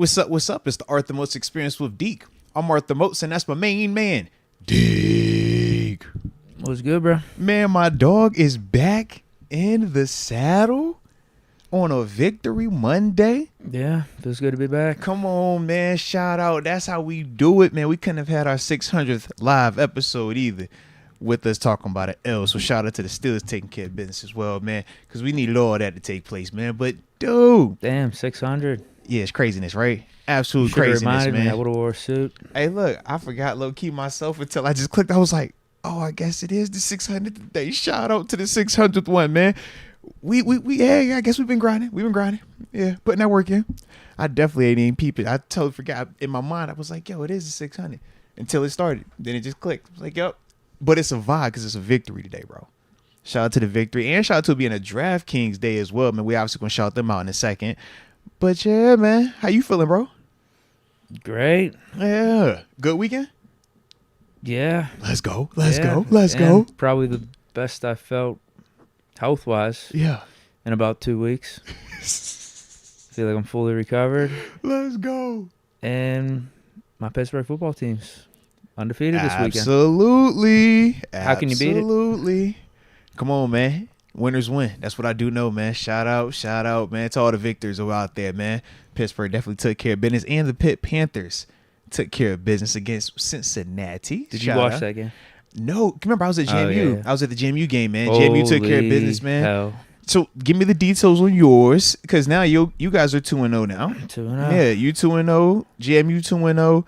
What's up? What's up? It's the Arthur Moats Experience with Deke. I'm Arthur Moats, and that's my main man, Deke. What's good, bro? Man, my dog is back in the saddle on a victory Monday. Yeah, feels good to be back. Come on, man. Shout out. That's how we do it, man. We couldn't have had our 600th live episode either with us talking about an L. So shout out to the Steelers taking care of business as well, man, because we needed all that to take place, man. But, dude. Damn, 600. Yeah, it's craziness, right? Absolute craziness, man. Me, I would have wore a suit. Hey, look, I forgot low-key myself until I just clicked. I was like, oh, I guess it is the 600th today. Shout out to the 600th one, man. Yeah, I guess we've been grinding. Yeah, putting that work in. I definitely ain't even peep it. I totally forgot. In my mind, I was like, yo, it is the 600 until it started. Then it just clicked. I was like, yo. But it's a vibe because it's a victory today, bro. Shout out to the victory. And shout out to it being a DraftKings day as well, man. We obviously going to shout them out in a second. But, yeah, man. How you feeling, bro? Great. Yeah. Good weekend? Yeah. Let's go. Let's go. Probably the best I felt health-wise. Yeah. In about 2 weeks. Feel like I'm fully recovered. Let's go. And my Pittsburgh football team's undefeated this weekend. Absolutely. How can you beat it? Absolutely. Come on, man. Winners win. That's what I do know, man. Shout out, man, to all the victors who are out there, man. Pittsburgh definitely took care of business, and the Pitt Panthers took care of business against Cincinnati. Did you watch that game? No. Remember, I was at JMU. Oh, yeah. I was at the JMU game, man. JMU took care of business, man. Hell. So give me the details on yours, because now you guys are 2-0 now. 2-0. Yeah, you 2-0. JMU 2-0.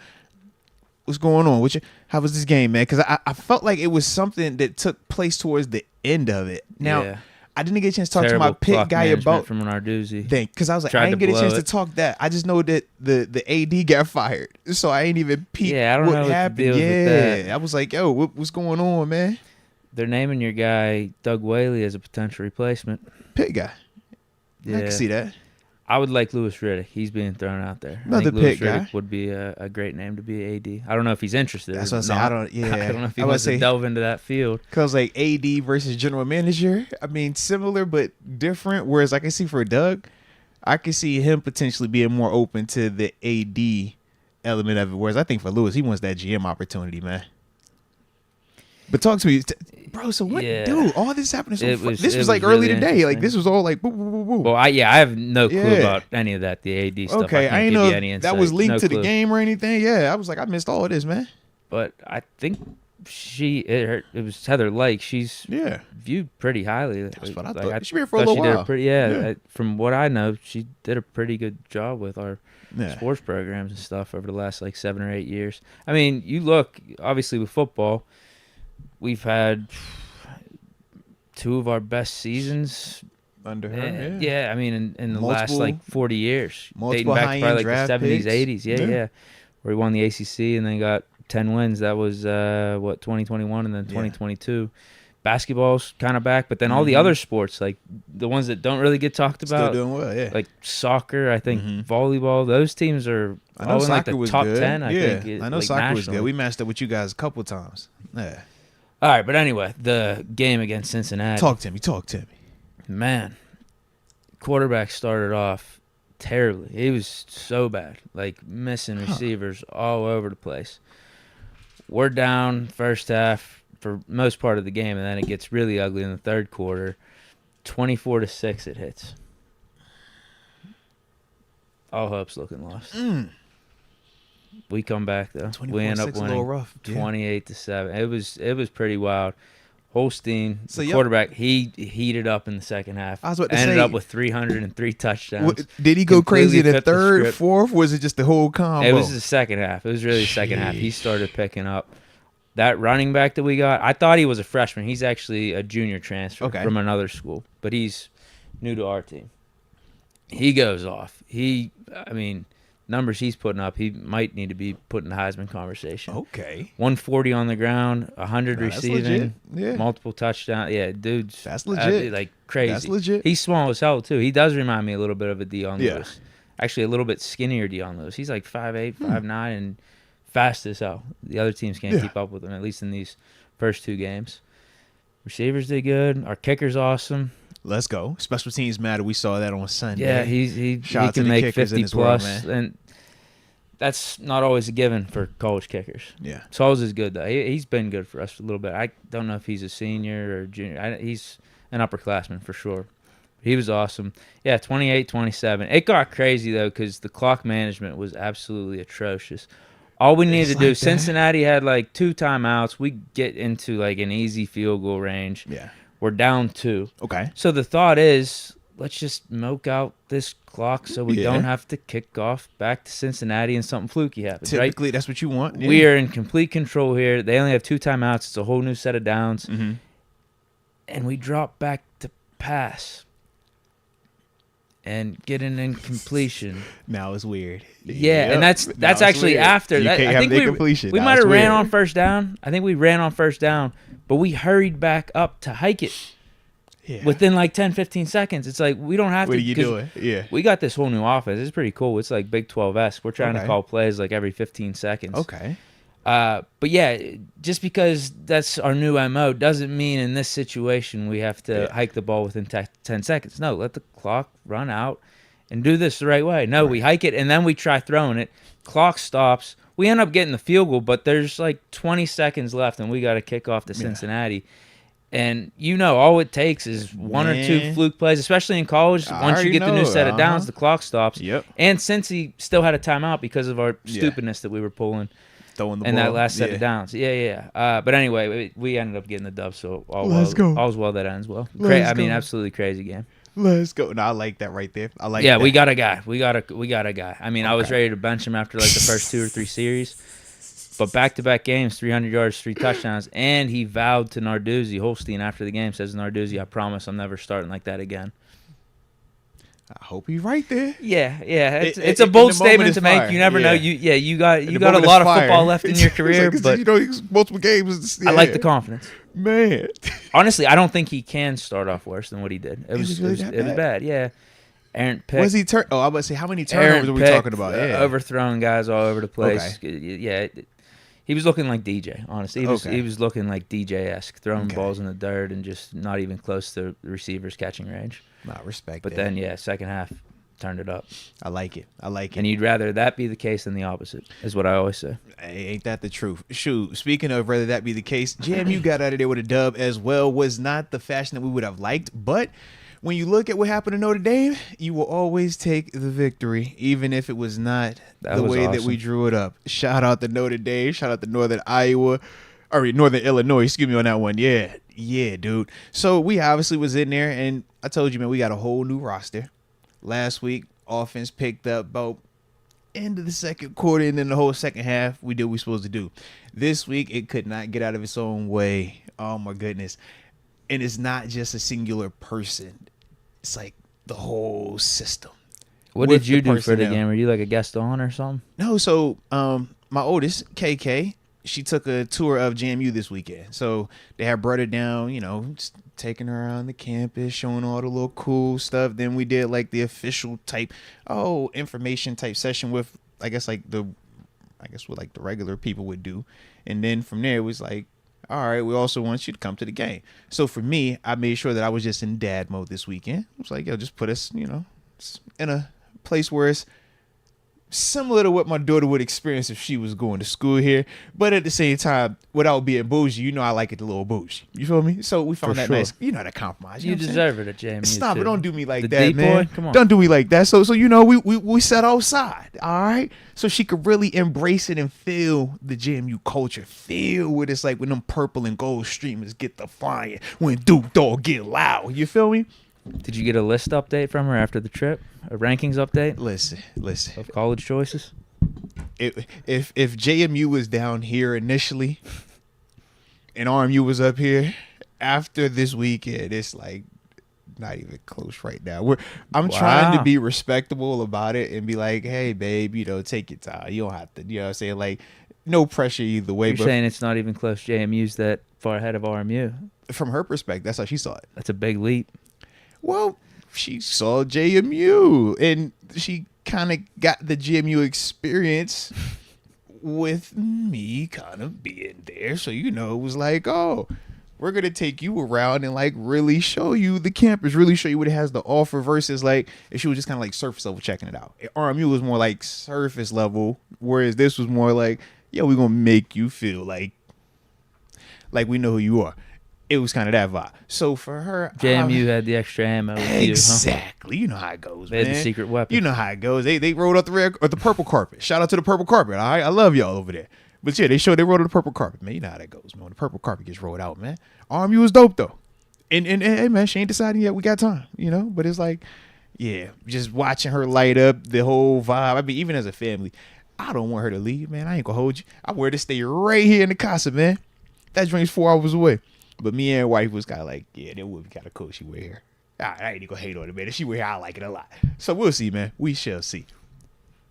What's going on? How was this game, man? Because I felt like it was something that took place towards the end of it. Now, Yeah. I didn't get a chance to talk Terrible to my Pitt clock guy management about from Narduzzi. because I was like, Tried I didn't to get a chance blow to it. talk that. I just know that the AD got fired, so I ain't even peeped Yeah, I don't what know what the happened. deal is with that. I was like, yo, what's going on, man? They're naming your guy Doug Whaley as a potential replacement. Pitt guy. Yeah. I can see that. I would like Louis Riddick. He's being thrown out there. Another I think Louis Pitt guy. Riddick would be a great name to be AD. I don't know if he's interested. That's or what I'm saying. not. I don't know if he wants to delve into that field. Because like AD versus general manager, I mean, similar but different. Whereas I can see for Doug, I can see him potentially being more open to the AD element of it. Whereas I think for Lewis, he wants that GM opportunity, man. But talk to me, bro. So what, dude? All this happened. This was like early really today. Like this was all like, boo, boo, boo, boo. Well, I have no clue about any of that. The AD stuff. Okay, I can't ain't give know you any if that insight. was linked No to clue. the game or anything. Yeah, I was like, I missed all of this, man. But I think it was Heather Lake. She's viewed pretty highly. That's what I thought. She been here for a little while. From what I know, she did a pretty good job with our sports programs and stuff over the last like 7 or 8 years. I mean, you look obviously with football. We've had 2 of our best seasons under her. Yeah, I mean, in the last like 40 years, dating multiple back to probably like draft the 70s, picks. 80s. Yeah, where he won the ACC and then got 10 wins. That was 2021 and then 2022. Basketball's kind of back, but then all the other sports, like the ones that don't really get talked about, still doing well. Yeah, like soccer. I think volleyball. Those teams are all in like the top 10. I think. I know like soccer was nationally. good. We matched up with you guys a couple times. Yeah. All right, but anyway, the game against Cincinnati. Talk to me. Man, quarterback started off terribly. He was so bad, like missing receivers all over the place. We're down first half for most part of the game, and then it gets really ugly in the third quarter. 24-6 it hits. All hope's looking lost. We come back though. We end up winning 28-7. It was pretty wild. Holstein, the quarterback, he heated up in the second half. I was about to ended say, up with 303 touchdowns. Did he go crazy in the third, fourth? Or was it just the whole combo? It was the second half. It was really the second half. He started picking up. That running back that we got, I thought he was a freshman. He's actually a junior transfer from another school, but he's new to our team. He goes off. Numbers he's putting up, he might need to be put in the Heisman conversation. Okay. 140 on the ground, 100 receiving, multiple touchdowns. Yeah, dude's that's legit. Like crazy. That's legit. He's small as hell too. He does remind me a little bit of a Dion Lewis. Actually, a little bit skinnier Dion Lewis. He's like 5'8", 5'9", and fast as hell. The other teams can't keep up with him, at least in these first 2 games. Receivers did good. Our kicker's awesome. Let's go. Special teams matter. We saw that on Sunday. Yeah, he can make 50 plus. And that's not always a given for college kickers. Yeah. Sauls is good, though. He's been good for us for a little bit. I don't know if he's a senior or junior. He's an upperclassman for sure. He was awesome. Yeah, 28-27. It got crazy, though, because the clock management was absolutely atrocious. All we needed to do, Cincinnati had like 2 timeouts. We get into like an easy field goal range. Yeah. We're down 2. Okay. So the thought is, let's just milk out this clock so we don't have to kick off back to Cincinnati and something fluky happens. Typically, right? That's what you want. Yeah. We are in complete control here. They only have 2 timeouts. It's a whole new set of downs. Mm-hmm. And we drop back to pass and get an incompletion. Now it's weird. Yeah, and that's actually weird. After that. I think we might have ran on first down. I think we ran on first down, but we hurried back up to hike it. Yeah. Within like 10, 15 seconds. It's like we don't have to. What are you doing? Yeah. We got this whole new offense. It's pretty cool. It's like Big 12-esque. We're trying to call plays like every 15 seconds. Okay. But yeah, just because that's our new MO doesn't mean in this situation we have to hike the ball within 10 seconds. No, let the clock run out and do this the right way. No, we hike it and then we try throwing it. Clock stops. We end up getting the field goal, but there's like 20 seconds left and we got to kick off to Cincinnati. And all it takes is 1 or 2 fluke plays, especially in college. Once you get the new set of downs, the clock stops. Yep. And since he still had a timeout because of our stupidness that we were pulling. Throwing the and ball. That last set of downs. Yeah. But anyway, we ended up getting the dub, so all's well that ends well. Absolutely crazy game. Let's go. No, I like that right there. I like that. Yeah, we got a guy. We got a guy. I mean, I was ready to bench him after like the first 2 or 3 series. But back-to-back games, 300 yards, 3 touchdowns, and he vowed to Narduzzi, Holstein, after the game, says, Narduzzi, I promise I'm never starting like that again. I hope he's right there. Yeah. It's a bold statement to make. You never know. You got a lot of football left in your career, but multiple games. I like the confidence. Man. Honestly, I don't think he can start off worse than what he did. It was bad. Yeah. Aaron Pitt. Was he I was about to say, how many turnovers are we talking about? Overthrowing guys all over the place. Okay. Yeah. He was looking like DJ, honestly. He was looking like DJ-esque, throwing balls in the dirt and just not even close to the receivers catching range. Respect But then, second half, turned it up. I like it. And you'd rather that be the case than the opposite, is what I always say. Hey, ain't that the truth? Shoot, speaking of rather that be the case, JMU got out of there with a dub as well. Was not the fashion that we would have liked, but when you look at what happened to Notre Dame, you will always take the victory, even if it was not the way that we drew it up. Shout out to Notre Dame. Shout out to Northern Illinois, on that one. Yeah, dude. So we obviously was in there, and I told you, man, we got a whole new roster. Last week, offense picked up about end of the second quarter, and then the whole second half, we did what we supposed to do. This week, it could not get out of its own way. Oh, my goodness. And it's not just a singular person. It's like the whole system. What did you do for the game? Were you like a guest on or something? No, so my oldest, KK, she took a tour of JMU this weekend. So they had brought her down, just taking her around the campus, showing all the little cool stuff. Then we did like the official type, information type session with, what like the regular people would do. And then from there, it was like, all right, we also want you to come to the game. So for me, I made sure that I was just in dad mode this weekend. I was like, just put us, in a place where it's similar to what my daughter would experience if she was going to school here. But at the same time, without being bougie, I like it a little bougie. You feel me? So we found nice. That compromise. You deserve it at JMU. Stop it. Don't do me like the that, man. Boy? Come on. Don't do me like that. So we sat outside, all right? So she could really embrace it and feel the JMU culture. Feel what it's like when them purple and gold streamers get the flying, when Duke Dog get loud. You feel me? Did you get a list update from her after the trip? A rankings update? Listen. Of college choices? If JMU was down here initially and RMU was up here, after this weekend, it's like not even close right now. I'm trying to be respectable about it and be like, hey, babe, take your time. You don't have to, what I'm saying? Like, no pressure either way. You're saying it's not even close. JMU's that far ahead of RMU. From her perspective, that's how she saw it. That's a big leap. Well, she saw JMU, and she kind of got the JMU experience with me kind of being there. So, it was like, we're we're going to take you around and like really show you the campus, really show you what it has to offer versus like if she was just kind of like surface level checking it out. RMU was more like surface level, whereas this was more like, yo, we're going to make you feel like we know who you are. It was kind of that vibe. So for her, JMU had the extra ammo. Exactly. You know how it goes, man. They had the secret weapon. You know how it goes. They rolled up the purple carpet. Shout out to the purple carpet. All right, I love y'all over there. But yeah, they rolled up the purple carpet, man. You know how that goes, man. When the purple carpet gets rolled out, man. RMU was dope though, and hey, man, she ain't deciding yet. We got time, you know. But it's like, yeah, just watching her light up the whole vibe. I mean, even as a family, I don't want her to leave, man. I ain't gonna hold you. I want her to stay right here in the casa, man. That drink's 4 hours away. But me and wife was kind of like, yeah, that would be kind of cool. She wear here. I ain't gonna hate on it, man. If she wear here, I like it a lot. So we'll see, man. We shall see.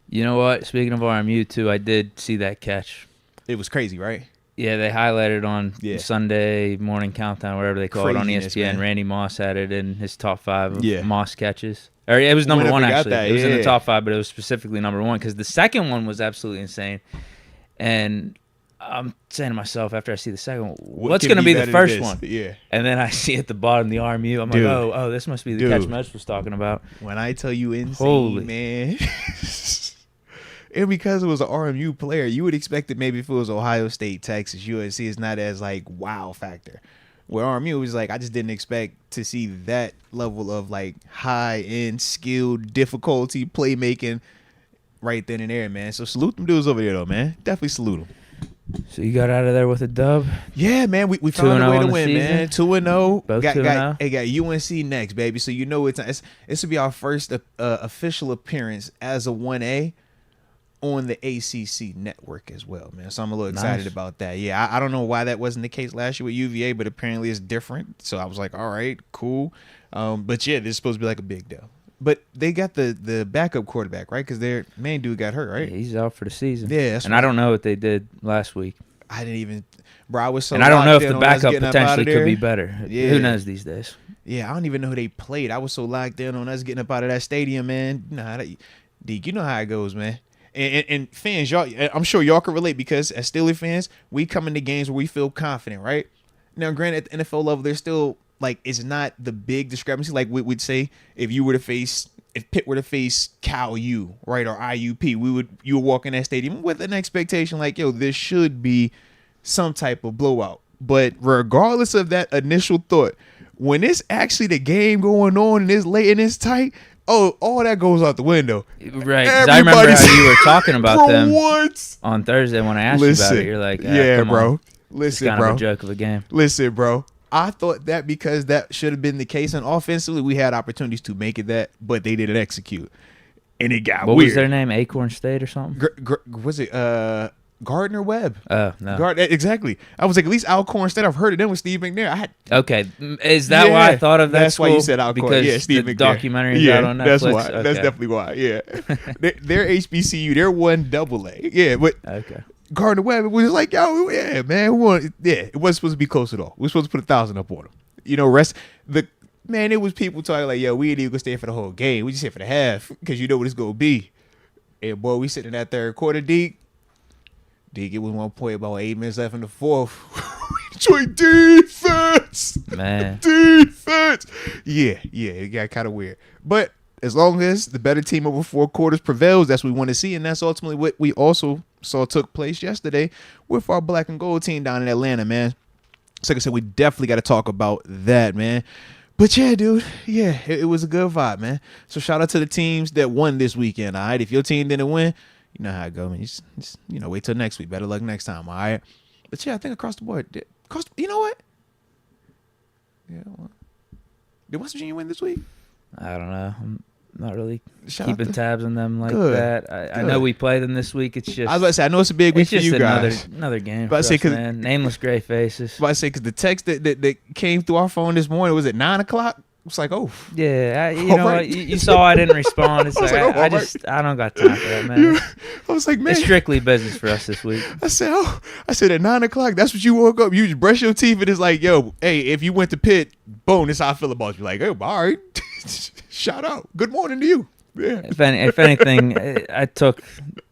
You know what? Speaking of RMU too, I did see that catch. It was crazy, right? Yeah, they highlighted on Sunday morning countdown, whatever they call it, on ESPN. Man. Randy Moss had it in his top 5 of Moss catches. Or it was number 1 actually. It was in the top 5, but it was specifically number 1 because the second one was absolutely insane. And I'm saying to myself after I see the second one, what's going to be the first one? Yeah. And then I see at the bottom the RMU. I'm like, oh, this must be the catch Moats was talking about. When I tell you insane, man. And because it was an RMU player, you would expect that maybe if it was Ohio State, Texas, USC, it's not as like wow factor. Where RMU was like, I just didn't expect to see that level of like high end skill, difficulty, playmaking right then and there, man. So salute them dudes over there though, man. Definitely salute them. So you got out of there with a dub? Yeah, man. We found a way to win, man. 2-0. Both 2-0. Got UNC next, baby. So you know this will be our first official appearance as a 1A on the ACC network as well, man. So I'm a little excited about that. Yeah, I don't know why that wasn't the case last year with UVA, but apparently it's different. So I was like, all right, cool. But yeah, this is supposed to be like a big deal. But they got the backup quarterback, right? Because their main dude got hurt, right? Yeah, he's out for the season. Yeah, I don't know what they did last week. I didn't even, bro. I was so. And I don't know if the backup potentially could be better. Yeah. Who knows these days? Yeah, I don't even know who they played. I was so locked in on us getting up out of that stadium, man. Deke, you know how it goes, man. And fans, y'all, I'm sure y'all can relate because as Steelers fans, we come into games where we feel confident, right? Now, granted, at the NFL level, there's still like it's not the big discrepancy like we'd say if Pitt were to face Cal U, right, or IUP, you would walk in that stadium with an expectation like, yo, this should be some type of blowout. But regardless of that initial thought, when it's actually the game going on and it's late and it's tight, all that goes out the window. Right. I remember how you were talking about them on Thursday when I asked you about it. You're like, yeah, bro. On. Listen, it's kind bro. of a joke of a game. Listen, bro. I thought that because that should have been the case, and offensively we had opportunities to make it that, but they didn't execute, and it got weird. What was their name? Acorn State or something? Was it Gardner Webb? Oh no, exactly. I was like, at least Alcorn State. I've heard of them with Steve McNair. Okay, is that why I thought of that? That's why you said Alcorn. Because yeah, Steve the McNair. Documentary out on Netflix. That's why. Okay. That's definitely why. Yeah, they're HBCU. They're 1AA. Yeah, but okay. Gardner Webb was like, yo, yeah, man, it wasn't supposed to be close at all. We were supposed to put 1,000 up on them. You know, it was people talking like, yo, we ain't even gonna stay for the whole game. We just here for the half because you know what it's gonna be. And boy, we sitting in that third quarter, Deke, it was 1 point, about 8 minutes left in the fourth. Joint defense, man, defense. Yeah, it got kind of weird, but as long as the better team over 4 quarters prevails, that's what we want to see, and that's ultimately what we also saw took place yesterday with our black and gold team down in Atlanta, man. So like I said, we definitely got to talk about that, man. But yeah, dude, yeah, it was a good vibe, man. So shout out to the teams that won this weekend, all right? If your team didn't win, you know how it goes, man. Just wait till next week. Better luck next time, all right? But yeah, I think across the board, you know what? Yeah, did West Virginia win this week? I don't know. I'm not really keeping tabs on them like that. I know we play them this week. It's just I was about to say I know it's a big week for you guys. Another game. For us, man. Nameless gray faces. I say because the text that came through our phone this morning was at 9:00. It's like, oh yeah, you saw I didn't respond. It's like I don't got time for that, man. I was like, man, it's strictly business for us this week. I said at 9:00. That's what you woke up. You just brush your teeth and it's like, yo, hey, if you went to Pitt, boom, this how I feel about you. Like, hey, all right. Shout out. Good morning to you. Yeah. If anything, I took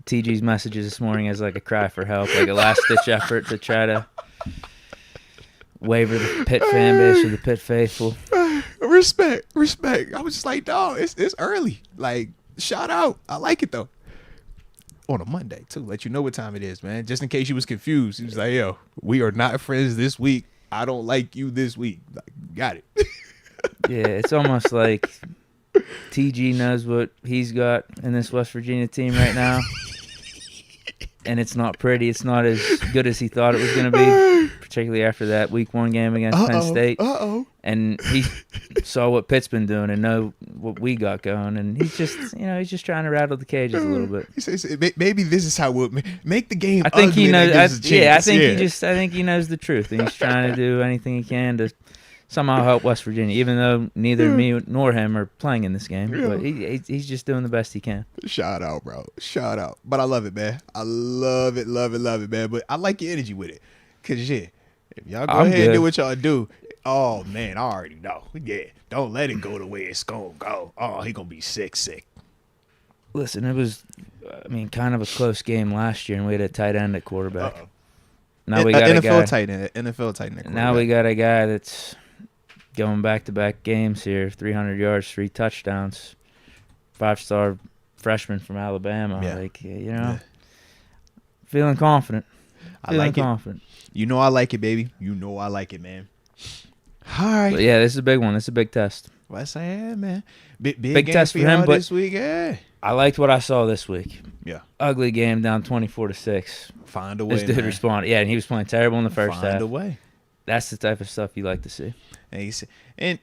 TG's messages this morning as like a cry for help, like a last ditch effort to try to waver the Pitt fan base or the Pitt faithful. Respect. I was just like, dog, it's early. Like, shout out. I like it though. On a Monday too, let you know what time it is, man. Just in case you was confused, he was like, "Yo, we are not friends this week. I don't like you this week." Like, got it. Yeah, it's almost like TG knows what he's got in this West Virginia team right now, and it's not pretty. It's not as good as he thought it was going to be, particularly after that Week 1 game against Penn State. And he saw what Pitt's been doing and know what we got going, and he's just trying to rattle the cages a little bit. He says, maybe this is how we'll make the game. I think ugly he knows. I think he knows the truth, and he's trying to do anything he can to somehow help West Virginia, even though neither me nor him are playing in this game. Yeah. But he's just doing the best he can. Shout out, bro. Shout out. But I love it, man. I love it, man. But I like your energy with it, cause if y'all go ahead and do what y'all do. Oh, man, I already know. Yeah, don't let it go the way it's going to go. Oh, he going to be sick. Listen, it was, kind of a close game last year, and we had a tight end at quarterback. Now we got NFL tight end at quarterback. Now we got a guy that's going back-to-back games here, 300 yards, 3 touchdowns, 5-star freshman from Alabama. Yeah. Feeling confident. I like it. You know I like it, baby. You know I like it, man. All right. But yeah, this is a big one. This is a big test. Well, I say, yeah, man. Big test for him, but this week, yeah. I liked what I saw this week. Yeah. Ugly game, down 24-6. Find a way, This dude responded. Yeah, and he was playing terrible in the first half. Find a way. That's the type of stuff you like to see. And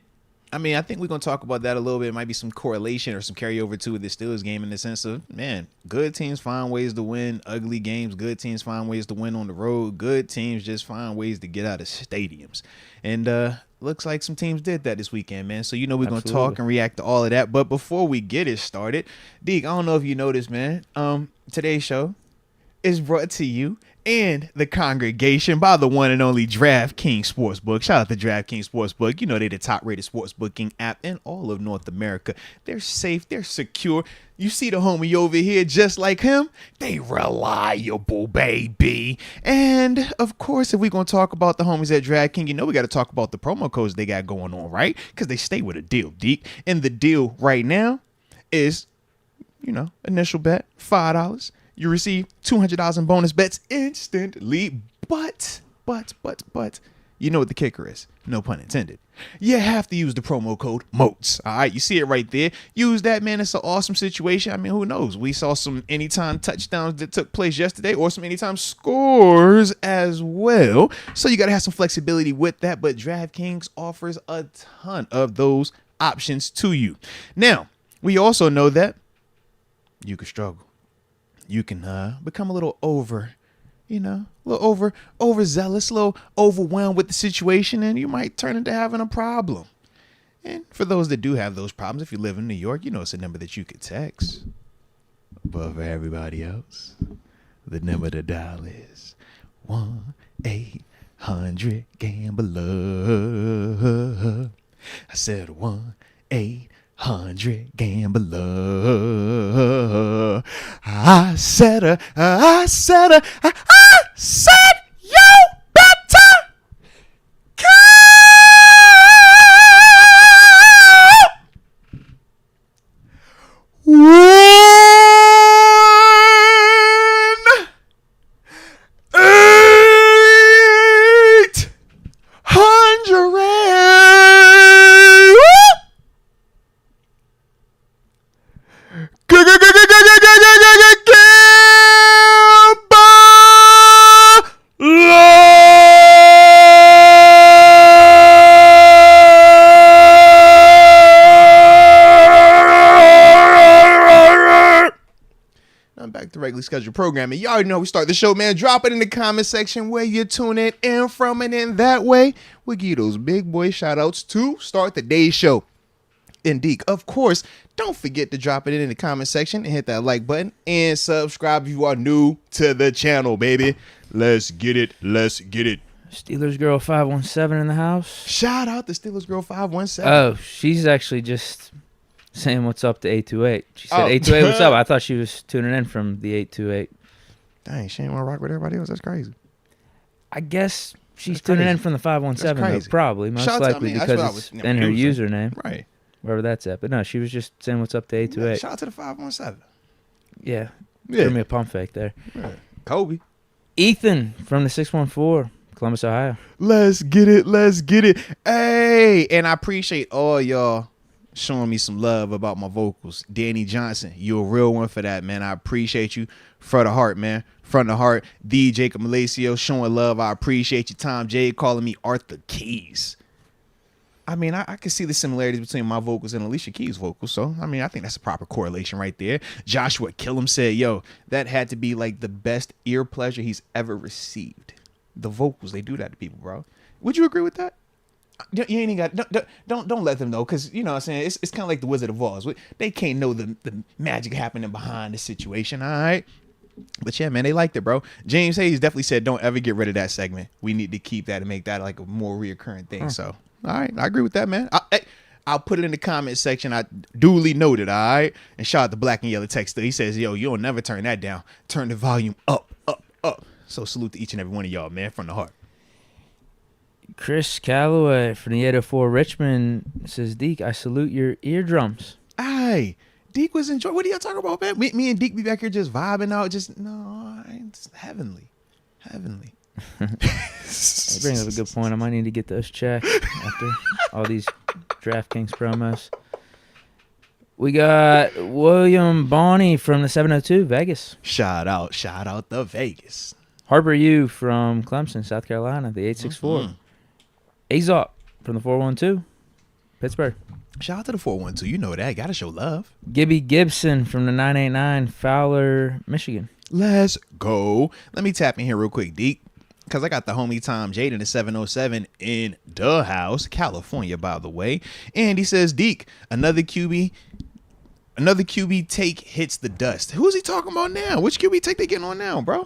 I think we're going to talk about that a little bit. It might be some correlation or some carryover to the Steelers game in the sense of, man, good teams find ways to win ugly games. Good teams find ways to win on the road. Good teams just find ways to get out of stadiums. And looks like some teams did that this weekend, man. So, we're going to talk and react to all of that. But before we get it started, Deke, I don't know if you noticed, man. Today's show is brought to you and the congregation by the one and only DraftKings Sportsbook. Shout out to DraftKings Sportsbook. They're the top-rated sportsbooking app in all of North America. They're safe. They're secure. You see the homie over here just like him? They reliable, baby. And, of course, if we're going to talk about the homies at DraftKings, we got to talk about the promo codes they got going on, right? Because they stay with a deal, Deke. And the deal right now is, initial bet, $5. You receive $200 in bonus bets instantly. But, you know what the kicker is. No pun intended. You have to use the promo code Moats. All right, you see it right there. Use that, man. It's an awesome situation. Who knows? We saw some anytime touchdowns that took place yesterday or some anytime scores as well. So you got to have some flexibility with that. But DraftKings offers a ton of those options to you. Now, we also know that you can struggle. You can become a little overzealous, a little overwhelmed with the situation, and you might turn into having a problem. And for those that do have those problems, if you live in New York, it's a number that you could text. But for everybody else, the number to dial is 1-800-GAMBLER. I said 1-800-GAMBLER. I said you better call 1-800-GAMBLER. Back to regularly scheduled programming. You already know we start the show, man. Drop it in the comment section where you tune it in from, and in that way we give you those big boy shout outs to start the day's show. And Deke, of course, don't forget to drop it in the comment section and hit that like button and subscribe if you are new to the channel, baby. Let's get it. Steelers Girl 517 in the house. Shout out to Steelers Girl 517. Oh, she's actually just saying what's up to 828. She said 828, what's up? I thought she was tuning in from the 828. Dang, she ain't want to rock with everybody else. That's crazy. I guess She's tuning in from the 517, though, probably. Most likely because it's in her username. Right. Wherever that's at. But no, she was just saying what's up to 828. Shout out to the 517. Yeah. Threw me a pump fake there. Right. Kobe. Ethan from the 614, Columbus, Ohio. Let's get it. Hey, and I appreciate all y'all showing me some love about my vocals. Danny Johnson, you a real one for that, man. I appreciate you. From the heart, man. From the heart. D. Jacob Malacio showing love. I appreciate you. Tom J calling me Arthur Keys. I mean, I can see the similarities between my vocals and Alicia Keys' vocals. So, I mean, I think that's a proper correlation right there. Joshua Killam said, yo, that had to be like the best ear pleasure he's ever received. The vocals, they do that to people, bro. Would you agree with that? You ain't got don't let them know, because you know what I'm saying, it's kind of like the Wizard of Oz. They can't know the magic happening behind the situation. All right, but yeah, man, they liked it, bro. James Hayes definitely said don't ever get rid of that segment. We need to keep that and make that like a more reoccurring thing. So all right, I agree with that, man. I'll put it in the comment section. I duly noted. All right, and shout out to Black and Yellow Texter. He says, yo, you'll never turn that down. Turn the volume up. So salute to each and every one of y'all, man, from the heart. Chris Calloway from the 804 Richmond says, Deke, I salute your eardrums. Aye. Deke was enjoying. What are y'all talking about, man? Me and Deke be back here just vibing out. It's heavenly. Heavenly. That brings up a good point. I might need to get those checked after all these DraftKings promos. We got William Bonney from the 702, Vegas. Shout out to Vegas. Harper Yu from Clemson, South Carolina, the 864. Mm-hmm. Azop from the 412, Pittsburgh. Shout out to the 412. You know that. Gotta show love. Gibby Gibson from the 989, Fowler, Michigan. Let's go. Let me tap in here real quick, Deke, because I got the homie Tom Jade in the 707 in the house, California, by the way. And he says, Deke, another QB take hits the dust. Who's he talking about now? Which QB take they getting on now, bro?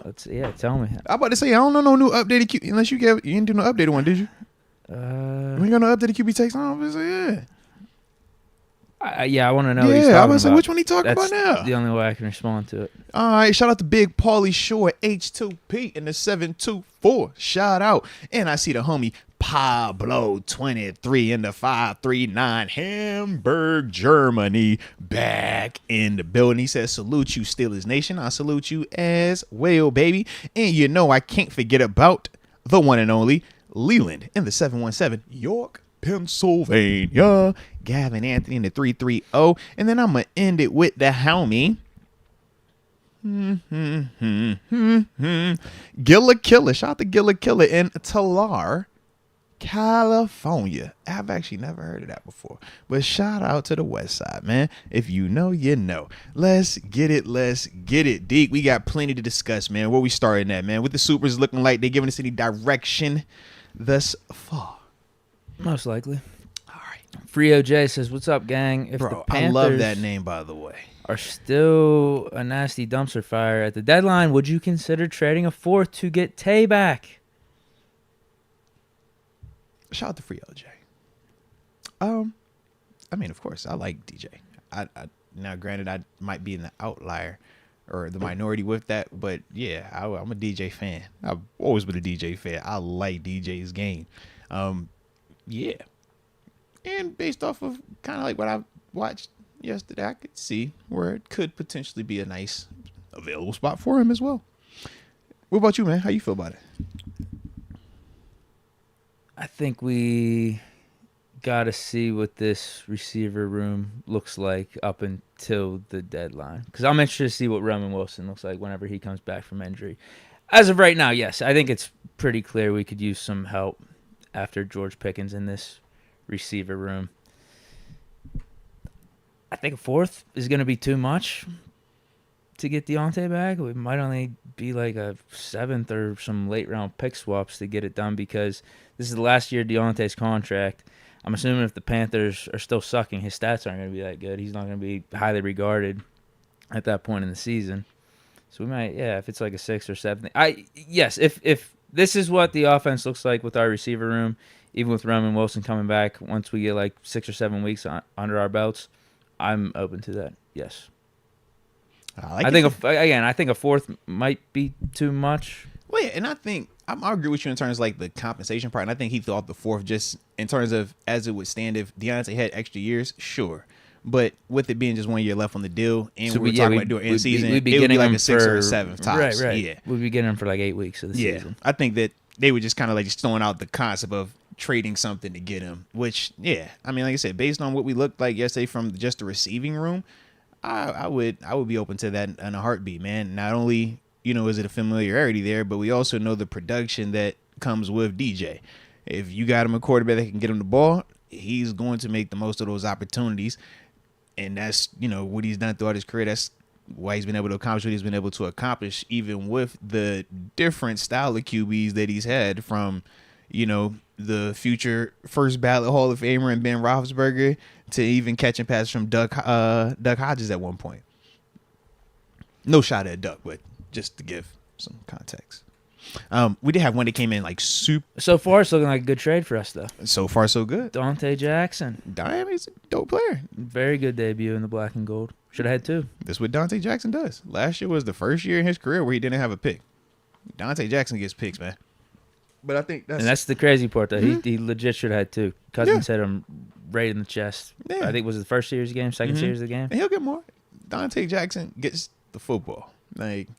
Tell me. I'm about to say, I don't know no new updated QB, unless you didn't do no updated one, did you? We ain't got no updated QB takes on. I want to know what he's talking about. Yeah, I was like, which one he talking about now? The only way I can respond to it. All right, shout out to Big Paulie Shore, H2P in the 724. Shout out. And I see the homie Pablo 23 in the 539, Hamburg, Germany, back in the building. He says, salute you, Steelers Nation. I salute you as well, baby. And you know I can't forget about the one and only Leland in the 717, York, Pennsylvania. Gavin Anthony in the 330. And then I'm going to end it with the homie. Gilla Killer. Shout out to Gilla Killer in Tulare, California. I've actually never heard of that before. But shout out to the West Side, man. If you know, you know. Let's get it. Deke, we got plenty to discuss, man. Where we starting at, man? With the Supers looking like they giving us any direction thus far? Most likely. All right. Frio J says, what's up, gang? If the Panthers I love that name, by the way. Are still a nasty dumpster fire at the deadline, would you consider trading a fourth to get Tay back? Shout out to Frio J. I mean, of course, I like DJ. Now, granted, I might be in the outlier or the minority with that, but yeah, I'm a DJ fan. I've always been a DJ fan. I like DJ's game. Yeah. And based off of kind of like what I watched yesterday, I could see where it could potentially be a nice available spot for him as well. What about you, man? How you feel about it? I think we got to see what this receiver room looks like up until the deadline. Because I'm interested to see what Roman Wilson looks like whenever he comes back from injury. As of right now, yes, I think it's pretty clear we could use some help after George Pickens in this receiver room. I think a fourth is going to be too much to get Deontay back. It might only be like a seventh or some late round pick swaps to get it done, because this is the last year of Deontay's contract. I'm assuming if the Panthers are still sucking, his stats aren't going to be that good. He's not going to be highly regarded at that point in the season. So we might, if it's like a sixth or seventh. If this is what the offense looks like with our receiver room, even with Roman Wilson coming back, once we get like 6 or 7 weeks under our belts, I'm open to that. Yes. I think a fourth might be too much. Well, yeah, and I think I agree with you in terms of like the compensation part, and I think he thought the fourth just in terms of as it would stand if Deontay had extra years, sure. But with it being just 1 year left on the deal, and we're talking about doing end season, it would be like a 6th or a 7th tops. Right. Yeah, we'd be getting him for like 8 weeks of the season. I think that they were just kind of like just throwing out the concept of trading something to get him. Which, yeah, I mean, like I said, based on what we looked like yesterday from just the receiving room, I would be open to that in a heartbeat, man. Not only is it a familiarity there, but we also know the production that comes with DJ. If you got him a quarterback that can get him the ball, he's going to make the most of those opportunities. And that's, what he's done throughout his career. That's why he's been able to accomplish what he's been able to accomplish, even with the different style of QBs that he's had from, the future first ballot Hall of Famer and Ben Roethlisberger to even catching passes from Duck Hodges at one point. No shot at Duck, but just to give some context. We did have one that came in like super. So far, it's looking like a good trade for us, though. So far, so good. Dante Jackson. He's a dope player. Very good debut in the black and gold. Should have had 2. That's what Dante Jackson does. Last year was the first year in his career where he didn't have a pick. Dante Jackson gets picks, man. But I think that's the crazy part, though. He legit should have had 2. Cousins hit him right in the chest. Yeah. I think it was the first series of the game, second series of the game. And he'll get more. Dante Jackson gets the football. Like,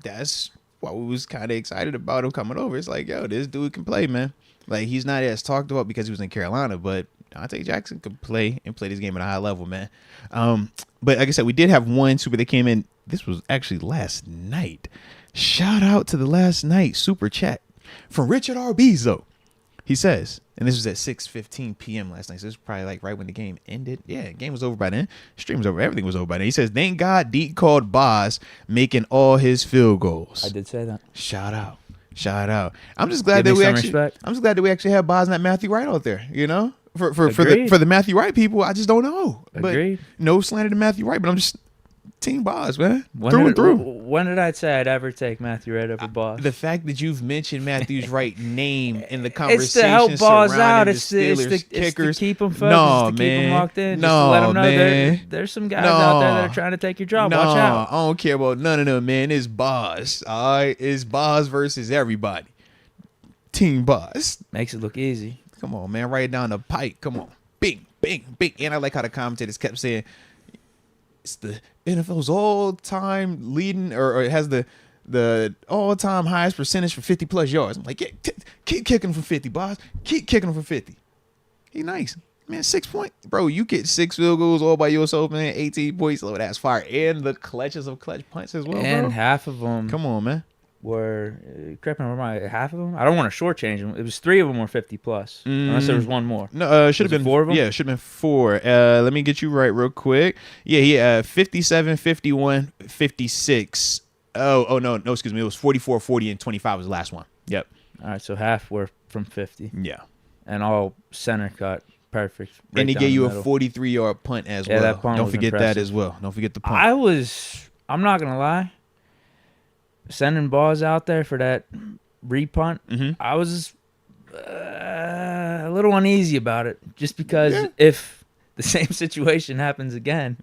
that's why we was kind of excited about him coming over. It's like, yo, this dude can play, man. Like, he's not as talked about because he was in Carolina, but Dante Jackson can play and play this game at a high level, man. But like I said, we did have one super that came in. This was actually last night. Shout out to the last night super chat from Richard Arbizo. He says, and this was at 6:15 p.m. last night, so this was probably like right when the game ended. Yeah, the game was over by then. Stream was over. Everything was over by then. He says, thank God Deke called Boz making all his field goals. I did say that. Shout out. I'm just glad that we actually have Boz and that Matthew Wright out there, For the Matthew Wright people, I just don't know. Agreed. But no slander to Matthew Wright, but I'm just Team Boz, man. Through and through. When did I say I'd ever take Matthew Wright over Boz? The fact that you've mentioned Matthew's right name in the conversation it's to help Boz out. It's the kickers. It's to keep him focused, keep him locked in. Just to let him know there's some guys out there that are trying to take your job. Watch out. I don't care about none of them, man. It's Boz. All right? It's Boz versus everybody. Team Boz. Makes it look easy. Come on, man. Right down the pipe. Come on. Big. And I like how the commentators kept saying, it's the NFL's all-time leading, or it has the all-time highest percentage for 50-plus yards. I'm like, yeah, keep kicking from 50, Boz. Keep kicking them from 50. He nice. Man, 6 points. Bro, you get 6 field goals all by yourself, man. 18 points. Oh, that's fire. And the clutches of clutch punts as well, and bro. Half of them. Come on, man. Were half of them? I don't want to shortchange them. It was 3 of them were 50-plus, unless there was one more. No, should have been 4 of them. Yeah, should have been 4. Let me get you right real quick. Yeah, 57, 51, 56. Oh no, excuse me. It was 44, 40, and 25 was the last one. Yep. All right, so half were from 50. Yeah. And all center cut. Perfect. Right, and he gave you a 43-yard punt as well. That punt Don't was forget impressive. that as well. Don't forget the punt. I'm not going to lie. Sending Boz out there for that repunt, I was a little uneasy about it, just because if the same situation happens again,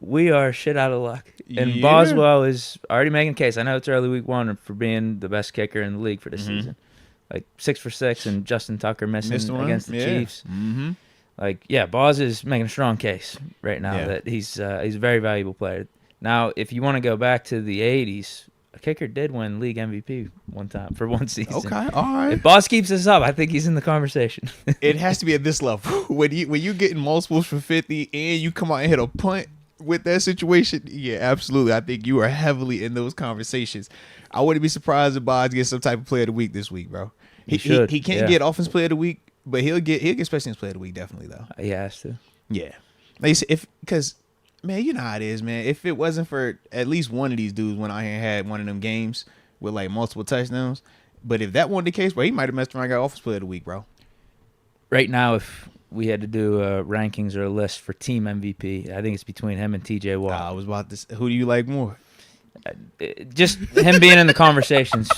we are shit out of luck. And Boswell is already making a case. I know it's early week 1 for being the best kicker in the league for this season. Like 6 for 6, and Justin Tucker missed against the Chiefs. Like, Boz is making a strong case right now that he's a very valuable player. Now, if you want to go back to the 80s, a kicker did win league MVP one time for one season. Okay, all right. If Boz keeps this up, I think he's in the conversation. It has to be at this level. When you getting multiples for 50 and you come out and hit a punt with that situation, yeah, absolutely. I think you are heavily in those conversations. I wouldn't be surprised if Boz gets some type of player of the week this week, bro. He can't get offense player of the week, but he'll get special teams player of the week definitely though. He has to. Yeah, like you said, because. Man, you know how it is, man. If it wasn't for at least one of these dudes went out here and had one of them games with like multiple touchdowns, but if that wasn't the case, bro, he might have messed around and got offensive player of the week, bro. Right now, if we had to do rankings or a list for team MVP, I think it's between him and TJ Watt. I was about to say, who do you like more? Just him being in the conversations.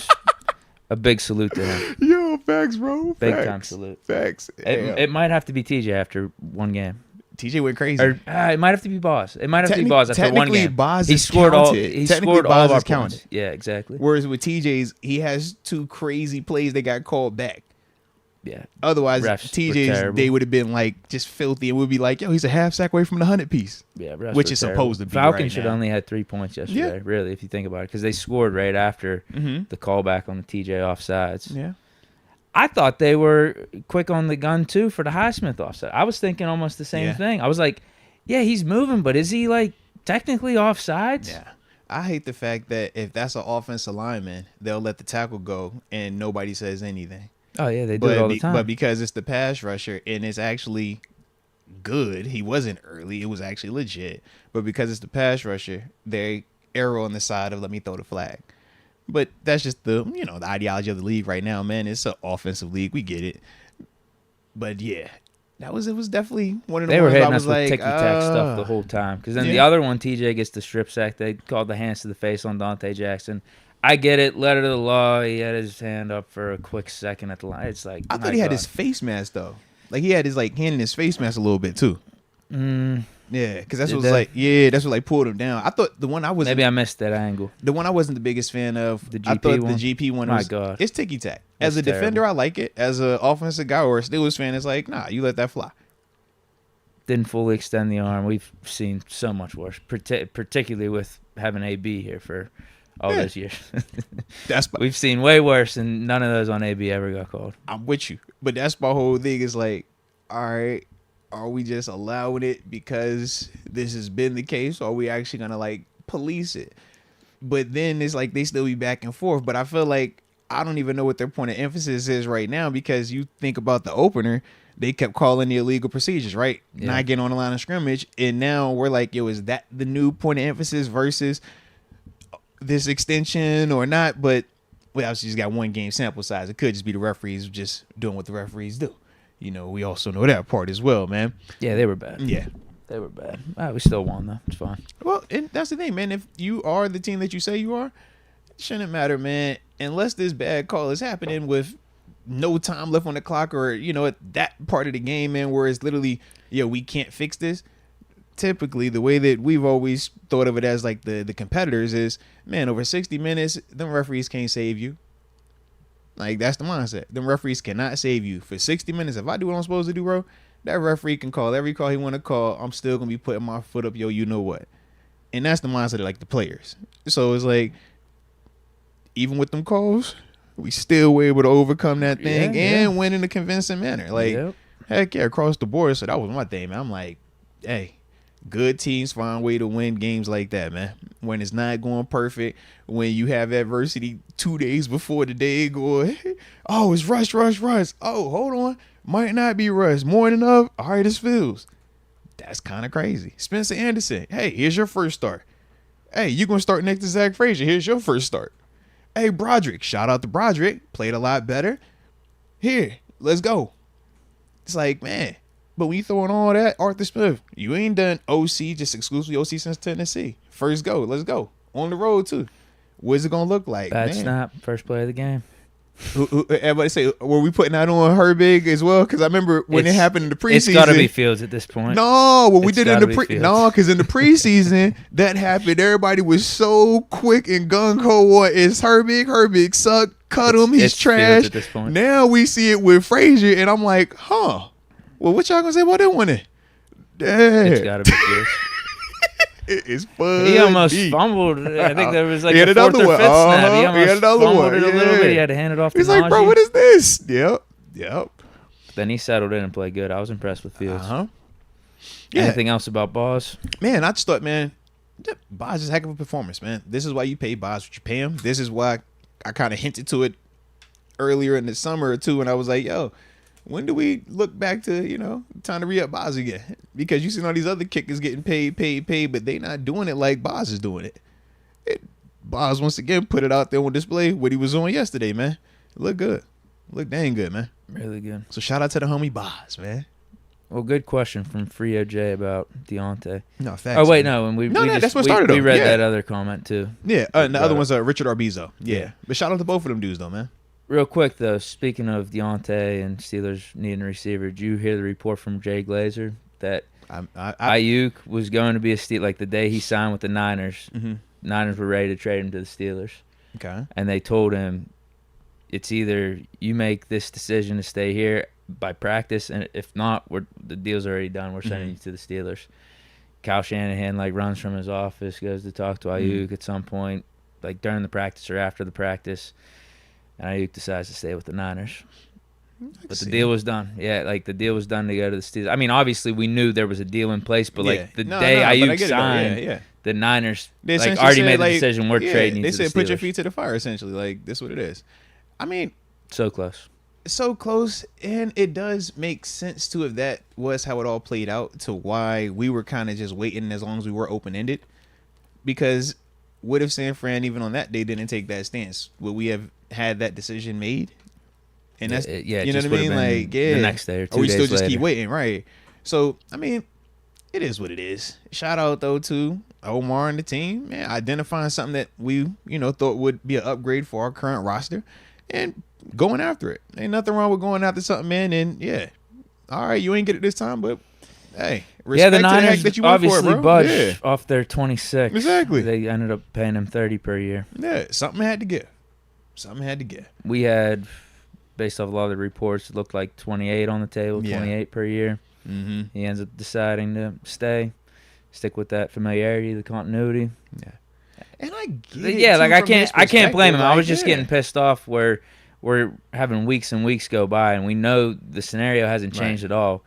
A big salute to him. Yo, facts, bro. Big time salute. Facts. It might have to be TJ after one game. TJ went crazy. Or it might have to be Boz. It might have to be Boz after one game. Boz he is scored counted. He scored all of our points. Yeah, exactly. Whereas with TJ's, he has 2 crazy plays that got called back. Yeah. Otherwise, TJ's day would have been like just filthy, and we'd be like, "Yo, he's a half sack away from the 100 piece." Yeah, which is supposed to be. Falcons should only had 3 points yesterday. Really, if you think about it, because they scored right after the callback on the TJ offsides. Yeah. I thought they were quick on the gun too for the Highsmith offside. I was thinking almost the same thing. I was like, "Yeah, he's moving, but is he like technically offsides?" Yeah. I hate the fact that if that's an offensive lineman, they'll let the tackle go and nobody says anything. Oh, yeah, they do it all the time. But because it's the pass rusher and it's actually good, he wasn't early. It was actually legit. But because it's the pass rusher, they err on the side of let me throw the flag. But that's just the ideology of the league right now, man. It's an offensive league. We get it. But, yeah, it was definitely one of the ones were hitting I us was with like, ticky-tack stuff the whole time. Because then the other one, TJ gets the strip sack. They called the hands to the face on Dante Jackson. I get it. Letter to the law. He had his hand up for a quick second at the line. It's like I thought he had his face mask though. Like he had his hand in his face mask a little bit too. Yeah, because that's what pulled him down. I thought the one I was maybe I missed that angle. The one I wasn't the biggest fan of. The GP I thought one? the GP one My was. God. It's ticky tack. As a defender, I like it. As an offensive guy or a Steelers fan, it's like, nah, you let that fly. Didn't fully extend the arm. We've seen so much worse, particularly with having AB here for all those years. We've seen way worse, and none of those on AB ever got called. I'm with you, but that's my whole thing. Is like, all right, are we just allowing it because this has been the case, or are we actually gonna like police it? But then it's like they still be back and forth. But I feel like I don't even know what their point of emphasis is right now, because you think about the opener, they kept calling the illegal procedures, right? Yeah. Not getting on the line of scrimmage, and now we're like, yo, is that the new point of emphasis versus this extension or not? But we obviously just got one game sample size. It could just be the referees just doing what the referees do. We also know that part as well, man. Yeah, they were bad. Yeah. They were bad. We still won, though. It's fine. Well, and that's the thing, man. If you are the team that you say you are, it shouldn't matter, man. Unless this bad call is happening with no time left on the clock, or, at that part of the game, man, where it's literally, we can't fix this. Typically, the way that we've always thought of it as like the competitors is, man, over 60 minutes, them referees can't save you. Like, that's the mindset. Them referees cannot save you. For 60 minutes, if I do what I'm supposed to do, bro, that referee can call every call he want to call. I'm still going to be putting my foot up, you know what. And that's the mindset of, like, the players. So it's like, even with them calls, we still were able to overcome that thing and win in a convincing manner. Like, heck yeah, across the board. So that was my thing, man. I'm like, hey, good teams find a way to win games like that, man. When it's not going perfect, when you have adversity 2 days before the day going, oh, it's rush. Oh, hold on. Might not be rush. More than enough. All right, it's Fields. That's kind of crazy. Spencer Anderson. Hey, here's your first start. Hey, you're going to start next to Zach Frazier. Here's your first start. Hey, Broderick. Shout out to Broderick. Played a lot better. Here, let's go. It's like, man. But when you throwing all that, Arthur Smith, you ain't done OC, just exclusively OC since Tennessee. First go. Let's go. On the road, too. What's it going to look like? Bad snap. First play of the game. Everybody say, were we putting that on Herbig as well? Because I remember when it happened in the preseason. It's got to be Fields at this point. No, what we did in the no, because in the preseason that happened. Everybody was so quick and gung ho. What is Herbig? Herbig sucked. Cut him. He's trash. At this point. Now we see it with Frazier, and I'm like, huh. Well, what y'all gonna say about that one then? It's got to be Fields. It is fun. He almost fumbled. I think there was like a fourth or fifth snap. He almost fumbled it a little bit. He had to hand it off to Najee. He's like, bro, what is this? Yep. Then he settled in and played good. I was impressed with Fields. Yeah. Anything else about Boz? Man, I just thought, man, Boz is a heck of a performance, man. This is why you pay Boz what you pay him. This is why I kind of hinted to it earlier in the summer or two, and I was like, yo, when do we look back to, time to re-up Boz again? Because you see all these other kickers getting paid, but they not doing it like Boz is doing it. Boz, once again, put it out there on display what he was on yesterday, man. It looked good. Looked dang good, man. Really good. So shout out to the homie Boz, man. Well, good question from Frio J about Deontay. No, facts. Oh, wait, no. And that's what started we read that other comment, too. Yeah, and the other one's Richard Arbizo. Yeah. But shout out to both of them dudes, though, man. Real quick, though, speaking of Deontay and Steelers needing a receiver, did you hear the report from Jay Glazer that Ayuk was going to be a Steeler. Like the day he signed with the Niners, Niners were ready to trade him to the Steelers. Okay. And they told him, it's either you make this decision to stay here by practice, and if not, the deal's already done. We're sending you to the Steelers. Kyle Shanahan runs from his office, goes to talk to Ayuk at some point, during the practice or after the practice, and Ayuk decides to stay with the Niners. But the deal was done. Yeah, the deal was done to go to the Steelers. I mean, obviously we knew there was a deal in place, but day Ayuk signed, the Niners already made the decision. We're trading you to the Steelers. They said put your feet to the fire. Essentially, this is what it is. I mean, so close. So close, and it does make sense too if that was how it all played out to why we were kind of just waiting as long as we were open-ended. Because what if San Fran even on that day didn't take that stance? Would we have had that decision made? And that's you know what I mean. The next day or 2 days or we still just later. keep waiting, right? So I mean, it is what it is. Shout out though to Omar and the team, man, identifying something that we thought would be an upgrade for our current roster. And going after it. Ain't nothing wrong with going after something, man. And all right, you ain't get it this time, but hey, respect the Niners to the heck that you went obviously for it, bro. budged off their 26. Exactly. They ended up paying him $30 per year. Yeah, something had to give. We had, based off a lot of the reports, it looked like 28 on the table, 28 per year. Mm-hmm. He ends up deciding to stick with that familiarity, the continuity. Yeah. And I get it. I can't blame him. I was just getting pissed off where we're having weeks and weeks go by, and we know the scenario hasn't changed at all,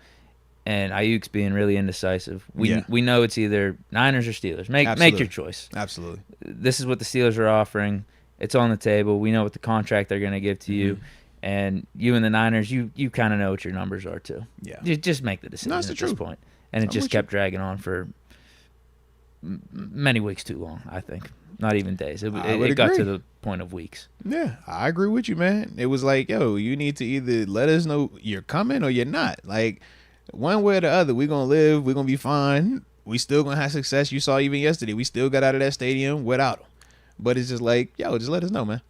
and Ayuk's being really indecisive. We know it's either Niners or Steelers. Make your choice. Absolutely. This is what the Steelers are offering. It's on the table. We know what the contract they're going to give to you, and you and the Niners, you kind of know what your numbers are too. Yeah. Just make the decision at this point. And it just kept dragging on for many weeks too long, I think. Not even days. It got to the point of weeks. Yeah, I agree with you, man. It was like, yo, you need to either let us know you're coming or you're not. One way or the other, we're going to live. We're going to be fine. We still going to have success. You saw even yesterday, we still got out of that stadium without them. But it's just just let us know, man.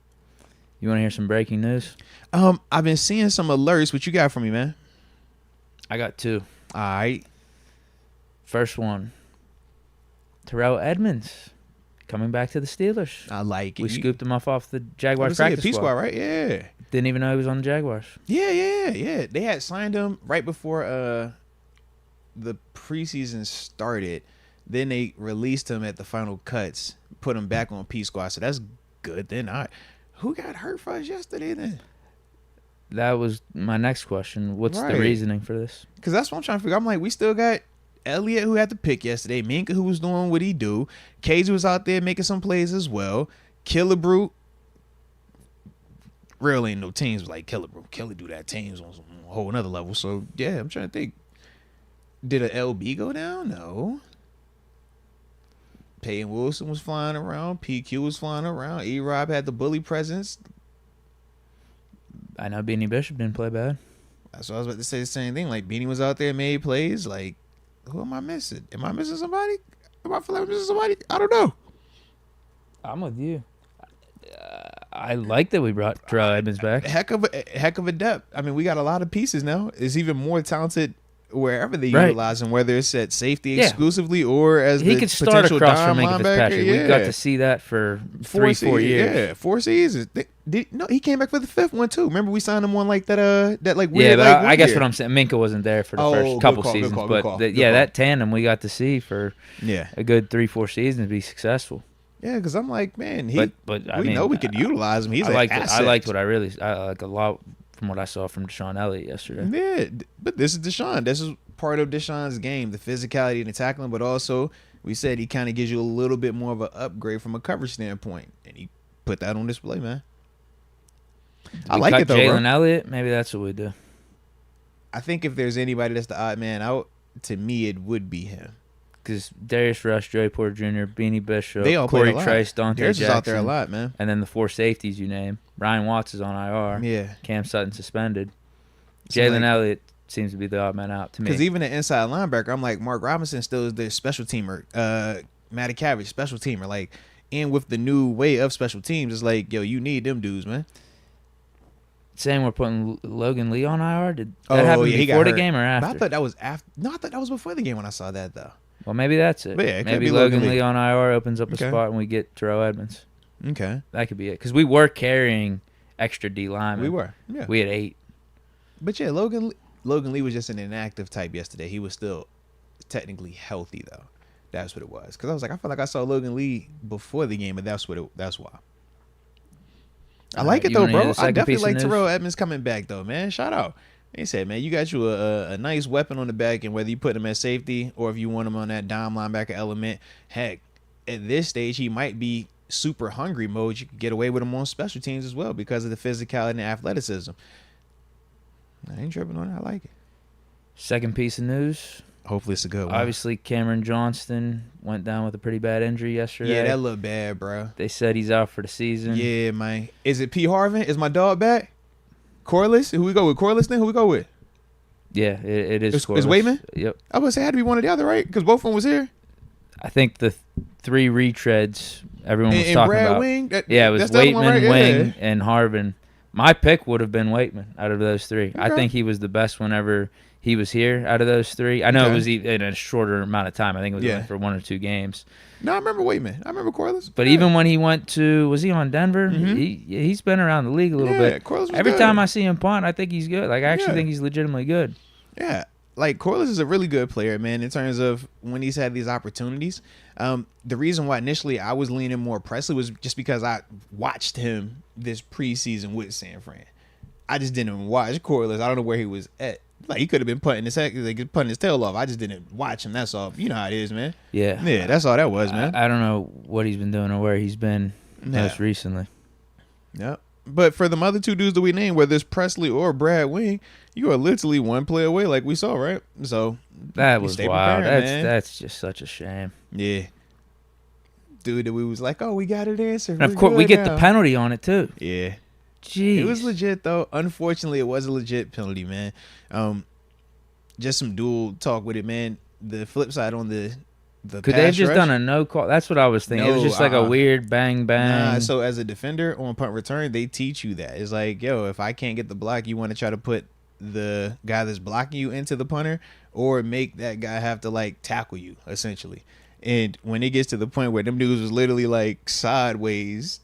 You want to hear some breaking news? I've been seeing some alerts. What you got for me, man? I got two. All right. First one, Terrell Edmonds. Coming back to the Steelers. I like it. We scooped him off the Jaguars practice squad, right? Yeah. Didn't even know he was on the Jaguars. Yeah. They had signed him right before the preseason started. Then they released him at the final cuts, put him back on P squad. So that's good. Then who got hurt for us yesterday then? That was my next question. What's the reasoning for this? Because that's what I'm trying to figure out. I'm like, we still got Elliott, who had the pick yesterday. Minka, who was doing what he do. Cage was out there making some plays as well. Killebrew. Real ain't no teams like Killebrew. Kelly do that teams on some whole nother level. So, yeah, I'm trying to think. Did an LB go down? No. Peyton Wilson was flying around. PQ was flying around. E-Rob had the bully presence. I know Beanie Bishop didn't play bad. That's what I was about to say, the same thing. Beanie was out there, made plays. Who am I missing? Am I missing somebody? Am I feeling like I'm missing somebody? I don't know. I'm with you. I like that we brought Terrell Edmonds back. Heck of a depth. I mean, we got a lot of pieces now. It's even more talented wherever they utilize him, whether it's at safety exclusively or as he the could start potential across dime from Minka Fitzpatrick. linebacker. We got to see that for 4 years. Yeah, 4 seasons. No, he came back for the 5th one too. Remember we signed him on weird. But I guess what I'm saying, Minka wasn't there for the first couple seasons, but that tandem we got to see for a good 3-4 seasons to be successful. Yeah, because I'm like, man, we know we could utilize him. He's an asset. I liked I like a lot from what I saw from Deshaun Elliott yesterday. Yeah, but this is Deshaun. This is part of Deshaun's game, the physicality and the tackling, but also we said he kind of gives you a little bit more of an upgrade from a coverage standpoint, and he put that on display, man. I like it though, Jalen Elliott, maybe that's what we do. I think if there's anybody that's the odd man out, to me it would be him. Because Darius Rush, Joey Porter Jr., Beanie Bishop, they all Corey Trice, Dante Darius Jackson. is out there a lot, man. And then the 4 safeties you name. Ryan Watts is on IR. Yeah. Cam Sutton suspended. Jalen Elliott seems to be the odd man out to me. Because even the inside linebacker, I'm like, Mark Robinson still is the special teamer. Matty Cabbage, special teamer. And with the new way of special teams, it's like, yo, you need them dudes, man. saying we're putting Logan Lee on IR? Did that happen before the game or after? I thought that was after. No, I thought that was before the game when I saw that though. Well, maybe that's it. But yeah, it maybe could be Logan Lee on IR opens up a Okay. spot and we get Terrell Edmonds. Okay. That could be it. Because we were carrying extra D linemen. We were. Yeah. We had 8. But yeah, Logan Lee was just an inactive type yesterday. He was still technically healthy though. That's what it was. Because I was like, I feel like I saw Logan Lee before the game, but that's why. I like it though, bro. I definitely like Terrell Edmonds coming back though, man. Shout out. He said, man, you got you a nice weapon on the back, and whether you put him at safety or if you want him on that dime linebacker element, heck, at this stage he might be super hungry mode. You could get away with him on special teams as well because of the physicality and the athleticism. I ain't tripping on it. I like it. Second piece of news. Hopefully it's a good one. Obviously, Cameron Johnston went down with a pretty bad injury yesterday. Yeah, that looked bad, bro. They said he's out for the season. Yeah, man. Is it P. Harvin? Is my dog back? Corliss? Who we go with? Corliss then? Who we go with? Yeah, it is. Is Waitman? Yep. I was gonna say it had to be one or the other, right? Because both of them was here. I think the 3 retreads everyone was talking Brad about. Wing? Yeah, it was Waitman, right? Wing, and Harvin. My pick would have been Waitman out of those 3. Okay. I think he was the best whenever he was here out of those 3. I know it was in a shorter amount of time. I think it was only for 1 or 2 games. No, I remember Waitman. I remember Corliss. But even when he went to, was he on Denver? Mm-hmm. He's been around the league a little bit. Corliss was Every good. time I see him punt, I think he's good. Like I actually think he's legitimately good. Yeah. Like Corliss is a really good player, man, in terms of when he's had these opportunities. The reason why initially I was leaning more Presley was just because I watched him this preseason with San Fran. I just didn't watch Corliss. I don't know where he was at. Like he could have been punting his tail off. I just didn't watch him. That's all. You know how it is, man. Yeah. Yeah, that's all that was, man. I don't know what he's been doing or where he's been most recently. Yep. But for the other 2 dudes that we named, whether it's Presley or Brad Wing, you are literally 1 play away, like we saw, right? So that was wild. Man. That's just such a shame. Yeah. Dude, that we was like, oh, we got an answer. And of course, we get the penalty on it too. Yeah. Jeez. It was legit though. Unfortunately, it was a legit penalty, man. Just some dual talk with it, man. The flip side on the could they have just done a no call? That's what I was thinking. It was just like a weird bang bang. Nah, so as a defender on punt return, they teach you that. It's like, yo, if I can't get the block, you want to try to put the guy that's blocking you into the punter or make that guy have to like tackle you essentially. And when it gets to the point where them dudes was literally like sideways,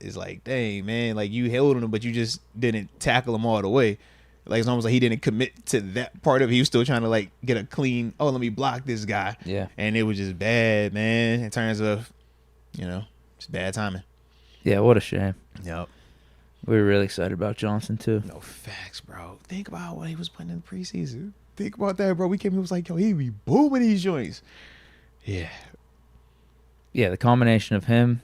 it's like, dang, man, like you held him, but you just didn't tackle him all the way. Like it's almost like he didn't commit to that part of it. He was still trying to like get a clean, oh, let me block this guy. Yeah. And it was just bad, man, in terms of, just bad timing. Yeah, what a shame. Yep. We were really excited about Johnson too. No facts, bro. Think about what he was putting in the preseason. Think about that, bro. We came here, was like, yo, he be booming these joints. Yeah. Yeah, the combination of him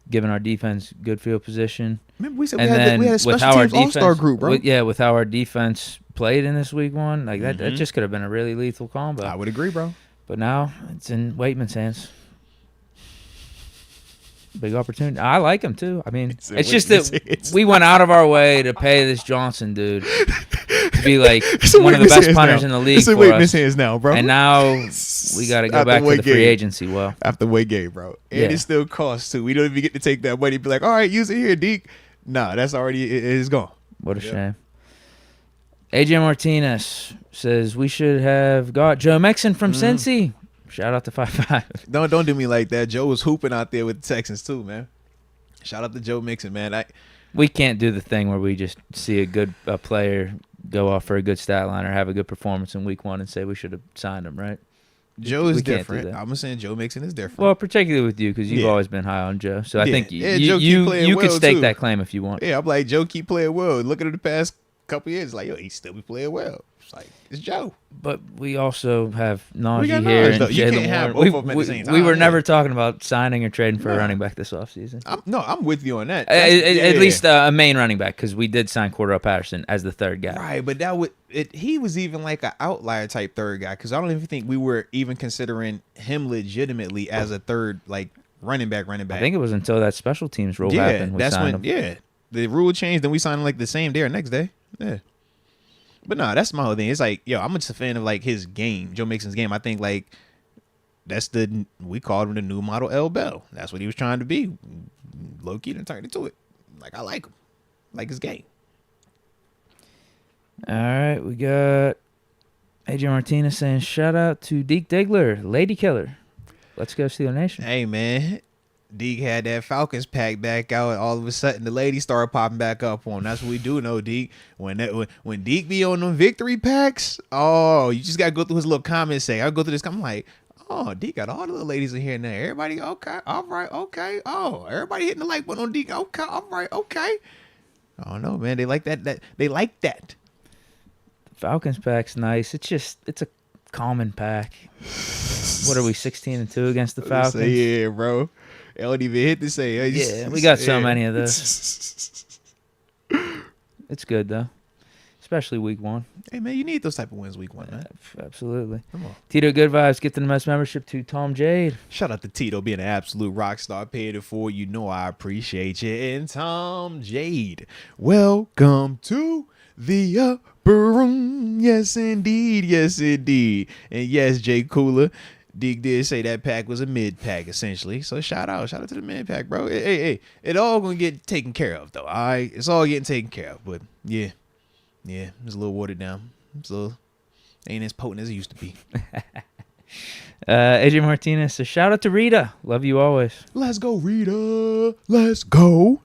giving our defense good field position. Remember we said we had a special teams all-star group, bro. With how our defense played in this week 1, like that just could have been a really lethal combo. I would agree, bro. But now it's in Waitman's hands. Big opportunity. I like him too. I mean, it's just that we went out of our way to pay this Johnson dude to be like one of the best punters in the league for us. Hands now, bro. And now we got to go back to the free agency. Well, after way game, bro, and it still costs too. We don't even get to take that money. Be like, all right, use it here, Deke. Nah, that's already it's gone. What a shame. AJ Martinez says we should have got Joe Mixon from Cincy. Shout out to 5-5. Don't do me like that. Joe was hooping out there with the Texans too, man. Shout out to Joe Mixon, man. We can't do the thing where we just see a player go off for a good stat line or have a good performance in week 1 and say we should have signed him, right? Joe is different. I'm saying Joe Mixon is different. Well, particularly with you because you've always been high on Joe. So I think you well could stake too. that claim if you want. Yeah, I'm like, Joe keep playing well. Looking at the past couple years, like, yo, he still be playing well. It's like, it's Joe. But we also have Najee here and you Jalen can't have both of them at the same time. We were never talking about signing or trading for a running back this offseason. I'm with you on that. At least a main running back because we did sign Cordell Patterson as the third guy. Right, but he was even like an outlier type third guy because I don't even think we were even considering him legitimately as a third like running back. I think it was until that special teams rule happened. That's when the rule changed. Then we signed him like the same day or next day. Yeah. But no, that's my whole thing. It's like, yo, I'm just a fan of like his game, Joe Mixon's game. I think like we called him the new model L. Bell. That's what he was trying to be. Low key didn't turn into it. Like I like him, like his game. All right, we got AJ Martinez saying, shout out to Deke Diggler, Lady Killer. Let's go Steeler Nation. Hey, man. Deke had that Falcons pack back out. All of a sudden, the ladies started popping back up on him. That's what we do know, Deke. When Deke be on them victory packs, oh, you just got to go through his little comments. I go through this. I'm like, oh, Deke got all the little ladies in here and there. Everybody, okay, all right, okay. Oh, everybody hitting the like button on Deke. Okay, all right, okay. I don't know, man. They like that. They like that. Falcons pack's nice. It's a common pack. What are we, 16-2 against the Falcons? Yeah, bro. They don't even hit to say. Yeah, we got so many of those. It's good, though. Especially week 1. Hey, man, you need those type of wins week 1, man. Absolutely. Come on. Tito Good Vibes, get the Nameless membership to Tom Jade. Shout out to Tito being an absolute rock star. Paid it for. You know I appreciate you. And Tom Jade, welcome to the upper room. Yes, indeed. Yes, indeed. And yes, Jay Cooler. Deke did say that pack was a mid pack, essentially. So shout out to the mid pack, bro. Hey, it all gonna get taken care of, though. All right, it's all getting taken care of. But yeah, it's a little watered down. Ain't as potent as it used to be. AJ Martinez says, shout out to Rita. Love you always. Let's go, Rita. Let's go.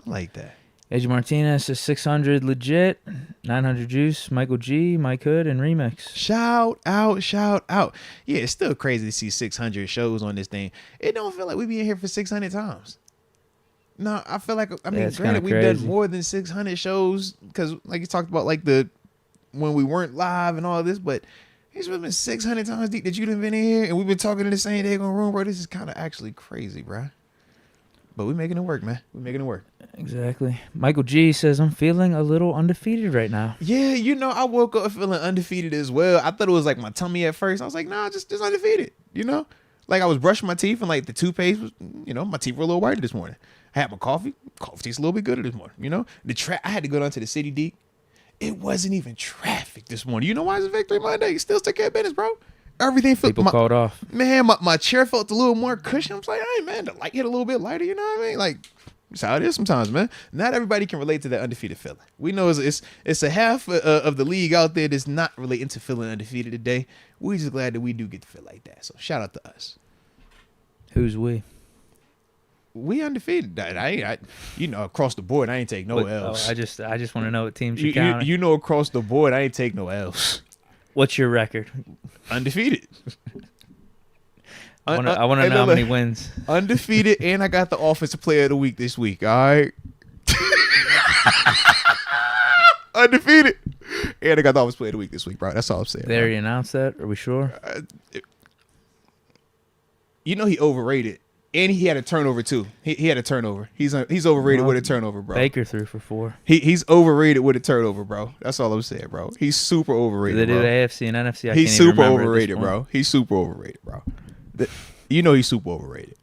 I like that. AJ Martinez says 600 legit, 900 juice, Michael G, Mike Hood, and Remix. Shout out. Yeah, it's still crazy to see 600 shows on this thing. It don't feel like we be in here for 600 times. No, I feel like, granted, we've done more than 600 shows because, like you talked about, like when we weren't live and all this, but it's been 600 times deep that you've been in here and we've been talking in the same day on room, bro. This is kind of actually crazy, bro. But we're making it work, man. We're making it work. Exactly. Michael G says, I'm feeling a little undefeated right now. Yeah, I woke up feeling undefeated as well. I thought it was like my tummy at first. I was like, nah, just undefeated, Like I was brushing my teeth and like the toothpaste was, my teeth were a little whiter this morning. I had my coffee. Coffee tastes a little bit gooder this morning, I had to go down to the city, Deke. It wasn't even traffic this morning. You know why it's a Victory Monday? Still take care of business, bro. Everything felt people called off. Man, my chair felt a little more cushion. I was like, hey man, the light hit a little bit lighter. You know what I mean? Like, that's how it is sometimes, man. Not everybody can relate to that undefeated feeling. We know it's a half of the league out there that's not relating to feeling undefeated today. We're just glad that we do get to feel like that. So shout out to us. Who's we? We undefeated. Across the board, I ain't take no L's. I just want to know what teams you count. Across the board, I ain't take no L's. What's your record? Undefeated. I want to know how many wins. Undefeated, and I got the Offensive Player of the Week this week. All right. Undefeated, and I got the Offensive Player of the Week this week, bro. That's all I'm saying. They already announced that. Are we sure? He overrated. And he had a turnover too. He had a turnover. He's overrated with a turnover, bro. Baker threw for 4. He's overrated with a turnover, bro. That's all I'm saying, bro. He's super overrated. They do bro. AFC and NFC. He's super overrated, bro. He's super overrated, bro. He's super overrated.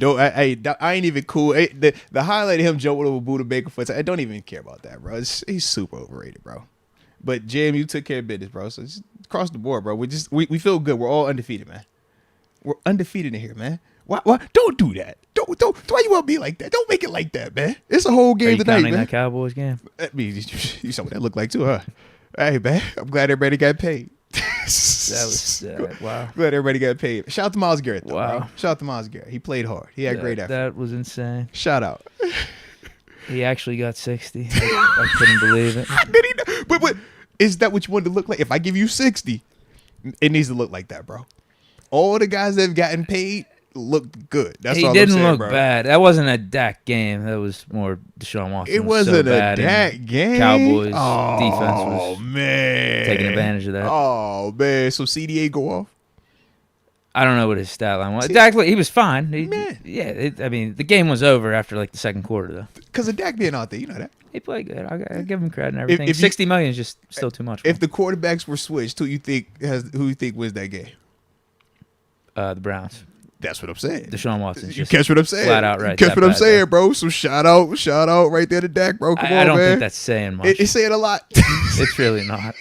I ain't even cool. The highlight of him jumping over Buda Baker foot. I don't even care about that, bro. He's super overrated, bro. But Jim, you took care of business, bro. So just across the board, bro. We feel good. We're all undefeated, man. We're undefeated in here, man. Why? Don't do that. Don't. Why you want to be like that? Don't make it like that, man. It's a whole game tonight, man. That Cowboys game. I mean, you saw what that looked like too, huh? Hey, man. I'm glad everybody got paid. That was wow. Glad everybody got paid. Shout out to Myles Garrett, though, wow. Bro. Shout out to Myles Garrett. He played hard. He had great effort. That was insane. Shout out. He actually got 60. I couldn't believe it. Did he? But is that what you wanted to look like? If I give you 60, it needs to look like that, bro. All the guys that have gotten paid looked good. That's all I'm saying, He didn't look bro. bad. That wasn't a Dak game. That was more Deshaun Watson. It wasn't a Dak game. Cowboys defense was man taking advantage of that. Oh man, so CDA go off. I don't know what his stat line was. Dak, he was fine. Man. The game was over after like the second quarter though. Because of Dak being out there, you know that. He played good. I give him credit and everything. 60 million is just still too much. If the quarterbacks were switched, who you think wins that game? The Browns. That's what I'm saying. Deshaun Watson. You catch what I'm saying? Flat out right. You catch what I'm saying, bro? So shout out right there to Dak, bro. Come on, man. I don't think that's saying much. It's saying a lot. It's really not.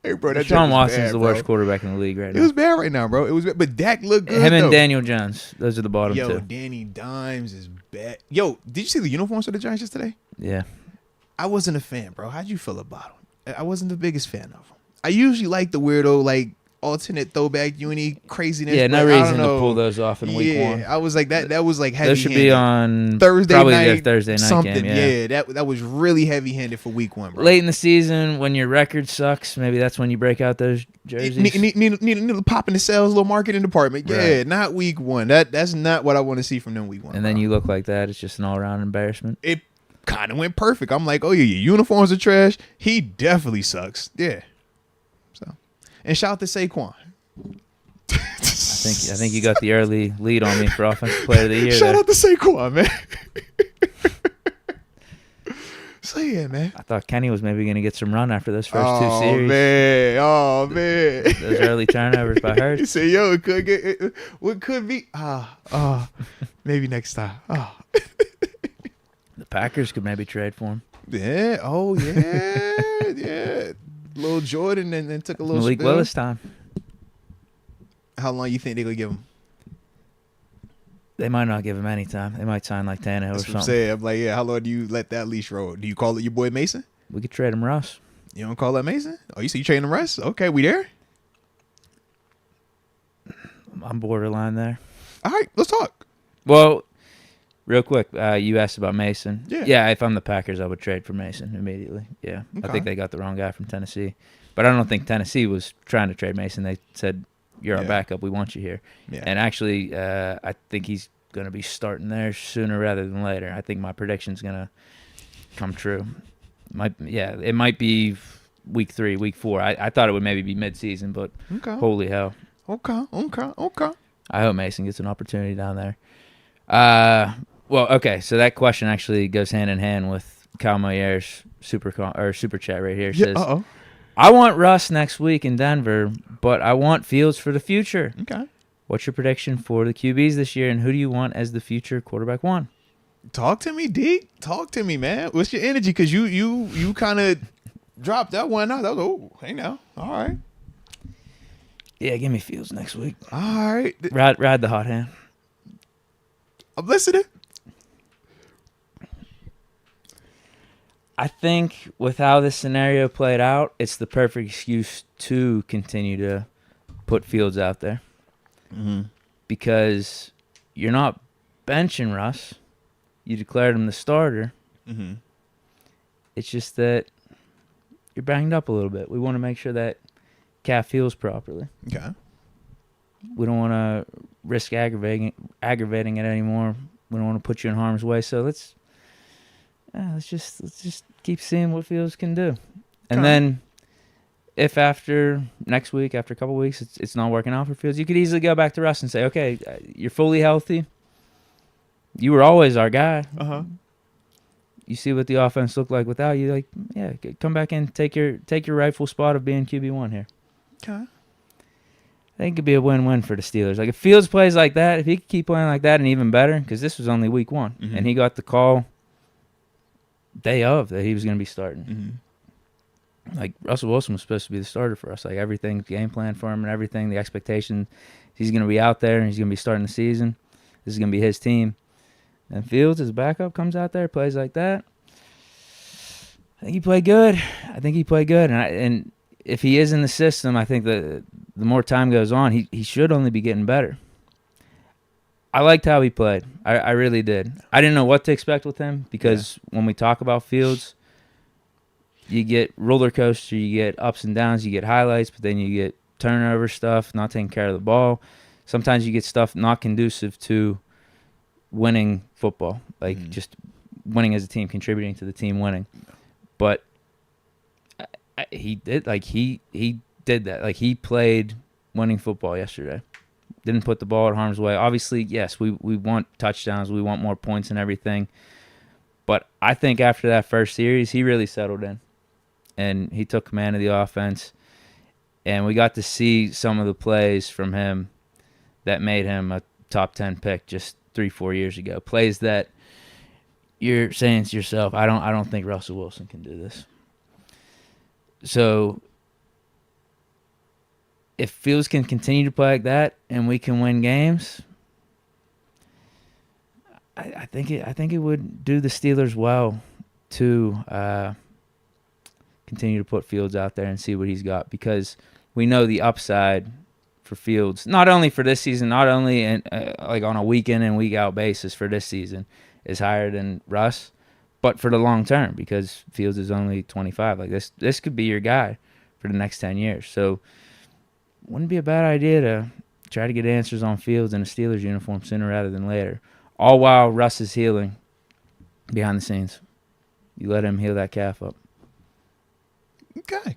Hey, bro, that Deshaun Watson's bad, the worst quarterback in the league right now. It was bad right now, bro. It was bad, but Dak looked good. Him and though. Daniel Jones, those are the bottom two. Yo, Danny Dimes is bad. Yo, did you see the uniforms for the Giants yesterday? Yeah. I wasn't a fan, bro. How'd you feel about him? I wasn't the biggest fan of him. I usually like the weirdo, like, alternate throwback uni craziness. Yeah, no reason to pull those off in week 1. Yeah, I was like that was like heavy. Those should be on Thursday probably night, their Thursday night something. game. Yeah, that was really heavy handed for week 1, bro. Late in the season when your record sucks, maybe that's when you break out those jerseys. Need to pop in the sales, little marketing department. Yeah, Right. not week 1. That's not what I want to see from them week 1. And then you look like that. It's just an all around embarrassment. It kind of went perfect. I'm like, oh yeah, your uniforms are trash. He definitely sucks. Yeah. So, and shout out to Saquon. I think you got the early lead on me for offensive player of the year. Shout out to Saquon, man. So yeah, man. I thought Kenny was maybe going to get some run after those first 2 series. Oh man. Those early turnovers by Hurts. You say, yo, it could get what could be. Maybe next time. The Packers could maybe trade for him. Yeah. Oh yeah. Yeah. Little Jordan and then took a little Malik spill. Willis time. How long you think they're gonna give him? They might not give him any time. They might sign like Tannehill or That's something. what I'm saying. I'm like, yeah, how long do you let that leash roll? Do you call it your boy Mason? We could trade him Russ. You don't call that Mason? Oh, you trading him Russ? Okay, we there? I'm borderline there. All right, let's talk. Well, real quick, you asked about Mason. Yeah. Yeah, if I'm the Packers, I would trade for Mason immediately. Yeah. Okay. I think they got the wrong guy from Tennessee. But I don't think Tennessee was trying to trade Mason. They said, you're our backup. We want you here. Yeah. And actually, I think he's going to be starting there sooner rather than later. I think my prediction's going to come true. It might be week 3, week 4. I thought it would maybe be mid-season, but holy hell. Okay. I hope Mason gets an opportunity down there. Well, okay, so that question actually goes hand in hand with Kyle Moyer's super chat right here. It says, I want Russ next week in Denver, but I want Fields for the future. Okay. What's your prediction for the QBs this year, and who do you want as the future quarterback 1? Talk to me, Deke. Talk to me, man. What's your energy? Because you kind of dropped that one out. That was, hey now. All right. Yeah, give me Fields next week. All right. Ride the hot hand. I'm listening. I think with how this scenario played out, it's the perfect excuse to continue to put Fields out there. Mm-hmm. Because you're not benching Russ. You declared him the starter. Mm-hmm. It's just that you're banged up a little bit. We want to make sure that calf heals properly. Okay. We don't want to risk aggravating it anymore. We don't want to put you in harm's way. So let's just keep seeing what Fields can do. And then if after next week, after a couple weeks, it's not working out for Fields, you could easily go back to Russ and say, okay, you're fully healthy. You were always our guy. Uh-huh. You see what the offense looked like without you. Like, yeah, come back and take your rightful spot of being QB1 here. Okay. I think it could be a win-win for the Steelers. Like, if Fields plays like that, if he could keep playing like that and even better, because this was only week 1, and he got the call day of that he was going to be starting. Mm-hmm. Like, Russell Wilson was supposed to be the starter for us. Like, everything's game plan for him and everything, the expectation, he's going to be out there and he's going to be starting the season. This is going to be his team. And Fields, as backup, comes out there, plays like that. I think he played good. And if he is in the system, I think the more time goes on, he should only be getting better. I liked how he played. I really did. I didn't know what to expect with him because when we talk about Fields, you get roller coaster, you get ups and downs, you get highlights, but then you get turnover stuff, not taking care of the ball. Sometimes you get stuff not conducive to winning football, like just winning as a team, contributing to the team winning. But he did that. Like, he played winning football yesterday. Didn't put the ball in harm's way. Obviously, yes, we want touchdowns. We want more points and everything. But I think after that first series, he really settled in. And he took command of the offense. And we got to see some of the plays from him that made him a top 10 pick just 3-4 years ago. Plays that you're saying to yourself, I don't think Russell Wilson can do this. So if Fields can continue to play like that and we can win games, I think it would do the Steelers well to continue to put Fields out there and see what he's got, because we know the upside for Fields, not only for this season, not only like on a week in and week out basis for this season, is higher than Russ, but for the long term, because Fields is only 25. Like this could be your guy for the next 10 years. So wouldn't be a bad idea to try to get answers on Fields in a Steelers uniform sooner rather than later, all while Russ is healing behind the scenes. You let him heal that calf up. Okay.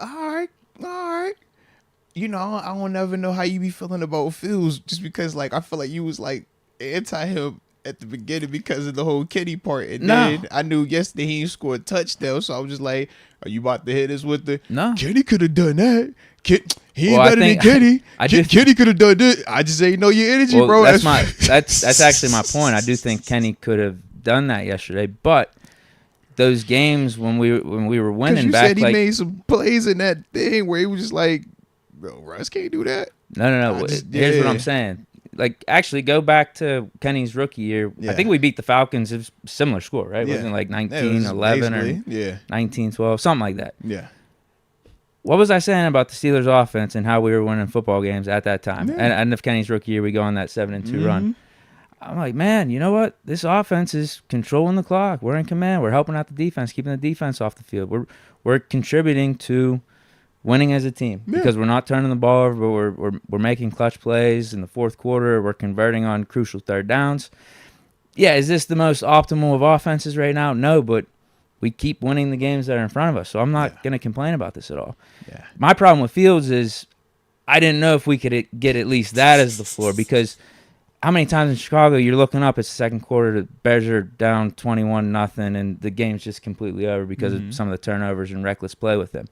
All right. You know, I don't ever know how you be feeling about Fields, just because, like, I feel like you was, like, anti him at the beginning because of the whole Kenny part. And then I knew yesterday he scored a touchdown, so I was just like, are you about to hit us with the, Kenny could have done that. He ain't better than Kenny. Kenny could have done this. I just ain't know your energy, bro. That's actually my point. I do think Kenny could have done that yesterday, but those games when we were winning, you said he made some plays in that thing where he was just like, bro, Russ can't do that. No. Here's what I'm saying. Like, actually, go back to Kenny's rookie year. Yeah. I think we beat the Falcons. It was a similar score, right? Yeah. Wasn't it like 19-11 or 19-12, something like that. Yeah. What was I saying about the Steelers' offense and how we were winning football games at that time? Yeah. And if Kenny's rookie year, we go on that 7-2 run. I'm like, man, you know what? This offense is controlling the clock. We're in command. We're helping out the defense, keeping the defense off the field. We're contributing to winning as a team because we're not turning the ball over, but we're making clutch plays in the fourth quarter. We're converting on crucial third downs. Yeah, is this the most optimal of offenses right now? No, but we keep winning the games that are in front of us, so I'm not going to complain about this at all. Yeah. My problem with Fields is I didn't know if we could get at least that as the floor, because how many times in Chicago you're looking up, it's the second quarter, the Bears are down 21-0, and the game's just completely over because of some of the turnovers and reckless play with them.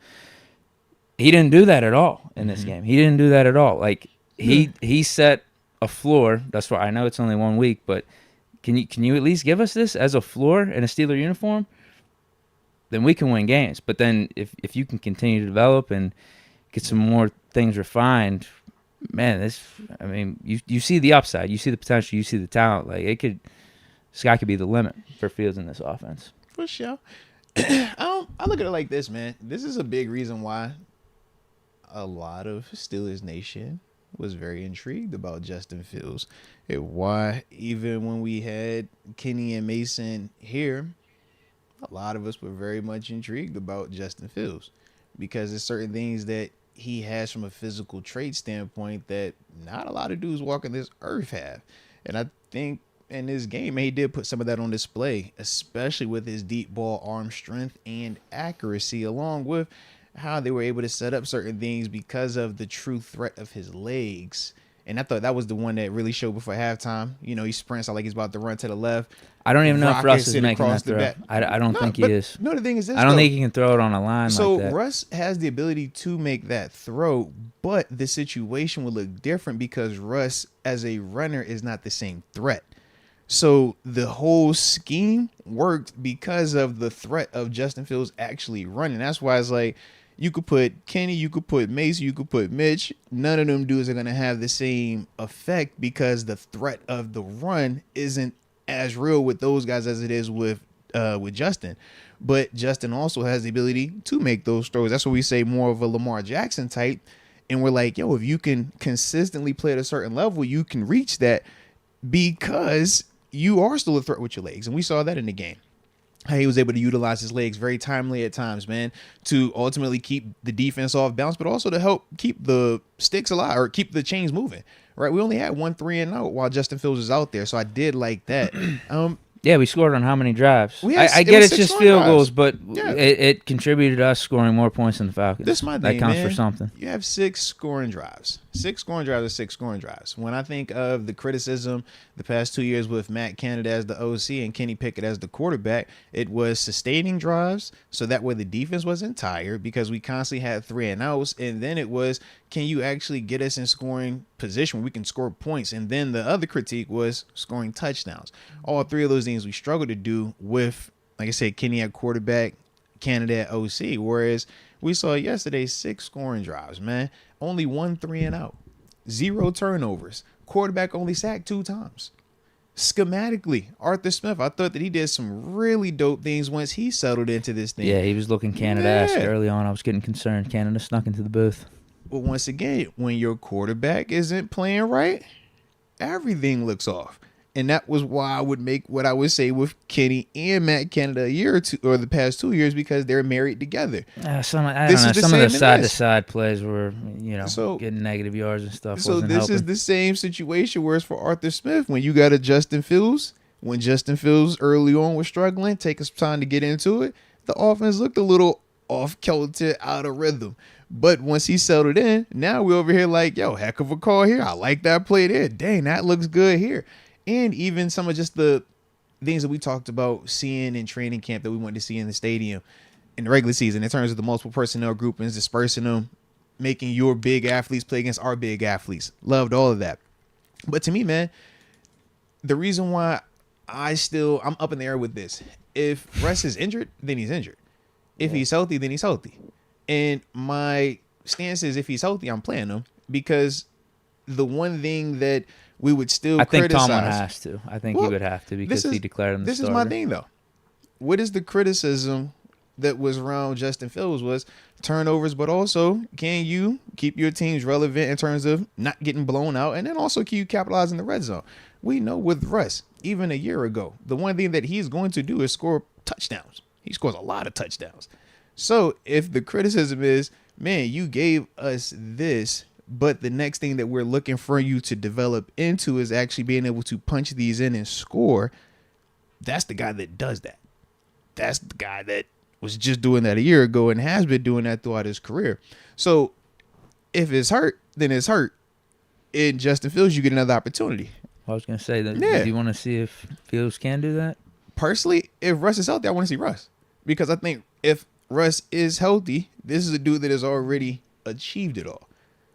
He didn't do that at all in this game. He didn't do that at all. Like, he set a floor. That's why I know it's only 1 week, but can you at least give us this as a floor in a Steeler uniform? Then we can win games. But then if you can continue to develop and get some more things refined, man, you see the upside, you see the potential, you see the talent. Like, sky could be the limit for Fields in this offense. For sure. I look at it like this, man. This is a big reason why a lot of Steelers Nation was very intrigued about Justin Fields. Why, even when we had Kenny and Mason here, a lot of us were very much intrigued about Justin Fields, because there's certain things that he has from a physical trait standpoint that not a lot of dudes walking this earth have. And I think in this game, he did put some of that on display, especially with his deep ball arm strength and accuracy, along with how they were able to set up certain things because of the true threat of his legs. And I thought that was the one that really showed before halftime. You know, he sprints out like he's about to run to the left. I don't even know if Russ is making that throw. I don't think he is. No, the thing is this, I don't think he can throw it on a line like that. So Russ has the ability to make that throw, but the situation would look different because Russ, as a runner, is not the same threat. So the whole scheme worked because of the threat of Justin Fields actually running. That's why it's like, you could put Kenny, you could put Mason, you could put Mitch. None of them dudes are going to have the same effect because the threat of the run isn't as real with those guys as it is with Justin. But Justin also has the ability to make those throws. That's what we say, more of a Lamar Jackson type. And we're like, yo, if you can consistently play at a certain level, you can reach that because you are still a threat with your legs. And we saw that in the game. How he was able to utilize his legs very timely at times, man, to ultimately keep the defense off balance, but also to help keep the sticks alive or keep the chains moving, right? We only had 1 3-and-out while Justin Fields was out there, so I did like that. Yeah, we scored on how many drives? I get it's just field goals, but it contributed to us scoring more points than the Falcons. This is my thing, that counts man. For something. You have 6 scoring drives. 6 scoring drives are 6 scoring drives. When I think of the criticism the past 2 years with Matt Canada as the OC and Kenny Pickett as the quarterback, it was sustaining drives so that way the defense wasn't tired because we constantly had 3-and-outs, and then it was, can you actually get us in scoring position where we can score points? And then the other critique was scoring touchdowns. All 3 of those things we struggled to do with, like I said, Kenny at quarterback, Canada at OC, whereas we saw yesterday 6 scoring drives, man. Only 1 3-and-out. 0 turnovers. Quarterback only sacked 2 times. schematically, Arthur Smith, I thought that he did some really dope things once he settled into this thing. Yeah, he was looking Canada-esque early on. I was getting concerned. Canada snuck into the booth. But once again, when your quarterback isn't playing right, everything looks off. And that was why I would make what I would say with Kenny and Matt Canada a year or two, or the past 2 years, because they're married together. Some of the side-to-side plays were, getting negative yards and stuff. So this is the same situation where it's for Arthur Smith. When you got a Justin Fields, when Justin Fields early on was struggling, taking some time to get into it, the offense looked a little off-kilter, out of rhythm. But once he settled in, now we're over here like, yo, heck of a call here. I like that play there. Dang, that looks good here. And even some of just the things that we talked about seeing in training camp that we wanted to see in the stadium in the regular season in terms of the multiple personnel groupings, dispersing them, making your big athletes play against our big athletes. Loved all of that. But to me, man, the reason why I'm up in the air with this, if Russ is injured, then he's injured. If he's healthy, then he's healthy. And my stance is if he's healthy, I'm playing him, because the one thing that we would still criticize. I think Tomlin has to. I think he would have to, because he declared him the starter. This is my thing, though. What is the criticism that was around Justin Fields was turnovers, but also can you keep your teams relevant in terms of not getting blown out, and then also can you capitalize in the red zone? We know with Russ, even a year ago, the one thing that he's going to do is score touchdowns. He scores a lot of touchdowns. So if the criticism is, man, you gave us this, but the next thing that we're looking for you to develop into is actually being able to punch these in and score, that's the guy that does that. That's the guy that was just doing that a year ago and has been doing that throughout his career. So if it's hurt, then it's hurt. In Justin Fields, you get another opportunity. I was going to say that. Yeah. Do you want to see if Fields can do that? Personally, if Russ is healthy, I want to see Russ. Because I think if Russ is healthy, this is a dude that has already achieved it all.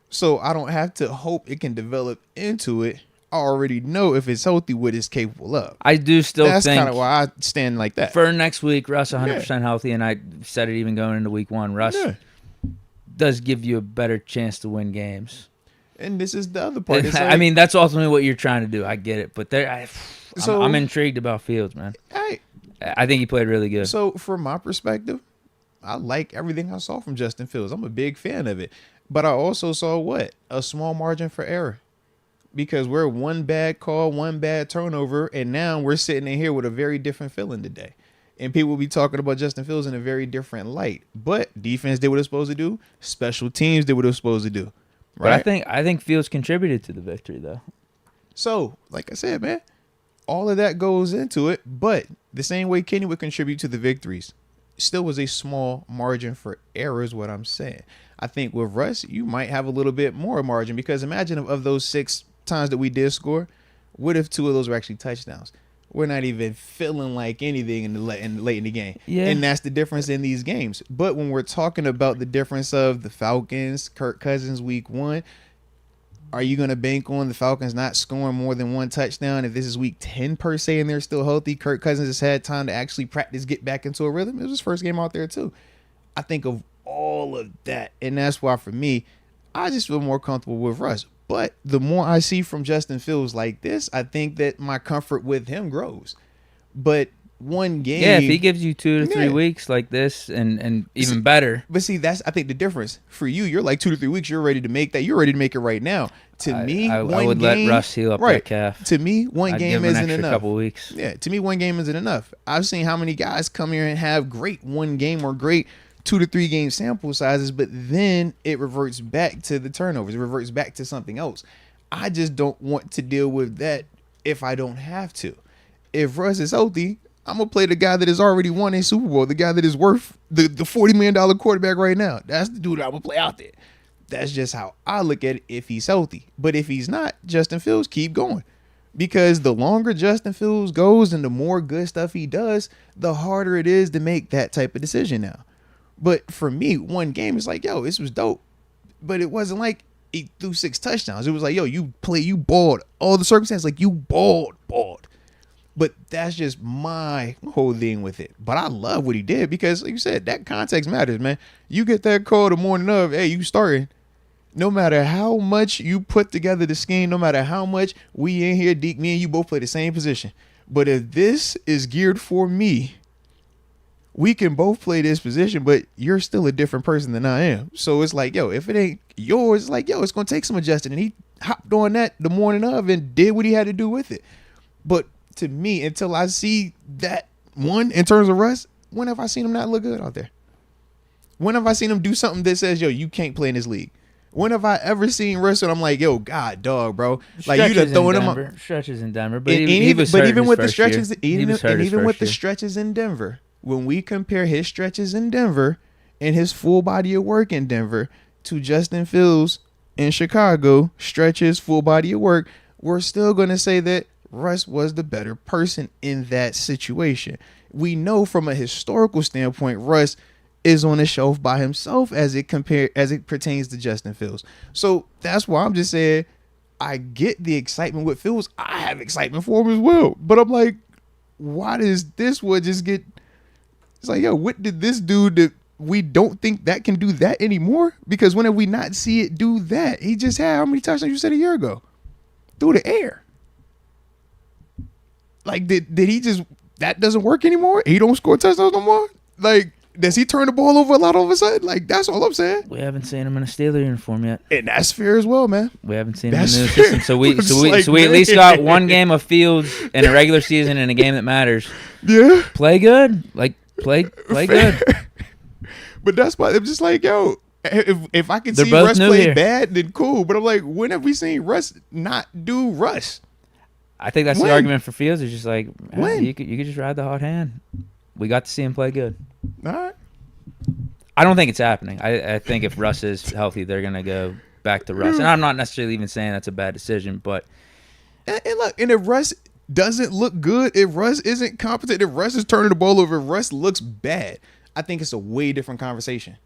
So I don't have to hope it can develop into it. I already know if it's healthy what it's capable of. I do still That's think. That's kind of why I stand like that. For next week, Russ 100% healthy, and I said it even going into week one. Russ does give you a better chance to win games. And this is the other part. I mean, that's ultimately what you're trying to do. I get it. But I'm intrigued about Fields, man. I think he played really good. So from my perspective, I like everything I saw from Justin Fields. I'm a big fan of it. But I also saw a small margin for error, because we're one bad call, one bad turnover, and now we're sitting in here with a very different feeling today. And people will be talking about Justin Fields in a very different light. But defense did what it's supposed to do. Special teams did what it was supposed to do. Right? But I think Fields contributed to the victory, though. So, like I said, man, all of that goes into it. But the same way Kenny would contribute to the victories, still was a small margin for error is what I'm saying. I think with Russ, you might have a little bit more margin, because imagine of those 6 times that we did score, what if 2 of those were actually touchdowns? We're not even feeling like anything late in the game. Yeah. And that's the difference in these games. But when we're talking about the difference of the Falcons, Kirk Cousins week 1, are you going to bank on the Falcons not scoring more than 1 touchdown if this is week 10 per se and they're still healthy? Kirk Cousins has had time to actually practice, get back into a rhythm. It was his first game out there too. I think of all of that, and that's why for me, I just feel more comfortable with Russ. But the more I see from Justin Fields like this, I think that my comfort with him grows. But one game, if he gives you 2 to 3 weeks like this, and even better. But see, that's I think the difference for you. You're like 2 to 3 weeks. You're ready to make that. You're ready to make it right now. To me, I would let Russ heal up that calf. To me, one game isn't enough. Couple weeks. Yeah, to me, one game isn't enough. I've seen how many guys come here and have great 1 game or great 2 to 3 game sample sizes, but then it reverts back to the turnovers. It reverts back to something else. I just don't want to deal with that if I don't have to. If Russ is healthy, I'm going to play the guy that has already won a Super Bowl, the guy that is worth the $40 million quarterback right now. That's the dude I'm going to play out there. That's just how I look at it if he's healthy. But if he's not, Justin Fields, keep going. Because the longer Justin Fields goes and the more good stuff he does, the harder it is to make that type of decision now. But for me, 1 game is like, yo, this was dope. But it wasn't like he threw 6 touchdowns. It was like, yo, you balled. All the circumstances, like you balled. But that's just my whole thing with it. But I love what he did because, like you said, that context matters, man. You get that call the morning of, hey, you starting. No matter how much you put together the scheme, no matter how much we in here, Deke, me and you both play the same position. But if this is geared for me, we can both play this position, but you're still a different person than I am. So it's like, yo, if it ain't yours, it's like, yo, it's going to take some adjusting. And he hopped on that the morning of and did what he had to do with it. But to me, until I see that one in terms of Russ, when have I seen him not look good out there? When have I seen him do something that says, yo, you can't play in this league? When have I ever seen Russ and I'm like, yo, God, dog, bro, like you done throwing him up stretches in Denver, but even with the stretches, even with the stretches in Denver, when we compare his stretches in Denver and his full body of work in Denver to Justin Fields in Chicago, stretches, full body of work, we're still going to say that Russ was the better person in that situation. We know from a historical standpoint, Russ is on a shelf by himself as it pertains to Justin Fields. So that's why I'm just saying I get the excitement with Fields. I have excitement for him as well. But I'm like, why does this one just get... It's like, yo, what did this do that we don't think that can do that anymore? Because when have we not see it do that? He just had how many touchdowns you said a year ago? Through the air. Like, did he just... That doesn't work anymore? He don't score touchdowns no more? Like... Does he turn the ball over a lot all of a sudden? Like, that's all I'm saying. We haven't seen him in a Steeler uniform yet. And that's fair as well, man. We haven't seen him in the system. So we at least got one game of Fields in a regular season and a game that matters. Yeah. Play good. Like, play good. But that's why I'm just like, yo, if I can see Russ play bad, then cool. But I'm like, when have we seen Russ not do Russ? I think that's the argument for Fields. It's just like, you could just ride the hot hand. We got to see him play good. All right. I don't think it's happening. I think if Russ is healthy, they're going to go back to Russ. And I'm not necessarily even saying that's a bad decision, but... And look, and if Russ doesn't look good, if Russ isn't competent, if Russ is turning the ball over, if Russ looks bad, I think it's a way different conversation.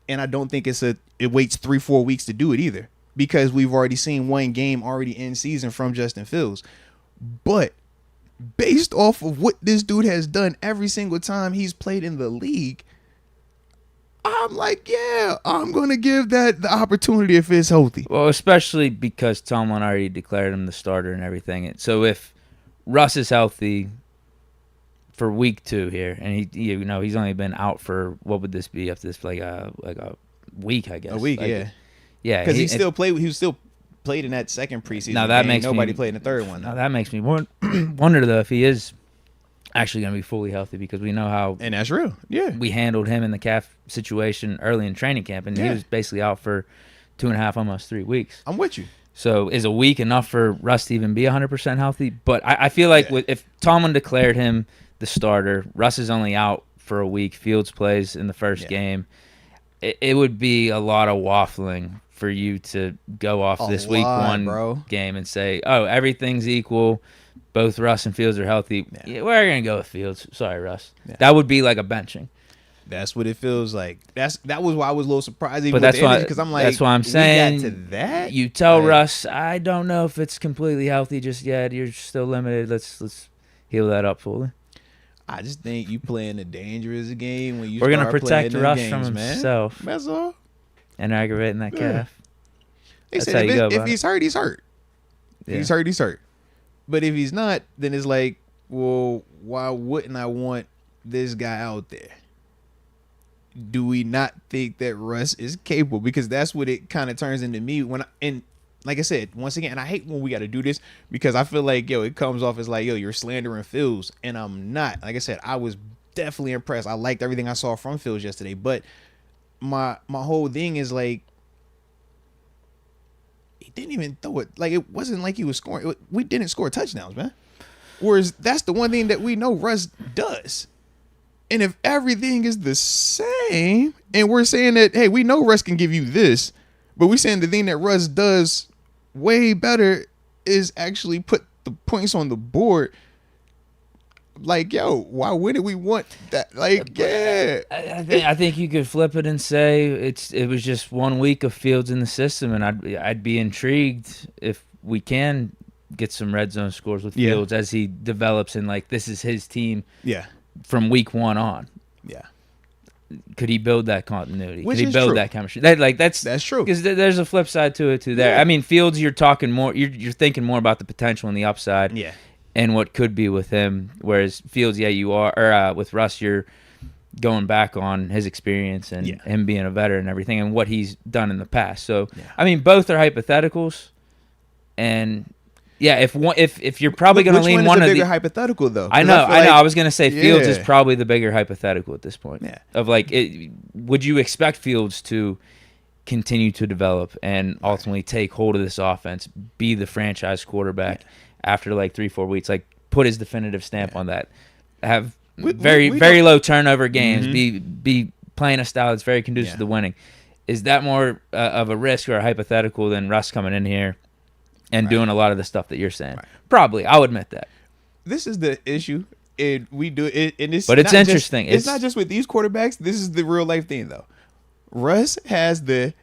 And I don't think it waits 3-4 weeks to do it either, because we've already seen one game already in season from Justin Fields. But... based off of what this dude has done every single time he's played in the league, I'm like, yeah, I'm going to give that the opportunity if it's healthy. Well, especially because Tomlin already declared him the starter and everything. So if Russ is healthy for week 2 here, and he's only been out for, what would this be after this, like a week, I guess. A week, yeah. Yeah, because he still played in that second preseason. Now that makes nobody played in the third one. Now that makes me wonder though if he is actually going to be fully healthy, because we know how, and that's real. Yeah, we handled him in the calf situation early in training camp, and he was basically out for 2.5, almost 3 weeks. I'm with you. So is a week enough for Russ to even be 100% healthy? But I feel like if Tomlin declared him the starter, Russ is only out for a week, Fields plays in the first game, it would be a lot of waffling for you to go off this week 1 game and say, oh, everything's equal, both Russ and Fields are healthy. Yeah, we're going to go with Fields. Sorry, Russ. Yeah. That would be like a benching. That's what it feels like. That was why I was a little surprised. But that's why, because I'm like, that's why I'm saying, to that? You tell Russ, I don't know if it's completely healthy just yet. You're still limited. Let's heal that up fully. I just think you playing a dangerous game when you We're going to protect Russ from himself. That's all. And aggravating that calf. They said if he's hurt, he's hurt. If he's hurt, he's hurt. But if he's not, then it's like, well, why wouldn't I want this guy out there? Do we not think that Russ is capable? Because that's what it kind of turns into me and like I said, once again, and I hate when we got to do this, because I feel like, it comes off as like, you're slandering Fields, and I'm not. Like I said, I was definitely impressed. I liked everything I saw from Fields yesterday, but my whole thing is like, he didn't even throw it. Like, it wasn't like he was scoring. We didn't score touchdowns, man. Whereas that's the one thing that we know Russ does. And if everything is the same, and we're saying that, hey, we know Russ can give you this, but we're saying the thing that Russ does way better is actually put the points on the board. Like, why wouldn't we want that? Like, yeah. I think you could flip it and say it was just 1 week of Fields in the system, and I'd be intrigued if we can get some red zone scores with Fields as he develops, and like this is his team. Yeah. From week 1 on. Yeah. could he build that continuity? Which could he is build true. that chemistry? That's true. Because there's a flip side to it too. There, Yeah. I mean, Fields, you're talking more. You're thinking more about the potential and the upside. Yeah. And what could be with him. Whereas Fields, yeah, you are. Or with Russ, you're going back on his experience and him being a veteran and everything and what he's done in the past. So I mean, both are hypotheticals, and. Yeah, if you're probably going to lean one of the bigger hypothetical though. I know. I was going to say Fields is probably the bigger hypothetical at this point. Yeah. Of like, would you expect Fields to continue to develop and ultimately take hold of this offense, be the franchise quarterback after like 3-4 weeks, like put his definitive stamp on that, have very low turnover games, be playing a style that's very conducive to winning? Is that more of a risk or a hypothetical than Russ coming in here and doing a lot of the stuff that you're saying? Probably, I'll admit that. This is the issue, and we do it. And it's but it's interesting. It's not just with these quarterbacks. This is the real life thing, though. Russ has the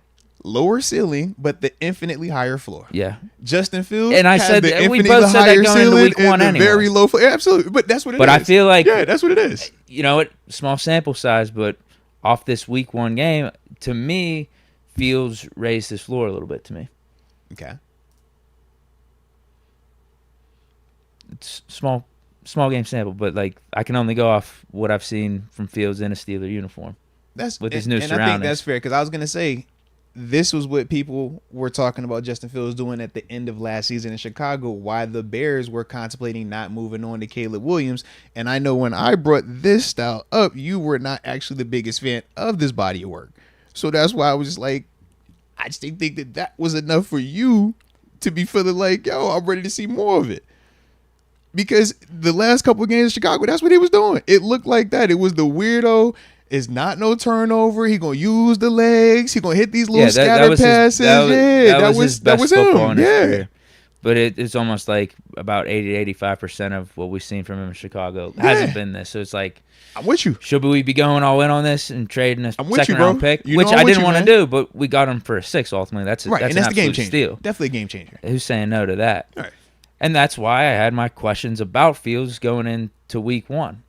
lower ceiling, but the infinitely higher floor. Yeah. Justin Fields and I has said the we infinitely both said higher that going into week one anyway. Very low floor. Yeah, absolutely, but that's what it is. But I feel like that's what it is. You know what? Small sample size, but off this week one game, to me, Fields raised his floor a little bit to me. Okay. It's small game sample, but like I can only go off what I've seen from Fields in a Steeler uniform. That's with his new surroundings. I think that's fair because I was gonna say this was what people were talking about Justin Fields doing at the end of last season in Chicago. Why the Bears were contemplating not moving on to Caleb Williams, and I know when I brought this style up, you were not actually the biggest fan of this body of work. So that's why I was just like, I just didn't think that was enough for you to be feeling like, yo, I'm ready to see more of it. Because the last couple of games in Chicago, that's what he was doing. It looked like that. It was the weirdo. It's not no turnover. He gonna use the legs. He gonna hit these little scattered passes. That was his best football in his career. But it's almost like about 80-85% of what we've seen from him in Chicago hasn't been this. So it's like, I'm with you. Should we be going all in on this and trading a second round pick, you which know I didn't want to do, but we got him for a 6 ultimately. That's right, that's and that's an the game absolute changer. Steal. Definitely a game changer. Who's saying no to that? All right. And that's why I had my questions about Fields going into week one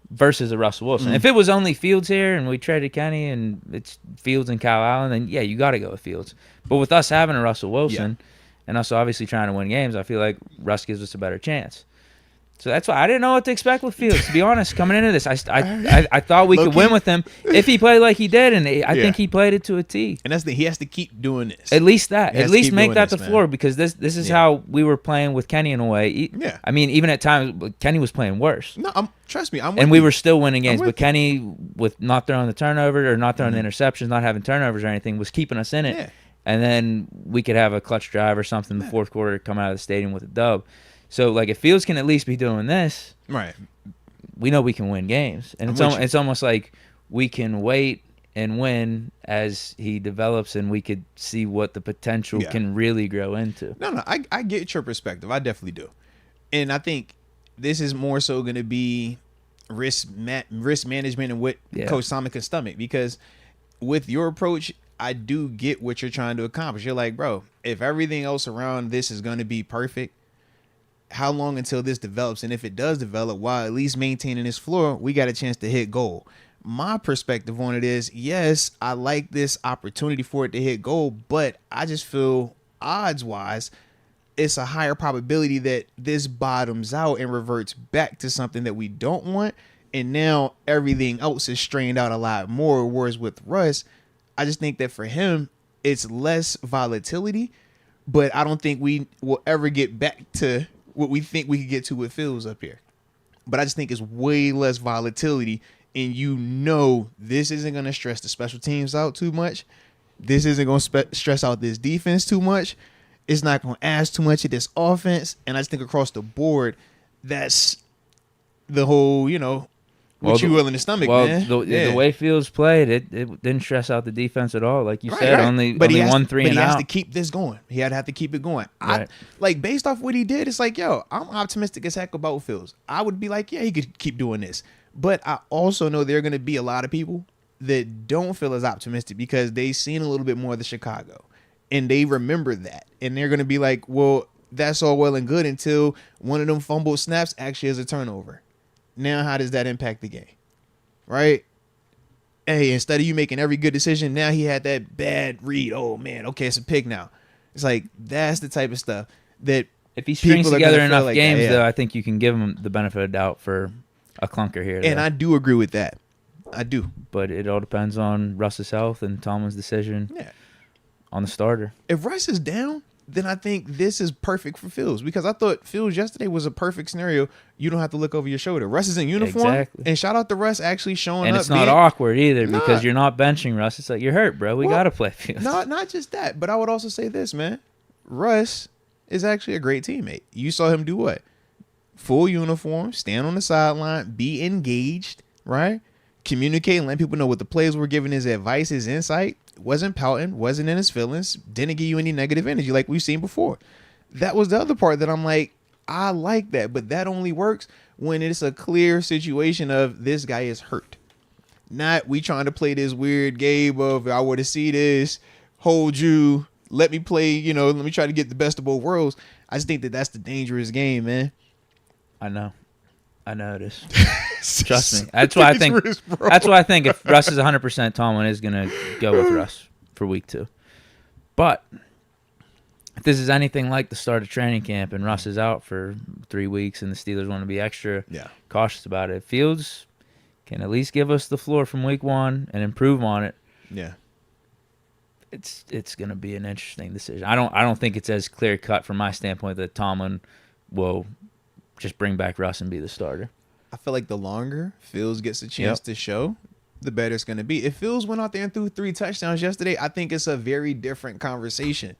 versus a Russell Wilson. If it was only Fields here and we traded Kenny and it's Fields and Kyle Allen, then yeah, you got to go with Fields. But with us having a Russell Wilson and us obviously trying to win games, I feel like Russ gives us a better chance. So that's why I didn't know what to expect with Fields, to be honest, coming into this. I thought we could win with him if he played like he did, and I think he played it to a T. And that's he has to keep doing this. At least that. At least make that the floor, because this is how we were playing with Kenny in a way. I mean, even at times, Kenny was playing worse. No, trust me. And we were still winning games, but Kenny, with not throwing the turnover or not throwing the interceptions, not having turnovers or anything, was keeping us in it. Yeah. And then we could have a clutch drive or something in the fourth quarter, come out of the stadium with a dub. So, like, if Fields can at least be doing this, right, we know we can win games. And it's almost like we can wait and win as he develops, and we could see what the potential can really grow into. No, I get your perspective. I definitely do. And I think this is more so going to be risk management and what Coach Simon can stomach. Because with your approach, I do get what you're trying to accomplish. You're like, bro, if everything else around this is going to be perfect, how long until this develops? And if it does develop, while at least maintaining this floor, we got a chance to hit goal. My perspective on it is, yes, I like this opportunity for it to hit goal, but I just feel odds-wise, it's a higher probability that this bottoms out and reverts back to something that we don't want. And now everything else is strained out a lot more. Whereas with Russ, I just think that for him, it's less volatility, but I don't think we will ever get back to what we think we could get to with Fields up here. But I just think it's way less volatility, and this isn't going to stress the special teams out too much. This isn't going to stress out this defense too much. It's not going to ask too much of this offense. And I just think across the board, that's the whole, what you willing to stomach, man. The way Fields played, it didn't stress out the defense at all. Like you said, only 1-3 and out. But he has to keep this going. He had to have to keep it going. Right. Based off what he did, it's like, yo, I'm optimistic as heck about Fields. I would be like, yeah, he could keep doing this. But I also know there are going to be a lot of people that don't feel as optimistic because they've seen a little bit more of the Chicago. And they remember that. And they're going to be like, well, that's all well and good until one of them fumbled snaps actually is a turnover. Now, how does that impact the game? Right? hey, instead of you making every good decision, now he had that bad read. Oh man, okay, it's a pick now. It's like that's the type of stuff that if he strings together enough like games, that, yeah. though, I think you can give him the benefit of doubt for a clunker here. And though. I do agree with that. I do. But it all depends on Russ's health and Tomlin's decision on the starter. If Russ is down, then I think this is perfect for Fields, because I thought Fields yesterday was a perfect scenario. You don't have to look over your shoulder. Russ is in uniform, and shout out to Russ actually showing up. And it's not awkward either because you're not benching Russ. It's like, you're hurt, bro. We got to play Fields. Not just that, but I would also say this, man. Russ is actually a great teammate. You saw him do what? Full uniform, stand on the sideline, be engaged, right? Communicate and let people know what the players were giving, his advice, his insight. Wasn't pouting, wasn't in his feelings, didn't give you any negative energy like we've seen before. That was the other part that I'm like, I like that, but that only works when it's a clear situation of this guy is hurt. Not we trying to play this weird game of I want to see this, hold you, let me play, let me try to get the best of both worlds. I just think that that's the dangerous game, man. I know it is. Trust me. That's why I think. That's why I think if Russ is 100%, Tomlin is gonna go with Russ for week 2. But if this is anything like the start of training camp and Russ is out for 3 weeks and the Steelers want to be extra cautious about it, Fields can at least give us the floor from week 1 and improve on it. Yeah. It's gonna be an interesting decision. I don't think it's as clear cut from my standpoint that Tomlin will just bring back Russ and be the starter. I feel like the longer Fields gets a chance to show, the better it's going to be. If Fields went out there and threw 3 touchdowns yesterday, I think it's a very different conversation.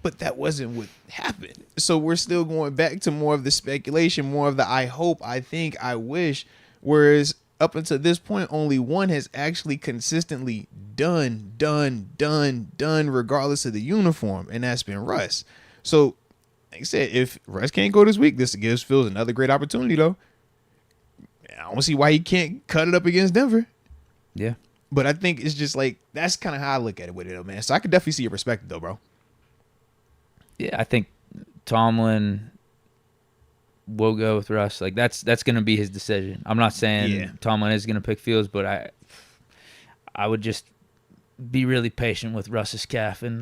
But that wasn't what happened. So we're still going back to more of the speculation, more of the I hope, I think, I wish. Whereas up until this point, only one has actually consistently done regardless of the uniform, and that's been Russ. So like I said, if Russ can't go this week, this gives Fields another great opportunity, though. I don't see why he can't cut it up against Denver. Yeah. But I think it's just like, that's kind of how I look at it with it, though, man. So I could definitely see your perspective, though, bro. Yeah, I think Tomlin will go with Russ. Like, that's going to be his decision. I'm not saying Tomlin is going to pick Fields, but I would just be really patient with Russ's calf and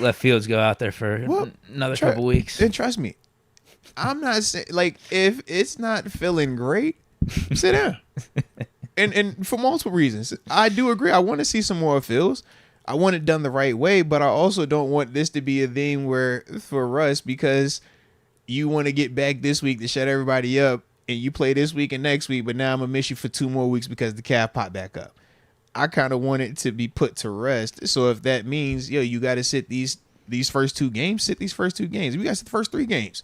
let Fields go out there for another couple weeks. And trust me, I'm not saying, like, if it's not feeling great, sit down. and for multiple reasons. I do agree. I want to see some more of Fields. I want it done the right way, but I also don't want this to be a thing where for Russ, because you want to get back this week to shut everybody up and you play this week and next week, but now I'm going to miss you for 2 more weeks because the calf popped back up. I kind of want it to be put to rest. So if that means, you got to sit these first 2 games, sit these first 2 games. We got to sit the first 3 games.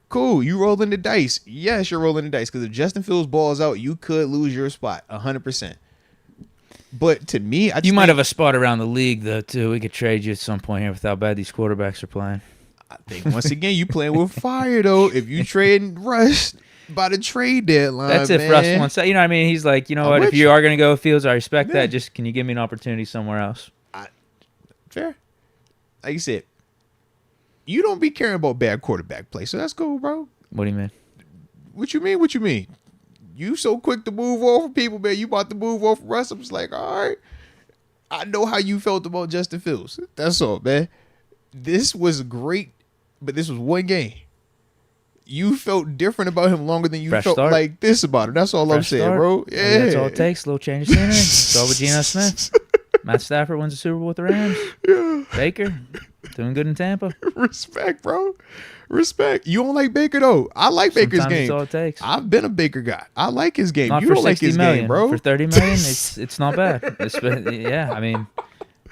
Cool. You rolling the dice. Yes, you're rolling the dice, because if Justin Fields balls out, you could lose your spot 100%. But to me, you might have a spot around the league, though, too. We could trade you at some point here with how bad these quarterbacks are playing. I think, once again, you playing with fire, though. If you trade Russ by the trade deadline, that's if Russ wants that. You know what I mean? He's like, you know what? If you are going to go with Fields, I respect that. Just can you give me an opportunity somewhere else? Fair. Like you said, you don't be caring about bad quarterback play, so that's cool, bro. What do you mean? What you mean? You so quick to move off of people, man. You about to move off of Russ. I'm just like, all right. I know how you felt about Justin Fields. That's all, man. This was great, but this was one game. You felt different about him longer than you felt like this about him. That's all I'm saying, bro. Yeah. That's all it takes. A little change of scenery. It's all with Geno Smith. Matt Stafford wins the Super Bowl with the Rams. Yeah. Baker doing good in Tampa. Respect, bro. Respect. You don't like Baker, though. I like Baker's game. That's all it takes. I've been a Baker guy. I like his game. Not you for don't like his game, bro. For $30 million, it's not bad. I mean,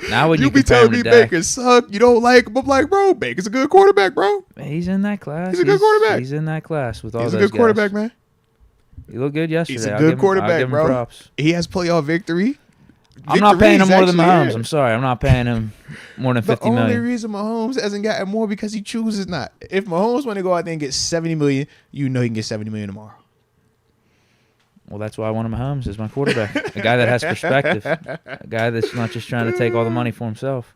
now when you be telling me Baker suck, you don't like him. I'm like, bro, Baker's a good quarterback, bro. He's in that class. He's a good quarterback. He's in that class with all those guys. He's a good quarterback, man. He looked good yesterday. He's a good quarterback, I'll give him bro. Props. He has playoff victory. I'm not paying him more than Mahomes. I'm sorry. I'm not paying him more than $50 million. The only reason Mahomes hasn't gotten more because he chooses not. If Mahomes want to go out there and get $70 million, you know he can get $70 million tomorrow. Well, that's why I want Mahomes as my quarterback. A guy that has perspective. A guy that's not just trying to take all the money for himself.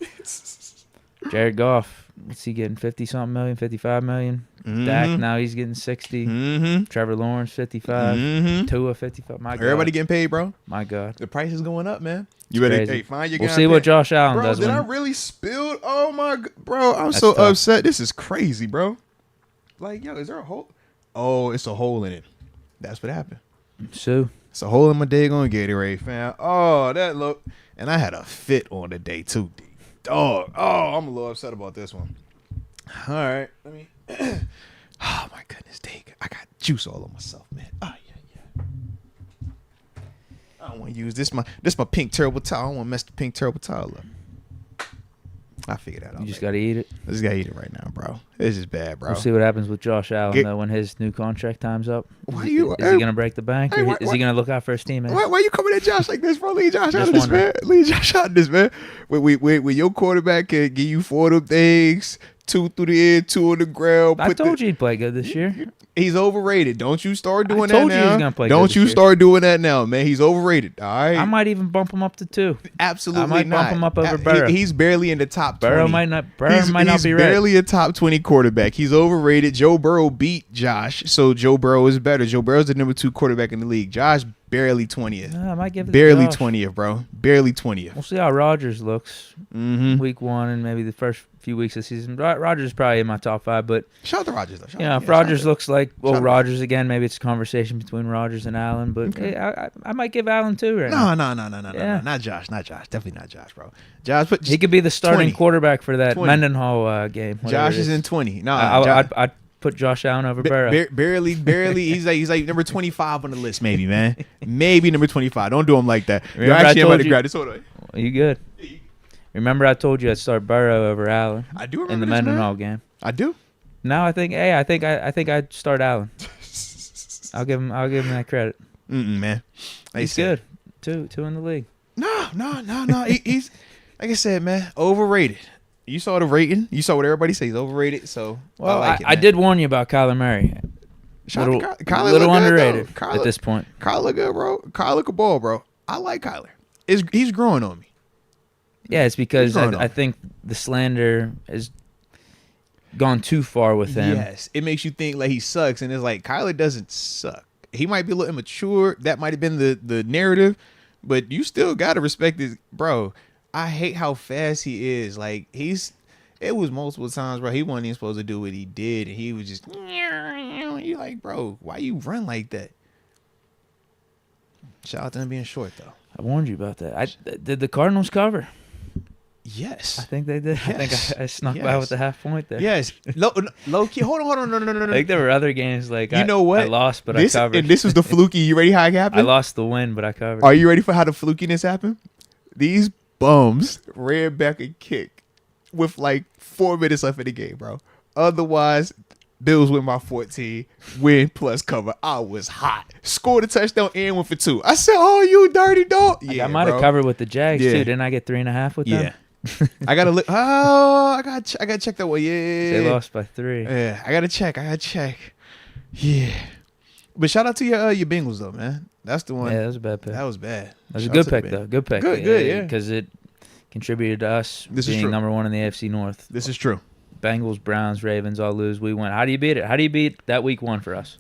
Jared Goff, what's he getting? 50-something million, 55 million. Dak, now he's getting 60. Trevor Lawrence, 55. Tua, 55. My God. Everybody getting paid, bro. My God. The price is going up, man. You better find your guy. We'll see what Josh Allen does. Did I really spill? Oh, my God. Bro, I'm so upset. This is crazy, bro. Like, yo, is there a hole? Oh, it's a hole in it. That's what happened. So it's a hole in my daggone Gatorade, fam. Oh, that look. And I had a fit on the day, too, D. Dog. Oh, I'm a little upset about this one. All right. Let me. Oh, my goodness, Deke. I got juice all on myself, man. Oh, yeah. I don't want to use this. My pink terrible towel. I don't want to mess the pink terrible towel up. I figured that out. You just got to eat it? I just got to eat it right now, bro. This is bad, bro. We'll see what happens with Josh Allen, though, when his new contract time's up. Is he going to break the bank? Or is he going to look out for his teammates? Why you coming at Josh like this, bro? Leave Josh out of this, man. Leave Josh out of this, man. When your quarterback can give you 4 of them things, 2 through the air, 2 on the ground. I told you he'd play good this year. He's overrated. Don't you start doing that now. I told you he was going to play good Don't you start doing that now, man. He's overrated, all right? I might even bump him up to 2. Absolutely not. I might bump him up over Burrow. He's barely in the top 20. Burrow might not be right. He's barely a top 20 quarterback. He's overrated. Joe Burrow beat Josh, so Joe Burrow is better. Joe Burrow's the number 2 quarterback in the league. Josh barely 20th. I might give it barely 20th, bro. Barely 20th. We'll see how Rodgers looks week 1 and maybe the first few weeks of the season. Rodgers is probably in my top 5, but shout out to Rodgers though. If Rodgers looks like Rodgers again, maybe it's a conversation between Rodgers and Allen. But hey, I might give Allen 2 right now. No, not Josh, definitely not Josh, bro. Josh, he could be the starting quarterback for that Mendenhall game. Josh is in 20. No, I'd put Josh Allen over Burrow. Barely. He's like number 25 on the list, maybe, man. Maybe number 25. Don't do him like that. You're actually about to grab this. Hold on. You good? Remember, I told you I'd start Burrow over Allen. I do remember in the Mendenhall game. I do. Now I think I'd start Allen. I'll give him that credit. Man. He's good. Two in the league. No. He's like I said, man, overrated. You saw the rating. You saw what everybody says. He's overrated. So I did warn you about Kyler Murray. Little underrated at this point. Kyler look good, bro. Kyler look a ball, bro. I like Kyler. He's growing on me. Yeah, it's because I think the slander has gone too far with him. Yes, it makes you think like he sucks, and it's like Kyler doesn't suck. He might be a little immature. That might have been the narrative, but you still gotta respect this, bro. I hate how fast he is. Like it was multiple times, bro. He wasn't even supposed to do what he did, and he was just you like, bro, why you run like that? Shout out to him being short though. I warned you about that. Did the Cardinals cover? Yes. I think they did. Yes. I think I snuck by with the half point there. Yes. Low key. Hold on. No. I think there were other games like you know what? I lost, but I covered. And this was the fluky. You ready how it happened? I lost the win, but I covered. Are you ready for how the flukiness happened? These bums ran back a kick with like 4 minutes left in the game, bro. Otherwise, Bills win by 14, win plus cover. I was hot. Scored a touchdown and went for 2. I said, "Oh, you dirty dog!" Yeah, I might have covered with the Jags too. Didn't I get 3.5 with them? I gotta look. Oh, I gotta check that one. Yeah, they lost by 3. Yeah, I gotta check. Yeah, but shout out to your Bengals though, man. That's the one. Yeah, that was a bad pick. That was bad. That was a good pick though. Good pick. Good. Yeah, because it contributed to us being number 1 in the AFC North. This is true. Bengals, Browns, Ravens all lose. We win. How do you beat it? How do you beat that week 1 for us?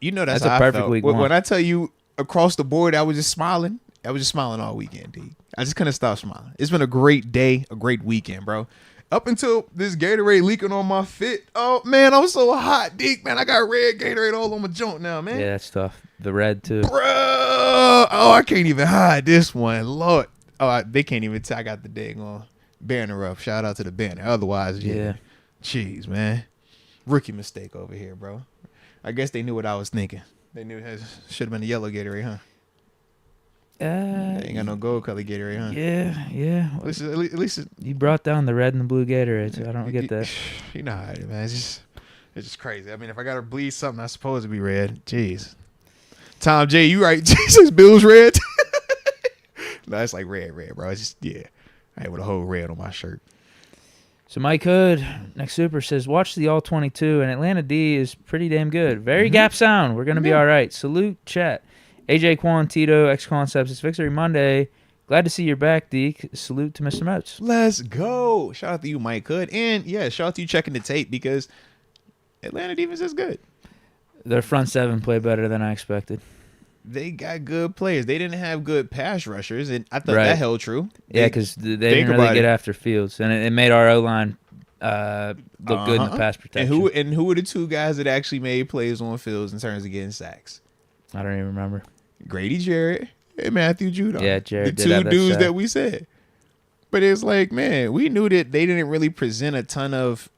You know that's a perfect week 1. When I tell you across the board, I was just smiling. I was just smiling all weekend, D. I just couldn't stop smiling. It's been a great day, a great weekend, bro. Up until this Gatorade leaking on my fit. Oh, man, I'm so hot, Deke. Man, I got red Gatorade all on my joint now, man. Yeah, that's tough. The red, too. Bro. Oh, I can't even hide this one. Lord. Oh, they can't even tell I got the dang on banner up. Shout out to the banner. Otherwise, yeah. Jeez, man. Rookie mistake over here, bro. I guess they knew what I was thinking. They knew it should have been a yellow Gatorade, huh? Ain't got no gold color Gatorade, huh? Yeah. At least you brought down the red and the blue Gatorade, so I don't get that. You know how it is, man. It's just crazy. I mean, if I gotta bleed something, I suppose to be red. Jeez. Tom J, you right? Jesus, Bill's red. No, it's like red, bro. It's just I had with a whole red on my shirt. So Mike Hood, next super, says, watch the All-22, and Atlanta D is pretty damn good. Very gap sound. We're going to be all right. Salute, chat. AJ Quan, Tito, X Concepts. It's Victory Monday. Glad to see you're back, Deke. Salute to Mr. Moats. Let's go. Shout out to you, Mike Hood. And, yeah, shout out to you checking the tape because Atlanta defense is good. Their front seven played better than I expected. They got good players. They didn't have good pass rushers, and I thought that held true. Yeah, because they didn't really get after Fields, and it made our O-line look good in the pass protection. And who were the two guys that actually made plays on Fields in terms of getting sacks? I don't even remember. Grady Jarrett and Matthew Judon. Yeah, Jarrett the did have two dudes sack. that we said. But it's like, man, we knew that they didn't really present a ton of,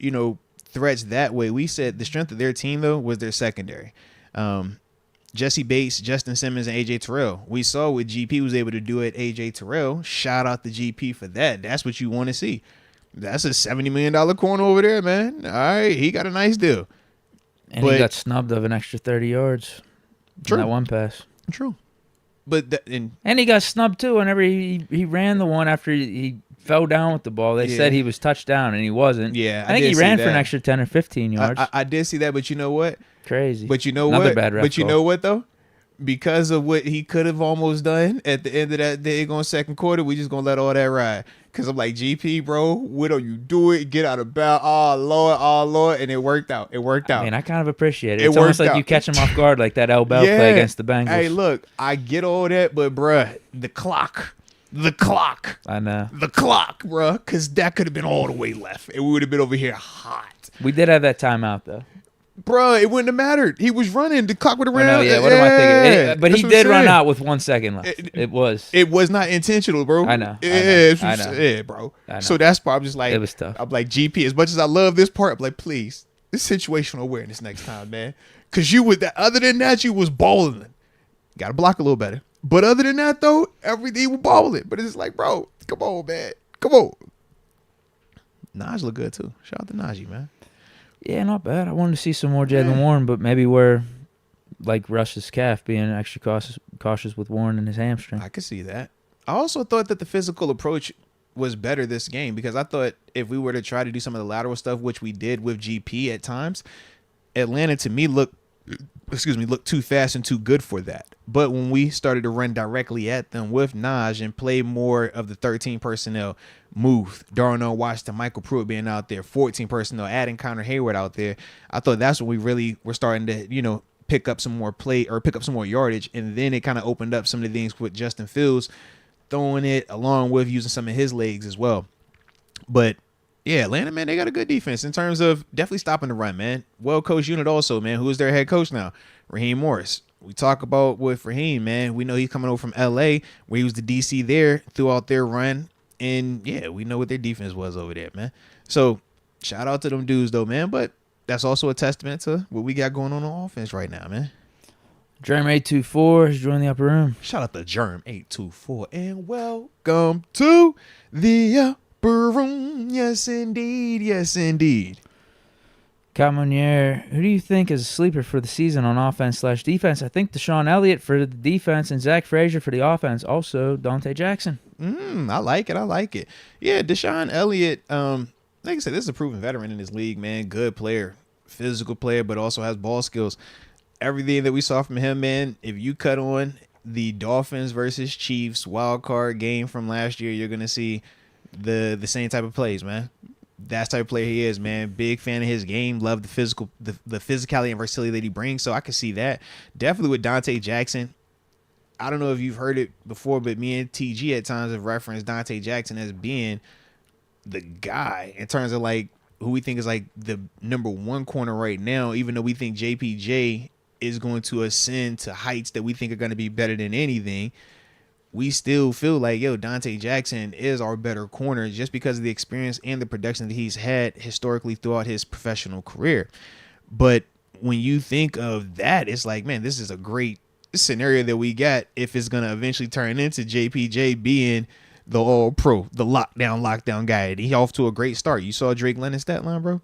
threats that way. We said the strength of their team, though, was their secondary. Jesse Bates, Justin Simmons, and A.J. Terrell. We saw what GP was able to do at A.J. Terrell. Shout out to GP for that. That's what you want to see. That's a $70 million corner over there, man. All right, he got a nice deal. And he got snubbed of an extra 30 yards in that one pass. True. But and he got snubbed, too, whenever he ran the one after he fell down with the ball. They said he was touchdown, and he wasn't. Yeah, I think he ran for an extra 10 or 15 yards. I did see that, but you know what? Crazy. But you know Another what? Bad ref but you call. know what, though? Because of what he could have almost done at the end of that day going second quarter, we just going to let all that ride. Because I'm like, GP, bro, what do you do it? Get out of bounds. Oh, Lord. And it worked out. I mean, I kind of appreciate it. It's almost like you catch him off guard like that L. Bell play against the Bengals. Hey, look, I get all that, but, bruh, the clock. I know. The clock, bruh, because that could have been all the way left. And we would have been over here hot. We did have that timeout, though. Bruh, it wouldn't have mattered. He was running. The clock would have ran out. Yeah, what am I thinking? But he did run out with 1 second left. It was not intentional, bro. I know. Yeah, bro. So that's why I'm just like, it was tough. I'm like, GP, as much as I love this part, I'm like, please, this situational awareness next time, man. Because other than that, you was balling. Got to block a little better. But other than that, though, everything was balling. But it's like, bro, come on, man. Come on. Naj look good, too. Shout out to Najee, man. Yeah, not bad. I wanted to see some more Jaylen Warren, but maybe we're like Russ's calf, being extra cautious with Warren and his hamstring. I could see that. I also thought that the physical approach was better this game because I thought if we were to try to do some of the lateral stuff, which we did with GP at times, Atlanta to me looked too fast and too good for that. But when we started to run directly at them with Naj and play more of the 13 personnel, Muth, Darnell Washington, Michael Pruitt being out there, 14 personnel, adding Connor Hayward out there, I thought that's when we really were starting to, pick up some more yardage. And then it kind of opened up some of the things with Justin Fields throwing it along with using some of his legs as well. But yeah, Atlanta, man, they got a good defense in terms of definitely stopping the run, man. Well-coached unit also, man. Who is their head coach now? Raheem Morris. We talk about with Raheem, man. We know he's coming over from L.A., where he was the D.C. there throughout their run. And, yeah, we know what their defense was over there, man. So, shout out to them dudes, though, man. But that's also a testament to what we got going on offense right now, man. Germ824 has joined the upper room. Shout out to Germ824. And welcome to the upper room. Yes, indeed. Yes, indeed. Camonier, who do you think is a sleeper for the season on offense/defense? I think Deshaun Elliott for the defense and Zach Frazier for the offense. Also, Dante Jackson. I like it. Yeah, Deshaun Elliott, like I said, this is a proven veteran in this league, man. Good player, physical player, but also has ball skills. Everything that we saw from him, man, if you cut on the Dolphins versus Chiefs wild card game from last year, you're going to see the same type of plays, man. That's the type of player he is, man. Big fan of his game. Love the physicality and versatility that he brings. So I can see that. Definitely with Dante Jackson. I don't know if you've heard it before, but me and TG at times have referenced Dante Jackson as being the guy in terms of like who we think is like the number one corner right now, even though we think JPJ is going to ascend to heights that we think are going to be better than anything. We still feel like, Dante Jackson is our better corner just because of the experience and the production that he's had historically throughout his professional career. But when you think of that, it's like, man, this is a great scenario that we got if it's going to eventually turn into JPJ being the all-pro, the lockdown guy. He off to a great start. You saw Drake London's stat line, bro?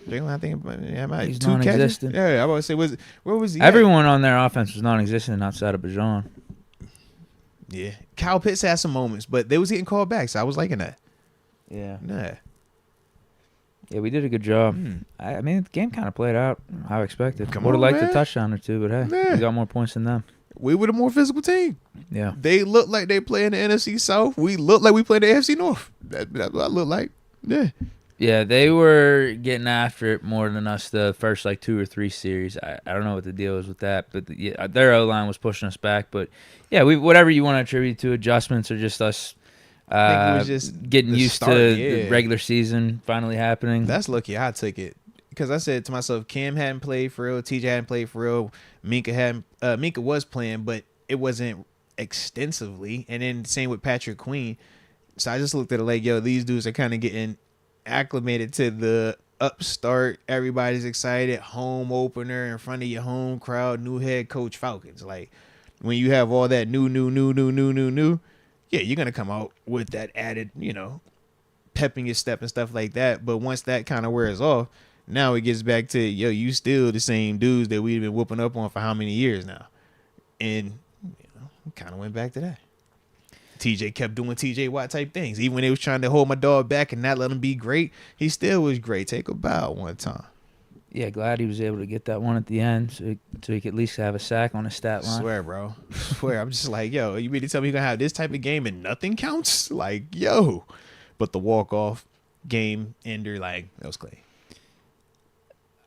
Drake London, I think he's 2 non-existent. catches. Yeah, I was about to say, where was he? Everyone on their offense was non-existent outside of Bajan. Yeah, Kyle Pitts had some moments, but they was getting called back, so I was liking that. Yeah. Yeah, we did a good job. I mean, the game kind of played out how I expected. Would have liked a touchdown or two, but hey, we got more points than them. We were the more physical team. Yeah. They look like they play in the NFC South. We look like we play in the AFC North. That's what I look like. Yeah. Yeah, they were getting after it more than us the first 2 or 3 series. I don't know what the deal is with that, but their O-line was pushing us back. But yeah, whatever you want to attribute to adjustments or just us I think it was just getting used to the regular season finally happening. That's lucky I took it because I said to myself, Cam hadn't played for real, TJ hadn't played for real, Minka was playing, but it wasn't extensively, and then same with Patrick Queen. So I just looked at it like, yo, these dudes are kind of getting acclimated to the upstart, everybody's excited, home opener in front of your home crowd, new head coach Falcons. Like when you have all that new, yeah, you're gonna come out with that added, pep in your step and stuff like that. But once that kind of wears off, now it gets back to, yo, you still the same dudes that we've been whooping up on for how many years now, and kind of went back to that. TJ kept doing TJ Watt type things. Even when they was trying to hold my dog back and not let him be great, he still was great. Take a bow one time. Yeah, glad he was able to get that one at the end so he could at least have a sack on his stat line. Swear, bro. Swear. I'm just like, yo, you mean to tell me you're going to have this type of game and nothing counts? Like, yo. But the walk-off game ender, that was clay.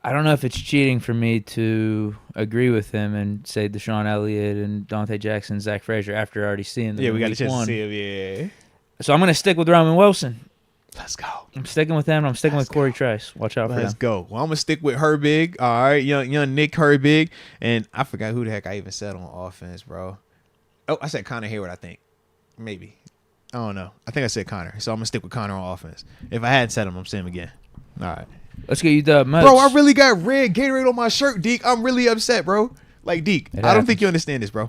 I don't know if it's cheating for me to agree with him and say Deshaun Elliott and Dante Jackson, Zach Frazier after already seeing them. Yeah, we got a chance to see him, yeah. So I'm going to stick with Roman Wilson. Let's go. I'm sticking with him. I'm sticking with Corey Trice. Watch out for him. Let's go. Well, I'm going to stick with Herbig. All right, young Nick Herbig. And I forgot who the heck I even said on offense, bro. Oh, I said Connor Hayward, I think. Maybe. I don't know. I think I said Connor. So I'm going to stick with Connor on offense. If I hadn't said him, I'm saying him again. All right. Let's get you the Moats. Bro, I really got red Gatorade on my shirt, Deke. I'm really upset, bro. Deke, I don't think you understand this, bro.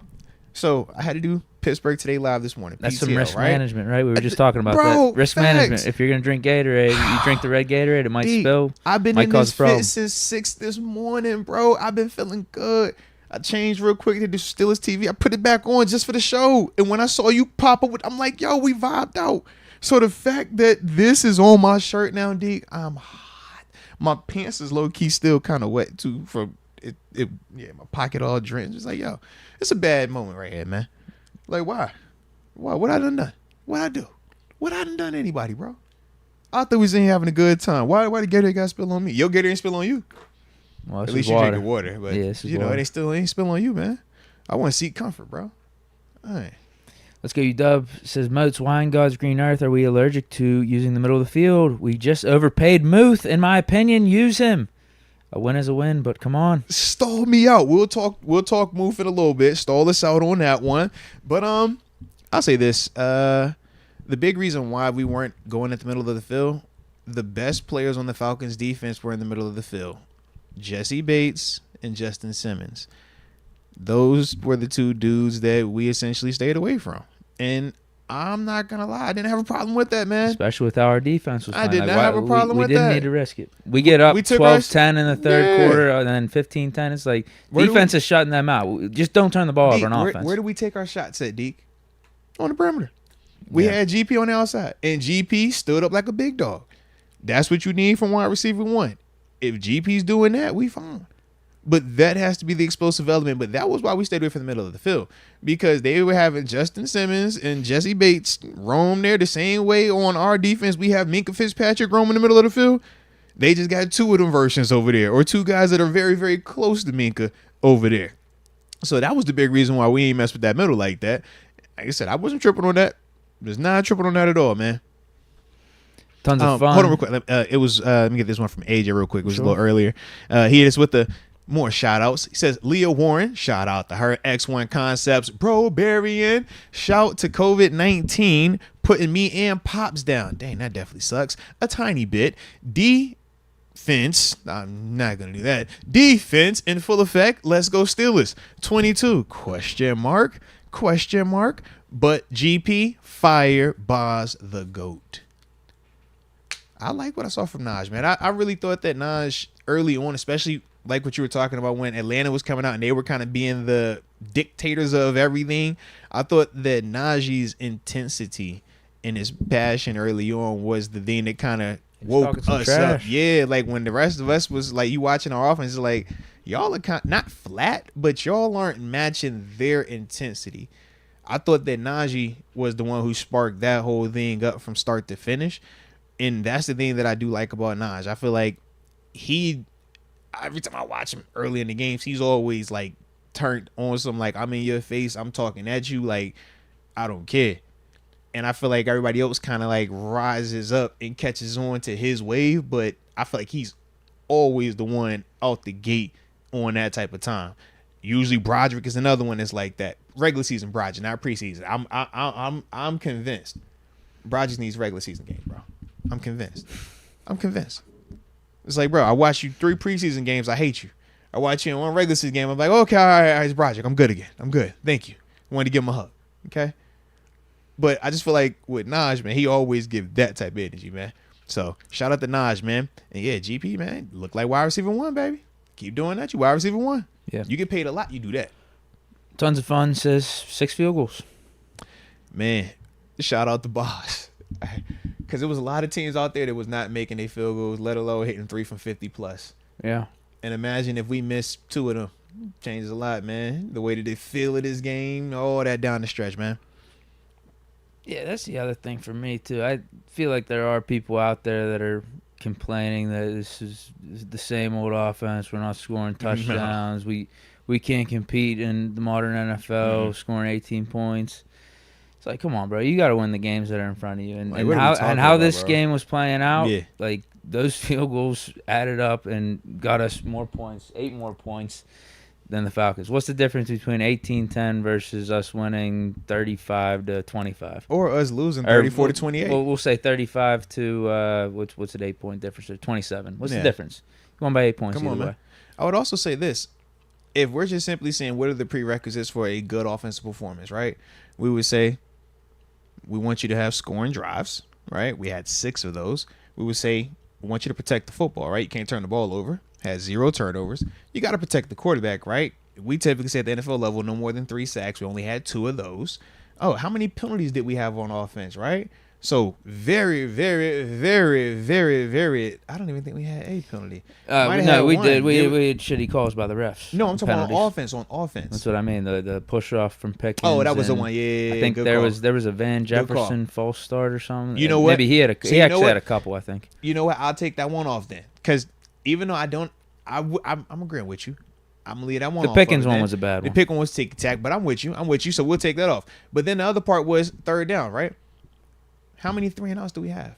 So I had to do Pittsburgh Today Live this morning. That's PTL, some risk right? management, right? We were just talking about that. Risk management. If you're going to drink Gatorade, you drink the red Gatorade, it might spill. I've been in this fit since 6 this morning, bro. I've been feeling good. I changed real quick to the Steelers TV. I put it back on just for the show. And when I saw you pop up, I'm like, yo, we vibed out. So the fact that this is on my shirt now, Deke, I'm hot. My pants is low-key still kind of wet, too, from it. Yeah, my pocket all drenched. It's like, yo, it's a bad moment right here, man. Like, why? Why? What I done? What I do? What I done to anybody, bro? I thought we was in here having a good time. Why the Gatorade got spill on me? Your Gatorade ain't spill on you. Well, at least you drink the water. But, yeah, water. It ain't spill on you, man. I want seat comfort, bro. All right. Let's go, UW. Says, Moats, why in God's green earth are we allergic to using the middle of the field? We just overpaid Muth, in my opinion. Use him. A win is a win, but come on. Stall me out. We'll talk Muth in a little bit. Stall us out on that one. But I'll say this. The big reason why we weren't going at the middle of the field, the best players on the Falcons defense were in the middle of the field. Jesse Bates and Justin Simmons. Those were the two dudes that we essentially stayed away from. And I'm not going to lie, I didn't have a problem with that, man. Especially with how our defense was playing. I did not have a problem with that. We didn't need to risk it. We get up 12-10 in the third quarter and then 15-10. It's like defense is shutting them out. Just don't turn the ball over on offense. Where do we take our shots at, Deke? On the perimeter. We had GP on the outside. And GP stood up like a big dog. That's what you need from wide receiver one. If GP's doing that, we fine. But that has to be the explosive element. But that was why we stayed away from the middle of the field. Because they were having Justin Simmons and Jesse Bates roam there the same way on our defense. We have Minka Fitzpatrick roam in the middle of the field. They just got two of them versions over there. Or two guys that are very, very close to Minka over there. So that was the big reason why we ain't mess with that middle like that. Like I said, I wasn't tripping on that. Was not tripping on that at all, man. Tons of fun. Hold on real quick. It was let me get this one from AJ real quick. It was a little earlier. He is with the more shout outs. He says, Leah Warren, shout out to her. X1 Concepts, Bro Berrien, shout to COVID-19, putting me and Pops down. Dang, that definitely sucks. A tiny bit. Defense, I'm not going to do that. Defense in full effect. Let's go Steelers. 22, question mark. But GP, fire Boz the GOAT. I like what I saw from Naj, man. I really thought that Naj early on, especially like what you were talking about when Atlanta was coming out and they were kind of being the dictators of everything. I thought that Najee's intensity and his passion early on was the thing that kind of woke us up. Yeah, like when the rest of us was like, you watching our offense, it's like y'all are not flat, but y'all aren't matching their intensity. I thought that Najee was the one who sparked that whole thing up from start to finish. And that's the thing that I do like about Najee. I feel like every time I watch him early in the games, he's always like turned on some, like, I'm in your face, I'm talking at you, like, I don't care. And I feel like everybody else kind of like rises up and catches on to his wave, but I feel like he's always the one out the gate on that type of time. Usually Broderick is another one that's like that. Regular season Broderick, not preseason. I'm convinced Broderick needs regular season games, bro. I'm convinced. It's like, bro, I watched you 3 preseason games. I hate you. I watch you in 1 regular season game. I'm like, okay, all right, it's Broderick. I'm good again. I'm good. Thank you. I wanted to give him a hug. Okay. But I just feel like with Najee, man, he always give that type of energy, man. So shout out to Najee, man. And yeah, GP, man, look like wide receiver 1, baby. Keep doing that. You wide receiver 1. Yeah. You get paid a lot. You do that. Tons of fun. Says 6 field goals. Man, shout out to Boss. Because there was a lot of teams out there that was not making their field goals, let alone hitting 3 from 50 plus. Yeah. And imagine if we missed 2 of them. Changes a lot, man. The way that they feel of this game, all that down the stretch, man. Yeah, that's the other thing for me, too. I feel like there are people out there that are complaining that this is the same old offense. We're not scoring touchdowns. No. We can't compete in the modern NFL, scoring 18 points. It's like, come on, bro. You got to win the games that are in front of you. And, like, how this game was playing out, like, those field goals added up and got us more points, 8 more points than the Falcons. What's the difference between 18-10 versus us winning 35-25? Or us losing 34-28? We'll say 35 to, what's an 8-point difference? 27. What's the difference? Going by 8 points either way. Man. I would also say this. If we're just simply saying what are the prerequisites for a good offensive performance, right? We would say we want you to have scoring drives, right? We had 6 of those. We would say we want you to protect the football, right? You can't turn the ball over. Had 0 turnovers. You got to protect the quarterback, right? We typically say at the NFL level, no more than 3 sacks. We only had 2 of those. Oh, how many penalties did we have on offense, right? So very, very, very, very, very. I don't even think we had a penalty. No, we did. We had shitty calls by the refs. No, I'm talking about on offense. On offense. That's what I mean. The push off from Pickens. Oh, that was the one. Yeah, I think there was a Van Jefferson false start or something. You know what? Maybe he actually had a couple. I think. You know what? I'll take that one off then, because even though I'm agreeing with you. I'm gonna leave that one off. The Pickens one was a bad one. The Pickens was tick-tack, but I'm with you. So we'll take that off. But then the other part was 3rd down, right? How many 3-and-outs do we have?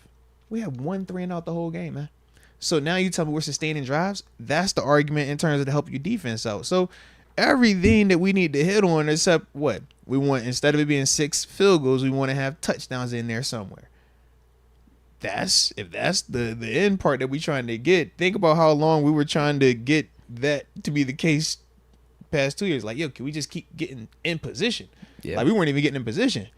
We have 1 3-and-out the whole game, man. So now you tell me we're sustaining drives? That's the argument in terms of to help your defense out. So everything that we need to hit on, except what? We want, instead of it being 6 field goals, we want to have touchdowns in there somewhere. If that's the end part that we're trying to get, think about how long we were trying to get that to be the case past 2 years. Like, yo, can we just keep getting in position? Yeah. Like, we weren't even getting in position.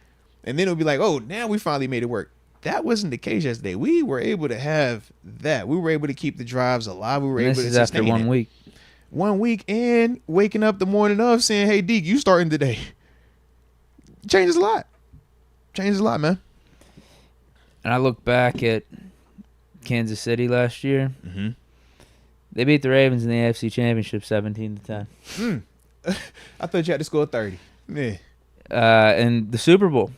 And then it'll be like, oh, now we finally made it work. That wasn't the case yesterday. We were able to have that. We were able to keep the drives alive. We were able to sustain it. This is after 1 week. 1 week and waking up the morning of saying, hey, Deke, you starting today. Changes a lot. Changes a lot, man. And I look back at Kansas City last year. Mm-hmm. They beat the Ravens in the AFC Championship 17-10. I thought you had to score 30. Yeah. And the Super Bowl,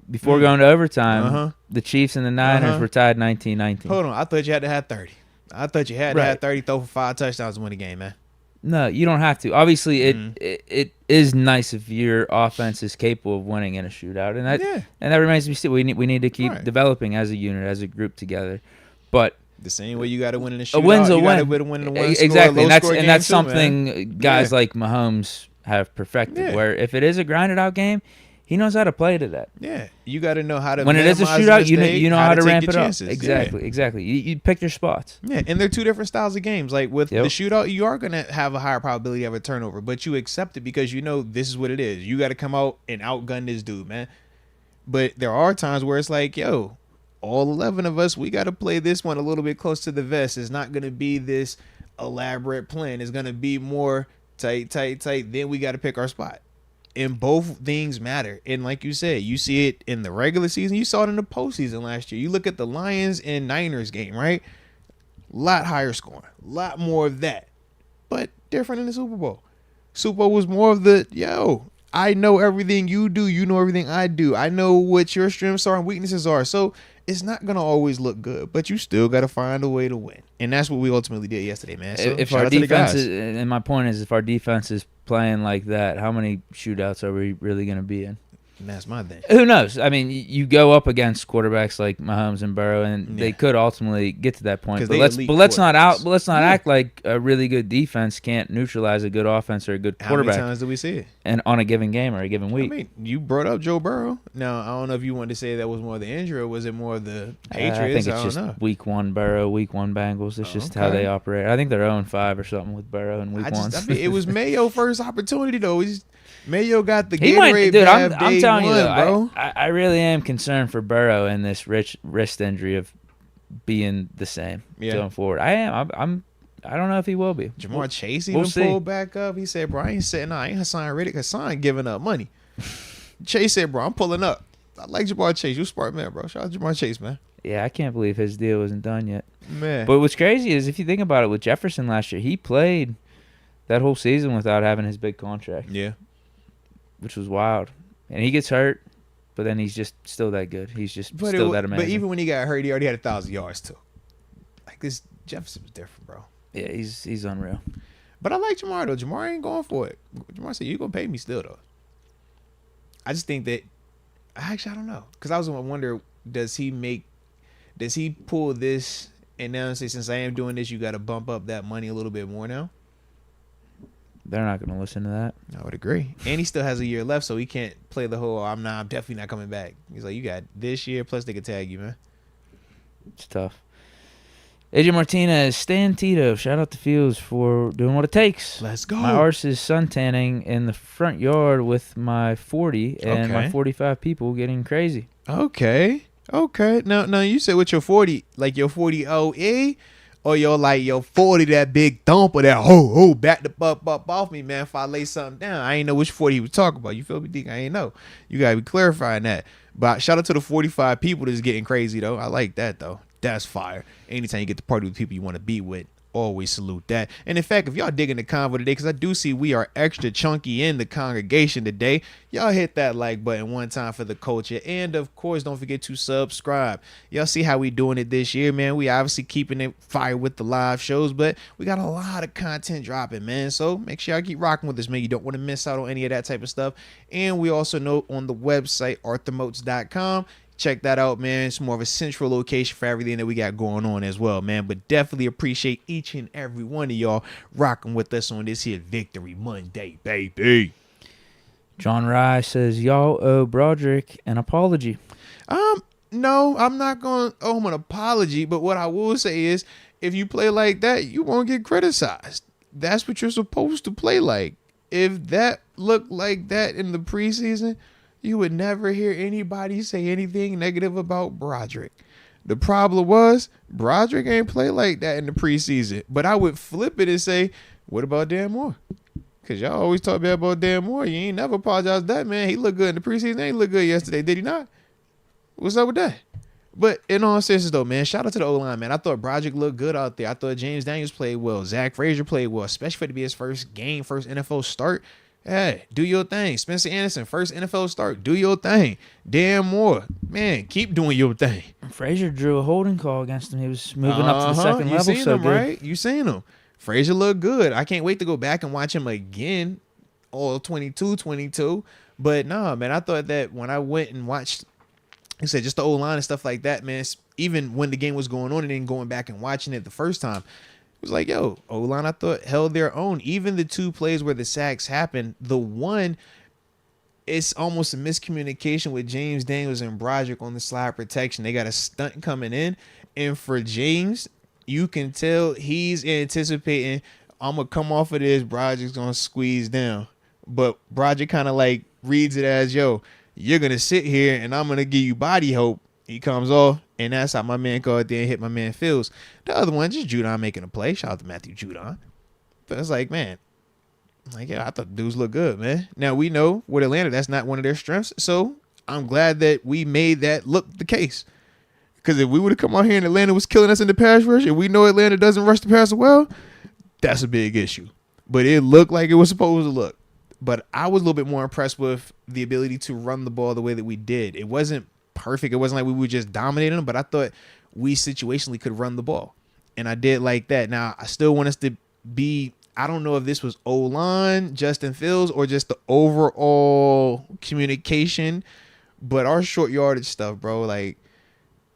before going to overtime, the Chiefs and the Niners were tied 19-19. Hold on. I thought you had to have 30. I thought you had to have 30, throw for 5 touchdowns to win the game, man. No, you don't have to. Obviously, it is nice if your offense is capable of winning in a shootout, and that remains to be seen. We need to keep developing as a unit, as a group together. But the same way you got to win in a shootout, a win's a win. Exactly, and that's something guys like Mahomes have perfected. Where if it is a grinded out game, he knows how to play to that. Yeah, you got to know how to. When it is a shootout, you know how to ramp it up. Exactly. You pick your spots. Yeah, and they're 2 different styles of games. Like with the shootout, you are gonna have a higher probability of a turnover, but you accept it because you know this is what it is. You got to come out and outgun this dude, man. But there are times where it's like, yo, all 11 of us, we got to play this one a little bit close to the vest. It's not gonna be this elaborate plan. It's gonna be more tight. Then we got to pick our spot. And both things matter. And like you said, you see it in the regular season. You saw it in the postseason last year. You look at the Lions and Niners game, right? A lot higher scoring. A lot more of that. But different in the Super Bowl. Super Bowl was more of the, I know everything you do. You know everything I do. I know what your strengths are and weaknesses are. So it's not going to always look good. But you still got to find a way to win. And that's what we ultimately did yesterday, man. So if our defense is, and my point is, if our defense is playing like that, how many shootouts are we really going to be in? And that's my thing. Who knows? I mean, you go up against quarterbacks like Mahomes and Burrow, and they could ultimately get to that point. But let's not act like a really good defense can't neutralize a good offense or a good quarterback. How many times do we see it? And on a given game or a given week. I mean, you brought up Joe Burrow. Now, I don't know if you wanted to say that was more of the injury or was it more of the Patriots? I think it's just week 1 Burrow, week 1 Bengals. It's just how they operate. I think they're 0-5 or something with Burrow in week 1. I mean, it was Mayo's first opportunity, though. Mayo got the Gatorade bab I'm telling you, bro. I really am concerned for Burrow and this wrist injury of being the same going forward. I am. I don't know if he will be. Jamar Chase even pulled back up. He said, bro, I ain't sitting out. I ain't Hassan Reddick. Hassan giving up money. Chase said, bro, I'm pulling up. I like Jamar Chase. You a smart man, bro. Shout out to Jamar Chase, man. Yeah, I can't believe his deal isn't done yet. Man. But what's crazy is if you think about it, with Jefferson last year, he played that whole season without having his big contract. Yeah. Which was wild. And he gets hurt, but then he's just still that good. He's just still that amazing. But even when he got hurt, he already had 1,000 yards too. Like this, Jefferson was different, bro. Yeah, he's unreal. But I like Jamar though. Jamar ain't going for it. Jamar said, "You gonna pay me still though." I just think that I don't know, because I was gonna wonder, does he pull this and now say, since I am doing this, you got to bump up that money a little bit more now? They're not going to listen to that. I would agree. And he still has a year left, so he can't play the whole, I'm definitely not coming back. He's like, you got this year, plus they could tag you, man. It's tough. AJ Martinez, Stan Tito, shout out to Fields for doing what it takes. Let's go. My arse is suntanning in the front yard with my 40 and my 45 people getting crazy. Okay. Now you said with your 40, like your 40 OE, or your 40, that big thump or that back the butt off me, man. If I lay something down, I ain't know which 40 he was talking about. You feel me, Deke? I ain't know. You gotta be clarifying that. But shout out to the 45 people that's getting crazy though. I like that though. That's fire. Anytime you get to party with people you want to be with, always salute that. And in fact, if y'all digging the convo today, because I do see we are extra chunky in the congregation today, y'all hit that like button one time for the culture. And of course, don't forget to subscribe. Y'all see how we doing it this year, man. We obviously keeping it fire with the live shows, but we got a lot of content dropping, man. So make sure y'all keep rocking with us, man. You don't want to miss out on any of that type of stuff. And we also know on the website, arthurmoats.com. Check that out, man. It's more of a central location for everything that we got going on as well, man. But definitely appreciate each and every one of y'all rocking with us on this here Victory Monday, baby. John Rye says, y'all owe Broderick an apology. No, I'm not going to owe him an apology. But what I will say is, if you play like that, you won't get criticized. That's what you're supposed to play like. If that looked like that in the preseason, you would never hear anybody say anything negative about Broderick. The problem was Broderick ain't play like that in the preseason. But I would flip it and say, what about Dan Moore? Because y'all always talk bad about Dan Moore. You ain't never apologized that, man. He looked good in the preseason. He ain't look good yesterday, did he not? What's up with that? But in all senses, though, man, shout out to the O-line, man. I thought Broderick looked good out there. I thought James Daniels played well. Zach Frazier played well, especially for it to be his first NFL start. Hey, do your thing. Spencer Anderson, first NFL start. Do your thing. Dan Moore, man, keep doing your thing. Frazier drew a holding call against him. He was moving up to the second level. You seen him, right? You seen him. Frazier looked good. I can't wait to go back and watch him again. All 22. But no, man, I thought that when I went and watched, like I said, just the O-line and stuff like that, man, even when the game was going on and then going back and watching it the first time, it was like, yo, O-line, I thought, held their own. Even the 2 plays where the sacks happened, the one, it's almost a miscommunication with James Daniels and Broderick on the slide protection. They got a stunt coming in. And for James, you can tell he's anticipating, I'm going to come off of this, Broderick's going to squeeze down. But Broderick kind of like reads it as, yo, you're going to sit here and I'm going to give you body hope. He comes off, and that's how my man go out there and hit my man Fields. The other one, just Judon making a play. Shout out to Matthew Judon. But it's like, man, Like, yeah, I thought the dudes look good, man. Now, we know with Atlanta, that's not one of their strengths. So I'm glad that we made that look the case. Because if we would have come out here and Atlanta was killing us in the pass rush, and we know Atlanta doesn't rush the passer well, that's a big issue. But it looked like it was supposed to look. But I was a little bit more impressed with the ability to run the ball the way that we did. It wasn't perfect. It wasn't like we were just dominating them, but I thought we situationally could run the ball. And I did like that. Now, I still want us to be, I don't know if this was O-line, Justin Fields, or just the overall communication, but our short yardage stuff, bro, like,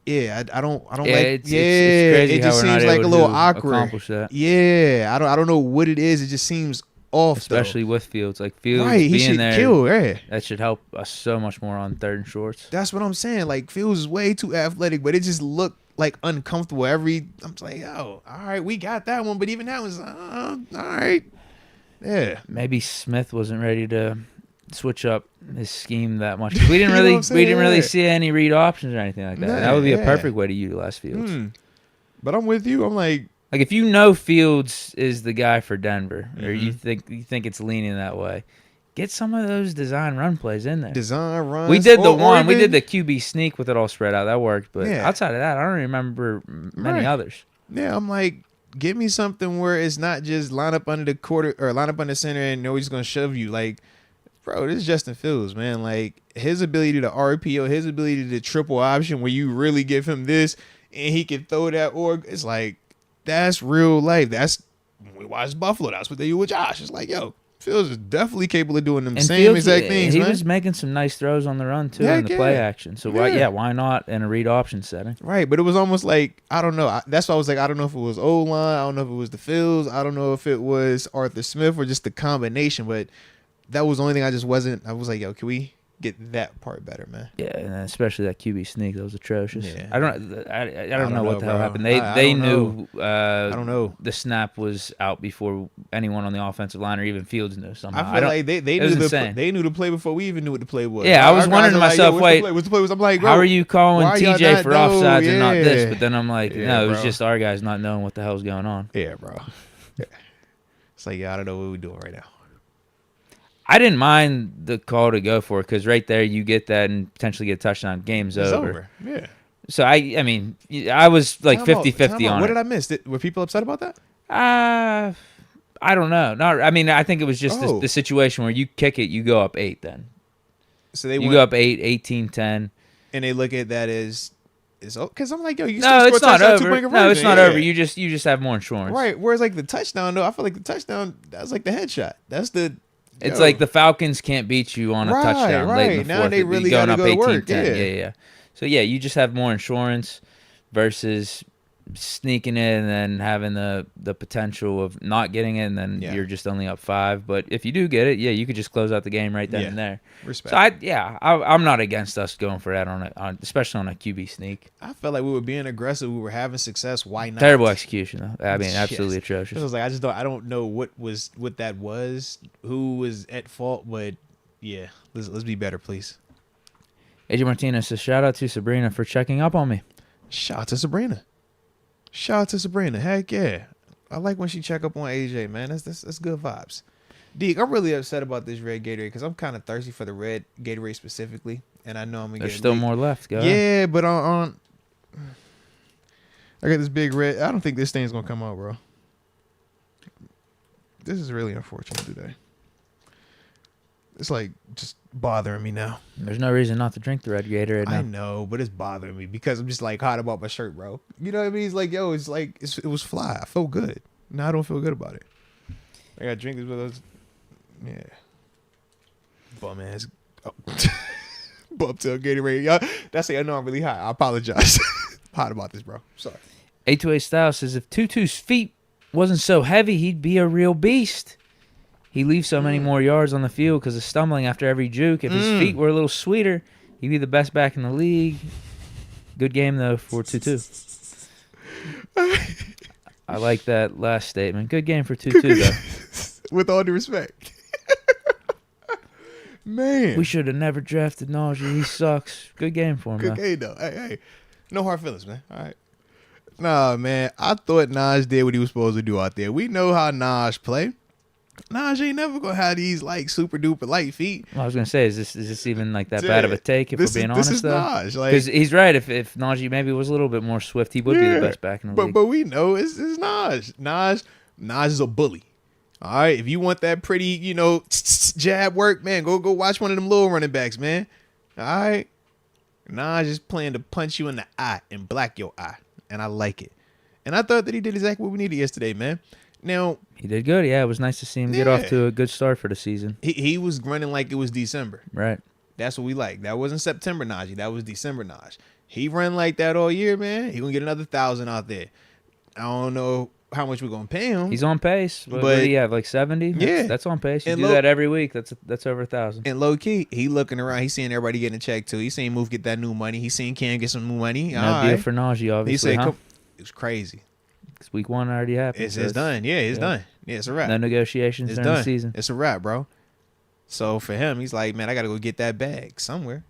yeah, I don't like. It's crazy. It just seems like a little awkward. Yeah, I don't know what it is. It just seems off, especially with Fields. Like Fields right, he being should there, kill. Yeah, that should help us so much more on 3rd and shorts. That's what I'm saying. Like Fields is way too athletic, but it just looked like uncomfortable. I'm like, yo, all right, we got that one, but even that was all right. Yeah, maybe Smith wasn't ready to switch up his scheme that much. We didn't really see any read options or anything like that. That would be a perfect way to utilize Fields. But I'm with you. I'm like if you know Fields is the guy for Denver, or you think it's leaning that way, get some of those design run plays in there. Design runs. We did we did the QB sneak with it all spread out. That worked. But outside of that, I don't remember many others. Yeah, I'm like, give me something where it's not just line up under the quarter or line up under center and know he's gonna shove you. Like, bro, this is Justin Fields, man. Like his ability to RPO, his ability to triple option where you really give him this and he can throw that it's like, that's real life. That's when we watch Buffalo. That's what they do with Josh. It's like, yo, Fields is definitely capable of doing them same exact things. He was making some nice throws on the run too in the play action. So why not in a read option setting? Right, but it was almost like, I don't know. That's why I was like, I don't know if it was O-line, I don't know if it was the Fields, I don't know if it was Arthur Smith or just the combination. But that was the only thing I was like, yo, can we get that part better, man? Yeah, and especially that QB sneak, that was atrocious. Yeah. I don't know what the hell bro. happened. They knew I don't know. The snap was out before anyone on the offensive line or even Fields knew somehow. I feel like they knew the play before we even knew what the play was. Yeah, I was wondering to myself, what's the play was? I'm like, bro, how are you calling TJ for offsides and not this? But then I'm like, no, it was bro. Just our guys not knowing what the hell's going on. Yeah, bro. Yeah. It's like, I don't know what we're doing right now. I didn't mind the call to go for it because right there you get that and potentially get a touchdown. Game's over. Yeah. So, I was like 50-50 on it. What did I miss? Were people upset about that? I don't know. I think it was just the situation where you kick it, you go up 8 then. So you go up 8, 18-10. And they look at that as... Because I'm like, yo, you still score a touchdown. No, it's not over. You just have more insurance. Right. Whereas like the touchdown, though, I feel like the touchdown, that's like the headshot. That's the... It's like the Falcons can't beat you on a touchdown late in the fourth. Now they really got to go to work. 18-10. Yeah. So, you just have more insurance versus sneaking in and then having the potential of not getting it, and then you're just only up 5. But if you do get it, you could just close out the game right then and there. Respect. So, I'm not against us going for that on especially on a QB sneak. I felt like we were being aggressive. We were having success. Why not? Terrible execution, though. Absolutely atrocious. It was like, I don't know what that was, who was at fault, but let's be better, please. AJ Martinez says, shout out to Sabrina for checking up on me. Shout out to Sabrina. Heck yeah. I like when she check up on AJ, man. That's good vibes. Deke, I'm really upset about this red Gatorade because I'm kind of thirsty for the red Gatorade specifically, and I know I'm gonna There's still more left, guys. Yeah, but on I got this big red. I don't think this thing's gonna come out, bro. This is really unfortunate today. It's like just bothering me now. There's no reason not to drink the red Gatorade now. I know, but it's bothering me because I'm just like hot about my shirt, bro. You know what I mean? It's like, yo, it's like it was fly. I felt good. Now I don't feel good about it. I gotta drink this with us. Yeah. Bum ass. Oh. Bumtail Gatorade. Y'all, that's it. I know I'm really hot. I apologize. Hot about this, bro. Sorry. 828 Style says if Tutu's feet wasn't so heavy, he'd be a real beast. He leaves so many more yards on the field because of stumbling after every juke. If his feet were a little sweeter, he'd be the best back in the league. Good game, though, for Tutu. I like that last statement. Good game for Tutu, though. With all due respect. Man. We should have never drafted Najee. He sucks. Good game for him, Good game, though. Hey. No hard feelings, man. All right. Nah, man. I thought Naj did what he was supposed to do out there. We know how Naj play. Najee ain't never gonna have these like super duper light feet. Well, I was gonna say, is this even like that bad of a take? If we're being honest, this is though, Naj. Because he's right. If Najee maybe was a little bit more swift, he would be the best back in the league. But we know it's Naj. Naj is a bully. All right, if you want that pretty, jab work, man, go watch one of them little running backs, man. All right, Naj is playing to punch you in the eye and black your eye, and I like it. And I thought that he did exactly what we needed yesterday, man. Now he did good. Yeah, it was nice to see him get off to a good start for the season. He was running like it was December. Right. That's what we like. That wasn't September Najee. That was December Naj. He run like that all year, man. He gonna get another 1,000 out there. I don't know how much we're gonna pay him. He's on pace. What do you have, like 70? That's on pace. You do that every week. That's over 1,000. And low key, he looking around. He's seeing everybody getting a check too. He's seeing Move get that new money. He's seeing Cam get some new money. No deal for Najee, obviously. He said, it was crazy. It's week 1 already happened. It's done. Yeah, it's done. Yeah, it's a wrap. No negotiations during the season. It's a wrap, bro. So for him, he's like, man, I got to go get that bag somewhere.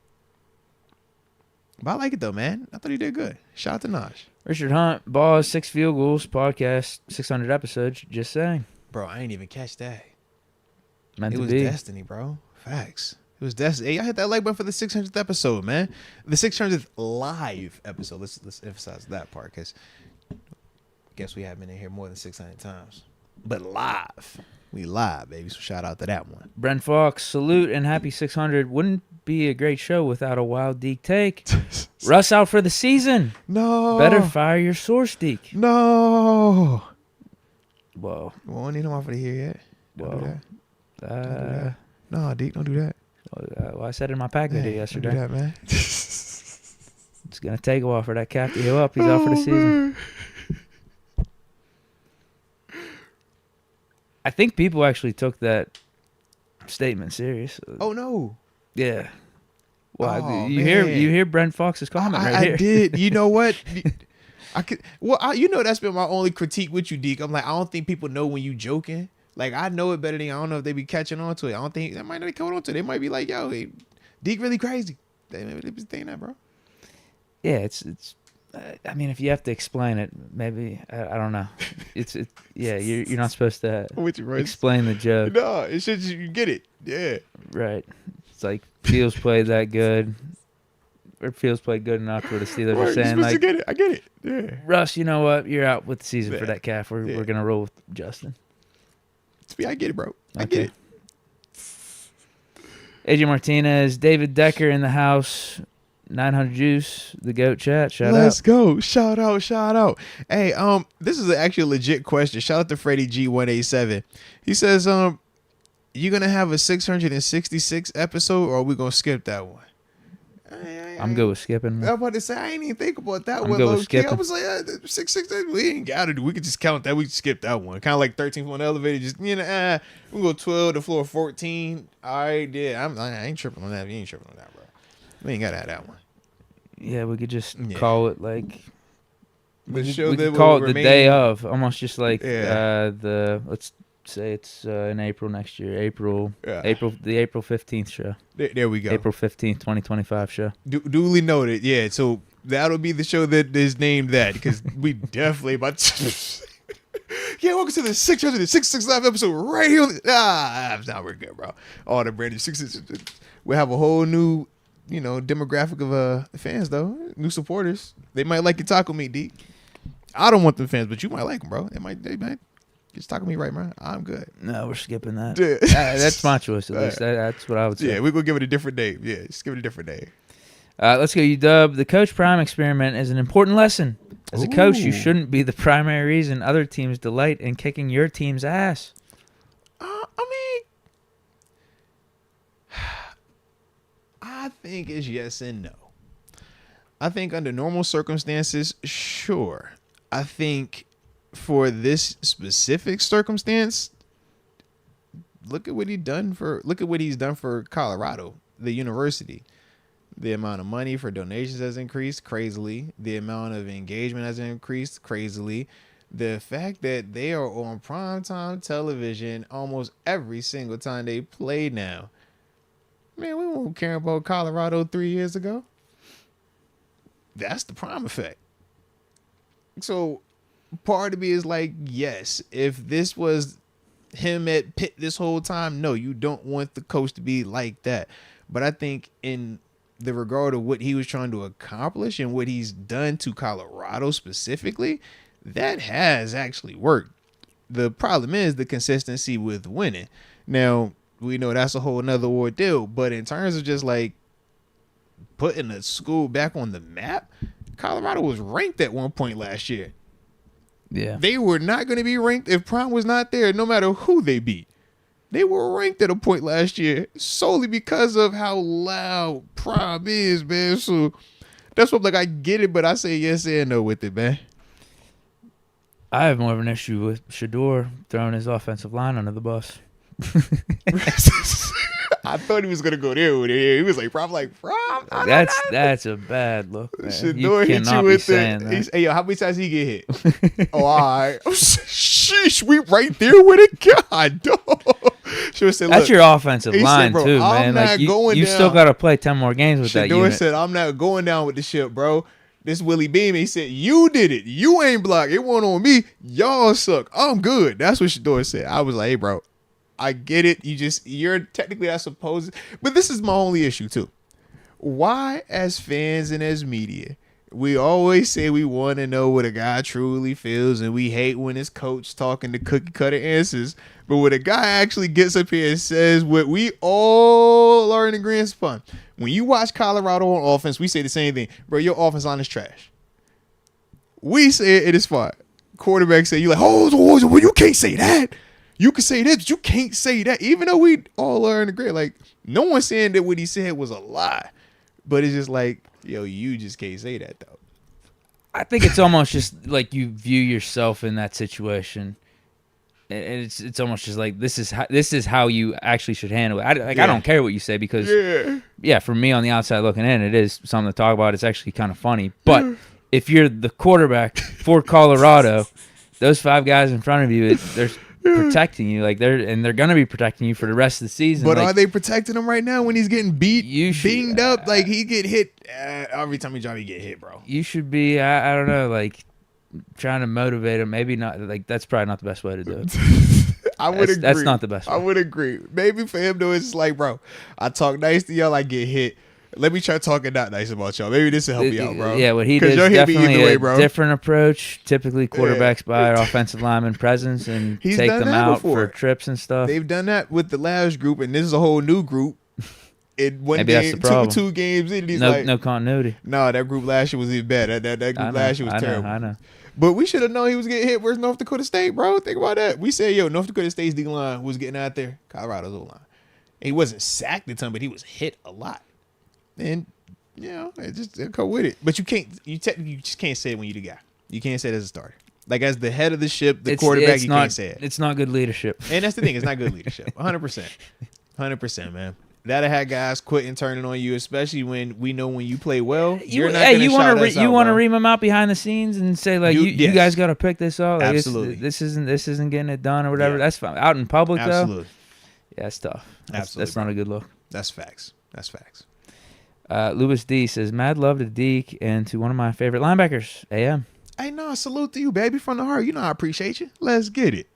But I like it though, man. I thought he did good. Shout out to Naj. Richard Hunt, Balls, 6 field goals, podcast, 600 episodes. Just saying. Bro, I ain't even catch that. Meant it to was be. destiny, bro. Facts. It was destiny. Hey, I hit that like button for the 600th episode, man. The 600th live episode. Let's emphasize that part, because guess we haven't been in here more than 600 times. But live. We live, baby. So shout out to that one. Brent Fox, salute and happy 600. Wouldn't be a great show without a wild Deke take. Russ out for the season. No. Better fire your source, Deke. No. Whoa. We won't need him off of here yet. Don't do that. Don't do that. No, Deke, don't do that. Well, I said in my pack video yesterday. Don't do that, man. It's going to take a while for that cap to heal up. He's out for the season. I think people actually took that statement serious. Oh, no. Yeah. Well, you hear Brent Fox's comment right here. I did. You know what? That's been my only critique with you, Deke. I'm like, I don't think people know when you joking. Like, I know it better than you. I don't know if they be catching on to it. I don't think they might not be coming on to it. They might be like, yo, Deke really crazy. They be thinking that, bro. Yeah, it's. I mean, if you have to explain it, maybe I don't know. Yeah, you're not supposed to explain the joke. No, it's just you get it. Yeah, right. It's like Fields played that good, or Fields played good enough for the Steelers are saying like, I get it. Yeah, Russ, you know what? You're out with the season for that calf. We're gonna roll with Justin. I get it, bro. I get it. AJ Martinez, David Decker in the house. 900 Juice, the GOAT chat. Shout out. Let's go. Shout out. Hey, this is actually a legit question. Shout out to Freddie G187. He says, you gonna have a 666 episode, or are we gonna skip that one? I'm good with skipping. I'm about to say I ain't even think about that one. Low key. I was like, 666. We ain't gotta do. We could just count that. We can skip that one. Kind of like 13th on the elevator. Just we go 12 to floor 14. All right, yeah. I ain't tripping on that. You ain't tripping on that, bro. We ain't gotta have that one. Yeah, we could just call it like the we show. Could call it the day of, almost just like let's say it's in April next year. April 15th show. There we go. April 15th, 2025 show. Duly noted. Yeah, so that'll be the show that is named that, because we definitely about to. Yeah, welcome to the 666 live episode right here. Now we're good, bro. All the brand new 666. We have a whole new, demographic of fans though, new supporters. They might like your taco meat, D. I don't want them fans, but you might like them, bro. They might just taco meat right, man. I'm good. No, we're skipping that. That's my choice, at least. That's what I would say. Yeah, we're gonna give it a different name. Yeah, just give it a different name. Let's go, UW. The Coach Prime experiment is an important lesson. As a coach, you shouldn't be the primary reason other teams delight in kicking your team's ass. I think it's yes and no. I think under normal circumstances, sure. I think for this specific circumstance, look at what he's done for Colorado, the university. The amount of money for donations has increased crazily. The amount of engagement has increased crazily. The fact that they are on primetime television almost every single time they play now. Man, we won't care about Colorado 3 years ago. That's the prime effect. So part of me is like, yes, if this was him at Pitt this whole time. No, you don't want the coach to be like that. But I think in the regard of what he was trying to accomplish and what he's done to Colorado specifically, that has actually worked. The problem is the consistency with winning. Now, we know that's a whole nother ordeal, but in terms of just like putting the school back on the map, Colorado was ranked at one point last year. Yeah. They were not going to be ranked if Prime was not there, no matter who they beat. They were ranked at a point last year solely because of how loud Prime is, man. So that's what I'm like, I get it, but I say yes and no with it, man. I have more of an issue with Shedeur throwing his offensive line under the bus. I thought he was gonna go there with it. He was like, "Prom, That's a bad look, man. Shedeur hit you with it. Hey, yo, how many times he get hit? Oh, all right. Sheesh, we right there with it. God, dog. Said, that's your offensive line said, too, man. Like you still got to play 10 more games with that unit. Shedeur said, "I'm not going down with the ship, bro." This Willie Beam, he said, "You did it. You ain't blocked. It wasn't on me. Y'all suck. I'm good." That's what Shedeur said. I was like, "Hey, bro, I get it. You're technically, I suppose." But this is my only issue too. Why, as fans and as media, we always say we want to know what a guy truly feels, and we hate when his coach talking to cookie cutter answers. But when a guy actually gets up here and says what we all are in agreement upon, when you watch Colorado on offense, we say the same thing, bro. Your offense line is trash. We say it is fine. Quarterback say, "You like, well, you can't say that. You can say that, but you can't say that." Even though we all are in agreement, like no one's saying that what he said was a lie, but it's just like, yo, you just can't say that though. I think it's almost just like you view yourself in that situation, and it's almost just like this is how you actually should handle it. I don't care what you say because for me on the outside looking in, it is something to talk about. It's actually kind of funny, but if you're the quarterback for Colorado, those 5 guys in front of you, they're protecting you, like they're gonna be protecting you for the rest of the season. But like, are they protecting him right now when he's getting beamed up? Like he get hit every time he get hit, bro. You should be, I don't know, like trying to motivate him. Maybe not. Like that's probably not the best way to do it. I would agree. That's not the best way. I would agree. Maybe for him though, it's just like, bro, I talk nice to y'all, I get hit. Let me try talking not nice about y'all. Maybe this will help you out, bro. Yeah, what he did is definitely a different approach. Typically, quarterbacks buy offensive lineman presence and take them out for trips and stuff. They've done that with the last group, and this is a whole new group. Maybe that's the problem. Two games in, he's no continuity. No, that group last year was even bad. That group last year was terrible. I know. But we should have known he was getting hit versus North Dakota State, bro. Think about that. We said, yo, North Dakota State's D-line was getting out there. Colorado's O-line. And he wasn't sacked a ton, but he was hit a lot. And it go with it. But you just can't say it when you're the guy. You can't say it as a starter. Like as the head of the ship, the quarterback, can't say it. It's not good leadership. And that's the thing. It's not good leadership. 100%. 100%, man. That'll have guys quitting, turning on you, especially when we know when you play well. You want to ream them out behind the scenes and say like you guys got to pick this up. Like, absolutely. This isn't getting it done or whatever. Yeah. That's fine. Out in public absolutely. Though. Yeah, that's tough. Absolutely. That's not a good look. That's facts. Louis D says, mad love to Deke and to one of my favorite linebackers, AM. Hey, no, salute to you, baby, from the heart. You know I appreciate you. Let's get it.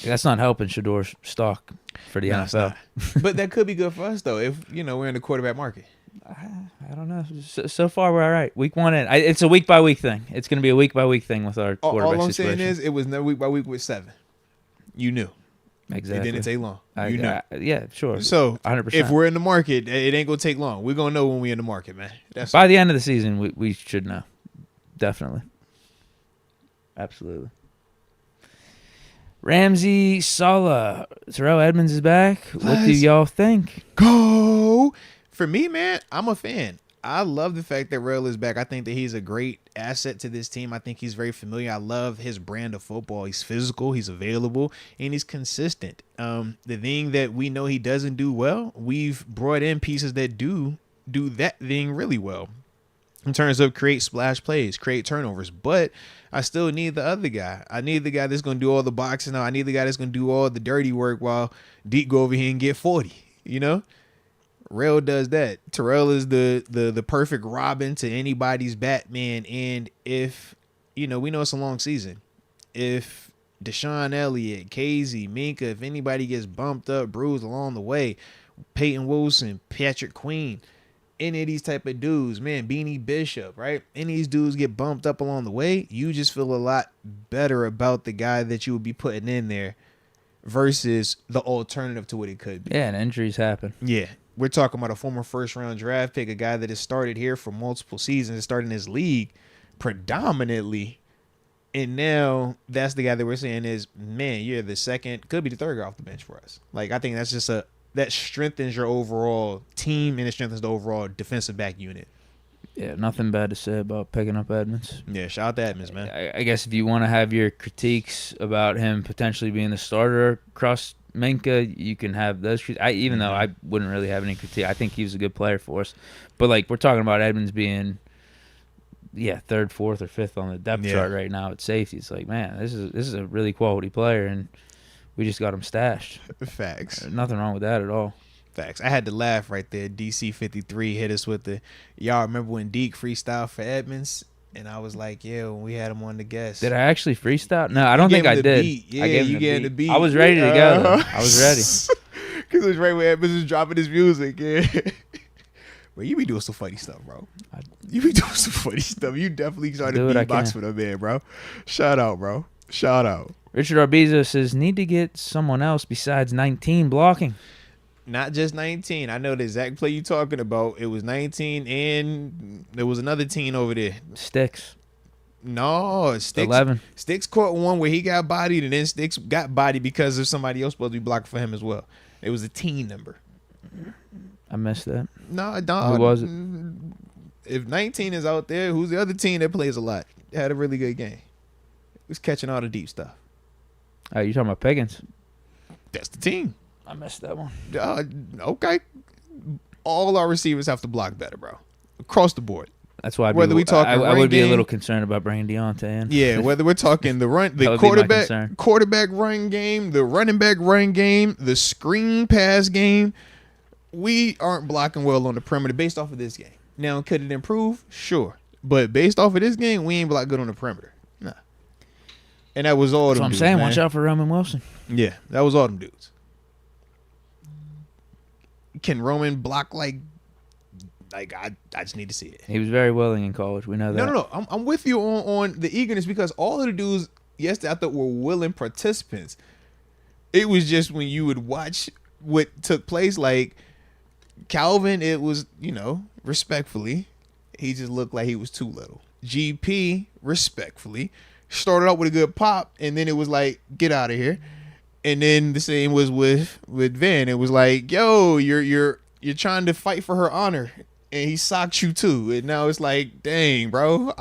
That's not helping Shedeur's stock for the NFL. But that could be good for us, though, if, we're in the quarterback market. I don't know. So far, we're all right. Week 1 in. It's a week-by-week thing. It's going to be a week-by-week thing with our quarterback All I'm situation. saying is it was never week-by-week with 7. You knew. Exactly. It didn't take long. You know. Yeah, sure. So 100%. If we're in the market, it ain't gonna take long. We're gonna know when we're in the market, man. By the end of the season, we should know. Definitely. Absolutely. Ramsey Sala. Terrell Edmonds is back. What do y'all think? Go. For me, man, I'm a fan. I love the fact that Rail is back. I think that he's a great asset to this team. I think he's very familiar. I love his brand of football. He's physical, he's available, and he's consistent. The thing that we know he doesn't do well, we've brought in pieces that do that thing really well in terms of create splash plays, create turnovers. But I still need the other guy. I need the guy that's going to do all the boxing. I need the guy that's going to do all the dirty work while Deke go over here and get 40, Rail does that. Terrell is the perfect Robin to anybody's Batman. And if, we know it's a long season. If Deshaun Elliott, KZ, Minka, if anybody gets bumped up, bruised along the way, Peyton Wilson, Patrick Queen, any of these type of dudes, man, Beanie Bishop, right? Any of these dudes get bumped up along the way, you just feel a lot better about the guy that you would be putting in there versus the alternative to what it could be. Yeah, and injuries happen. Yeah. We're talking about a former first-round draft pick, a guy that has started here for multiple seasons, started in this league predominantly. And now that's the guy that we're saying is, man, you're the second, could be the third guy off the bench for us. Like, I think that's just that strengthens your overall team and it strengthens the overall defensive back unit. Yeah, nothing bad to say about picking up Edmonds. Yeah, shout out to Edmonds, man. I guess if you want to have your critiques about him potentially being the starter across Minka, you can have those. Even though I wouldn't really have any critique, I think he was a good player for us. But, like, we're talking about Edmonds being, third, fourth, or fifth on the depth chart right now at safety. It's like, man, this is a really quality player, and we just got him stashed. Facts. Nothing wrong with that at all. Facts. I had to laugh right there. DC53 hit us with y'all remember when Deke freestyle for Edmonds? And I was like, yeah, when we had him on the guest. Did I actually freestyle? No, I don't think I did. Yeah, you gave him the beat. I was ready to go, though. I was ready. Because it was right when Edmonds was dropping his music. Yeah. Bro, you be doing some funny stuff, bro. You be doing some funny stuff. You definitely started beatbox for the man, bro. Shout out, bro. Shout out. Richard Arbizo says, need to get someone else besides 19 blocking. Not just 19. I know the exact play you talking about. It was 19 and there was another teen over there. Sticks. No, Sticks. 11. Sticks caught one where he got bodied and then Sticks got bodied because of somebody else supposed to be blocking for him as well. It was a teen number. I missed that. No. Who was it? If 19 is out there, who's the other team that plays a lot? Had a really good game. He was catching all the deep stuff. Oh, you talking about Pickens? That's the team. I missed that one. Okay. All our receivers have to block better, bro. Across the board. That's why we talk. I would be a little concerned about bringing Deontay in. Yeah, whether we're talking the quarterback run game, the running back run game, the screen pass game, we aren't blocking well on the perimeter based off of this game. Now, could it improve? Sure. But based off of this game, we ain't block good on the perimeter. Nah. And that was all That's them what I'm dudes, saying. man. Watch out for Roman Wilson. Yeah, that was all them dudes. Can Roman block like I just need to see it. He was very willing in college. We know that. No. I'm with you on the eagerness because all of the dudes yesterday I thought were willing participants. It was just when you would watch what took place, like Calvin, it was, respectfully, he just looked like he was too little. GP, respectfully, started out with a good pop, and then it was like, get out of here. And then the same was with Van. It was like, yo, you're trying to fight for her honor, and he socked you too. And now it's like, dang, bro,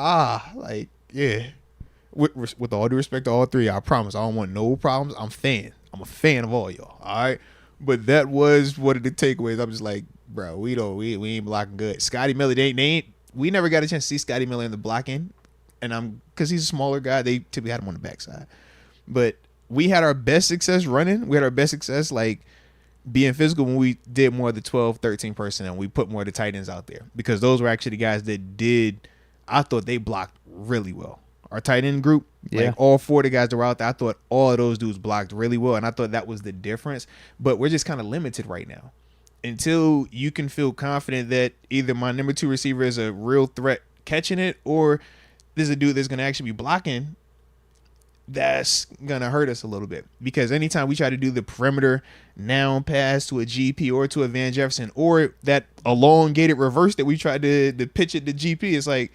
yeah. With all due respect to all three, I promise I don't want no problems. I'm a fan of all y'all. All right, but that was one of the takeaways. I'm just like, bro, we ain't blocking good. Scotty Miller, we never got a chance to see Scotty Miller in the blocking, and because he's a smaller guy, they typically had him on the backside, but. We had our best success running. We had our best success like being physical when we did more of the 12, 13 personnel. We put more of the tight ends out there because those were actually the guys that did. I thought they blocked really well. Our tight end group, like all four of the guys that were out there, I thought all of those dudes blocked really well, and I thought that was the difference. But we're just kind of limited right now. Until you can feel confident that either my number 2 receiver is a real threat catching it or there's a dude that's going to actually be blocking, that's going to hurt us a little bit. Because anytime we try to do the perimeter now pass to a GP or to a Van Jefferson or that elongated reverse that we tried to pitch at the GP, it's like,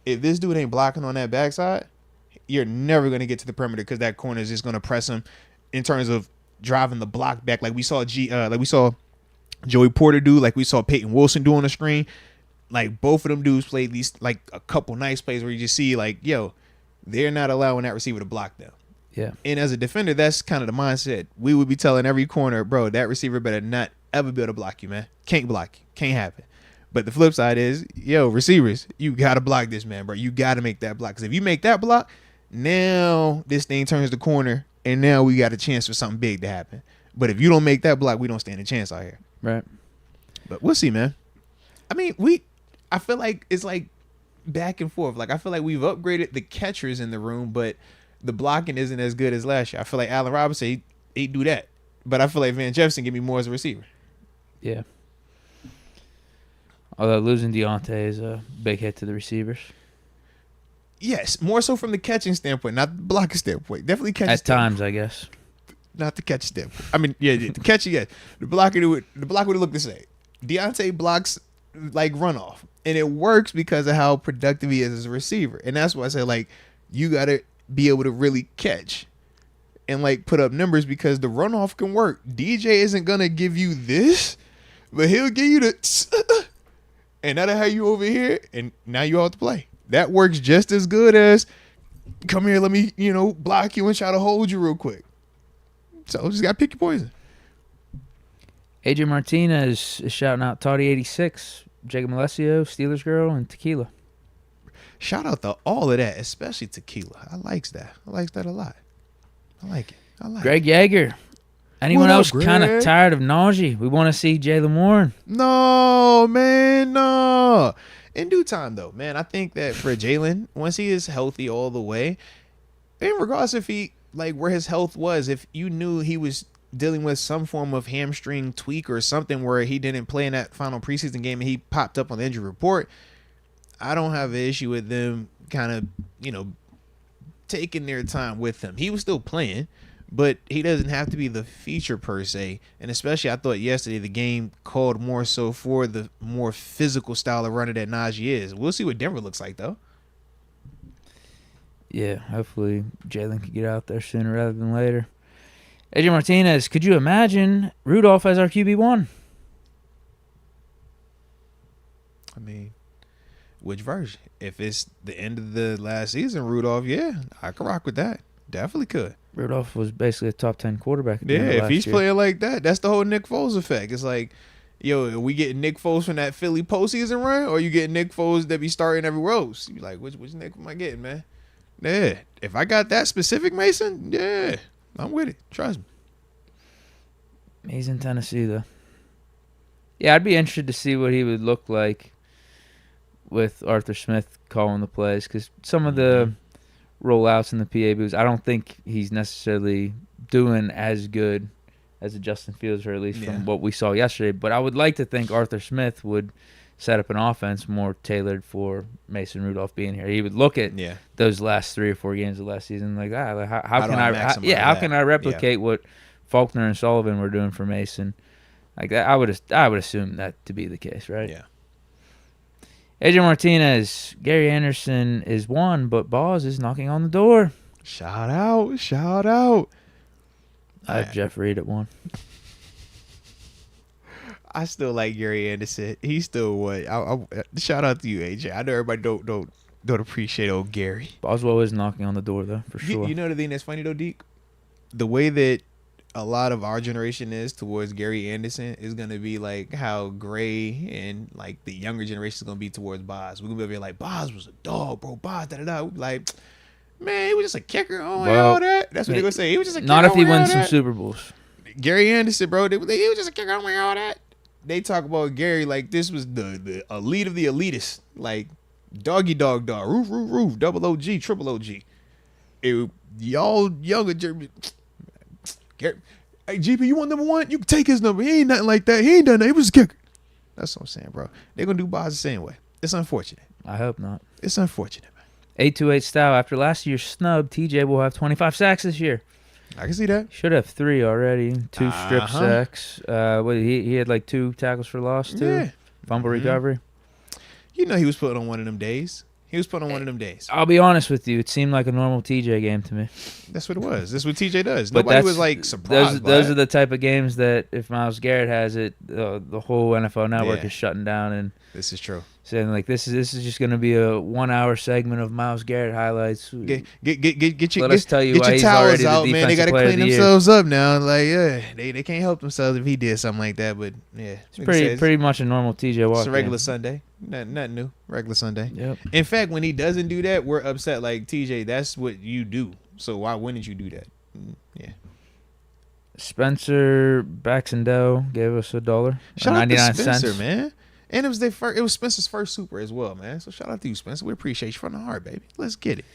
if this dude ain't blocking on that backside, you're never going to get to the perimeter because that corner is just going to press him in terms of driving the block back like we saw Joey Porter do, like we saw Peyton Wilson do on the screen. Like both of them dudes played these like a couple nice plays where you just see like, yo, they're not allowing that receiver to block them. Yeah. And as a defender, that's kind of the mindset. We would be telling every corner, bro, that receiver better not ever be able to block you, man. Can't block you. Can't happen. But the flip side is, yo, receivers, you got to block this, man, bro. You got to make that block. Because if you make that block, now this thing turns the corner, and now we got a chance for something big to happen. But if you don't make that block, we don't stand a chance out here. Right. But we'll see, man. I mean, I feel like it's like back and forth. Like, I feel like we've upgraded the catchers in the room, but the blocking isn't as good as last year. I feel like Allen Robinson, he do that. But I feel like Van Jefferson give me more as a receiver. Yeah. Although losing Deontay is a big hit to the receivers. Yes, more so from the catching standpoint, not the blocking standpoint. Definitely catching at times, I guess. Not the catching standpoint. I mean, yeah, the catching, yeah. The blocker would look the same. Deontay blocks like runoff, and it works because of how productive he is as a receiver. And that's why I say, like, you got to be able to really catch and, like, put up numbers because the runoff can work. DJ isn't going to give you this, but he'll give you the and that'll have you over here, and now you out to play. That works just as good as come here, let me, block you and try to hold you real quick. So just got to pick your poison. AJ Martinez is shouting out Toddy86, Jacob Malesio, Steelers Girl, and Tequila. Shout out to all of that, especially Tequila. I likes that. I likes that a lot. I like it. Greg Yeager. Anyone else kind of tired of Najee? We want to see Jaylen Warren. No, man, no. In due time, though, man, I think that for Jaylen, once he is healthy all the way, in regards if he, like, where his health was, if you knew he was dealing with some form of hamstring tweak or something where he didn't play in that final preseason game and he popped up on the injury report, I don't have an issue with them kind of, taking their time with him. He was still playing, but he doesn't have to be the feature per se. And especially I thought yesterday the game called more so for the more physical style of runner that Najee is. We'll see what Denver looks like, though. Yeah, hopefully Jaylen can get out there sooner rather than later. AJ Martinez, could you imagine Rudolph as our QB1? I mean, which version? If it's the end of the last season, Rudolph, yeah, I could rock with that. Definitely could. Rudolph was basically a top 10 quarterback. Yeah, if he's playing like that, that's the whole Nick Foles effect. It's like, yo, are we getting Nick Foles from that Philly postseason run, or you getting Nick Foles that be starting everywhere else? You be like, which Nick am I getting, man? Yeah, if I got that specific Mason, yeah, I'm with it. Trust me. He's in Tennessee, though. Yeah, I'd be interested to see what he would look like with Arthur Smith calling the plays, because some of the rollouts in the PA booths, I don't think he's necessarily doing as good as a Justin Fields, or at least from what we saw yesterday. But I would like to think Arthur Smith would set up an offense more tailored for Mason Rudolph being here. He would look at those last 3 or 4 games of last season like, how can I replicate what Faulkner and Sullivan were doing for Mason? Like that, I would assume that to be the case, right? Yeah. AJ Martinez, Gary Anderson is 1, but Boz is knocking on the door. Shout out. I have Jeff Reed at 1. I still like Gary Anderson. He's still what? Shout out to you, AJ. I know everybody don't appreciate old Gary. Boswell is knocking on the door, though, for sure. You know the thing that's funny, though, Deke? The way that a lot of our generation is towards Gary Anderson is going to be like how Gray and like the younger generation is going to be towards Boz. We're going to be like, Boz was a dog, bro. Boz, da-da-da. We'll be like, man, he was just a kicker. Oh, all that. That's what they're going to say. He was just a kicker. Not if he wins some Super Bowls. Gary Anderson, bro, he was just a kicker. Oh, all that. They talk about Gary like this was the elite of the elitists. Like doggy dog, roof, double OG, triple OG. Y'all younger Jeremy. Hey, GP, you want number 1? You can take his number. He ain't nothing like that. He ain't done that. He was a kicker. That's what I'm saying, bro. They're going to do Boz the same way. It's unfortunate. I hope not. It's unfortunate, man. 828 style. After last year's snub, TJ will have 25 sacks this year. I can see that. Should have 3 already. 2 strip sacks. He had like 2 tackles for loss, too. Yeah. Fumble recovery. You know he was putting on one of them days. I'll be honest with you. It seemed like a normal TJ game to me. That's what it was. That's what TJ does. Nobody was like surprised. Those are the type of games that if Myles Garrett has it, the whole NFL Network is shutting down. And this is true. Saying like this is just going to be a 1-hour segment of Myles Garrett highlights. Let us tell you why he's already out, the man. They got to clean themselves up now. Like they can't help themselves if he did something like that. But yeah, it's pretty much a normal TJ walk. It's a regular Sunday. Nothing new. Regular Sunday. Yep. In fact, when he doesn't do that, we're upset. Like TJ, that's what you do. So why wouldn't you do that? Yeah. Spencer Baxendale gave us $1. Shout out to Spencer, man. And it was Spencer's first Super as well, man. So shout out to you, Spencer. We appreciate you from the heart, baby. Let's get it.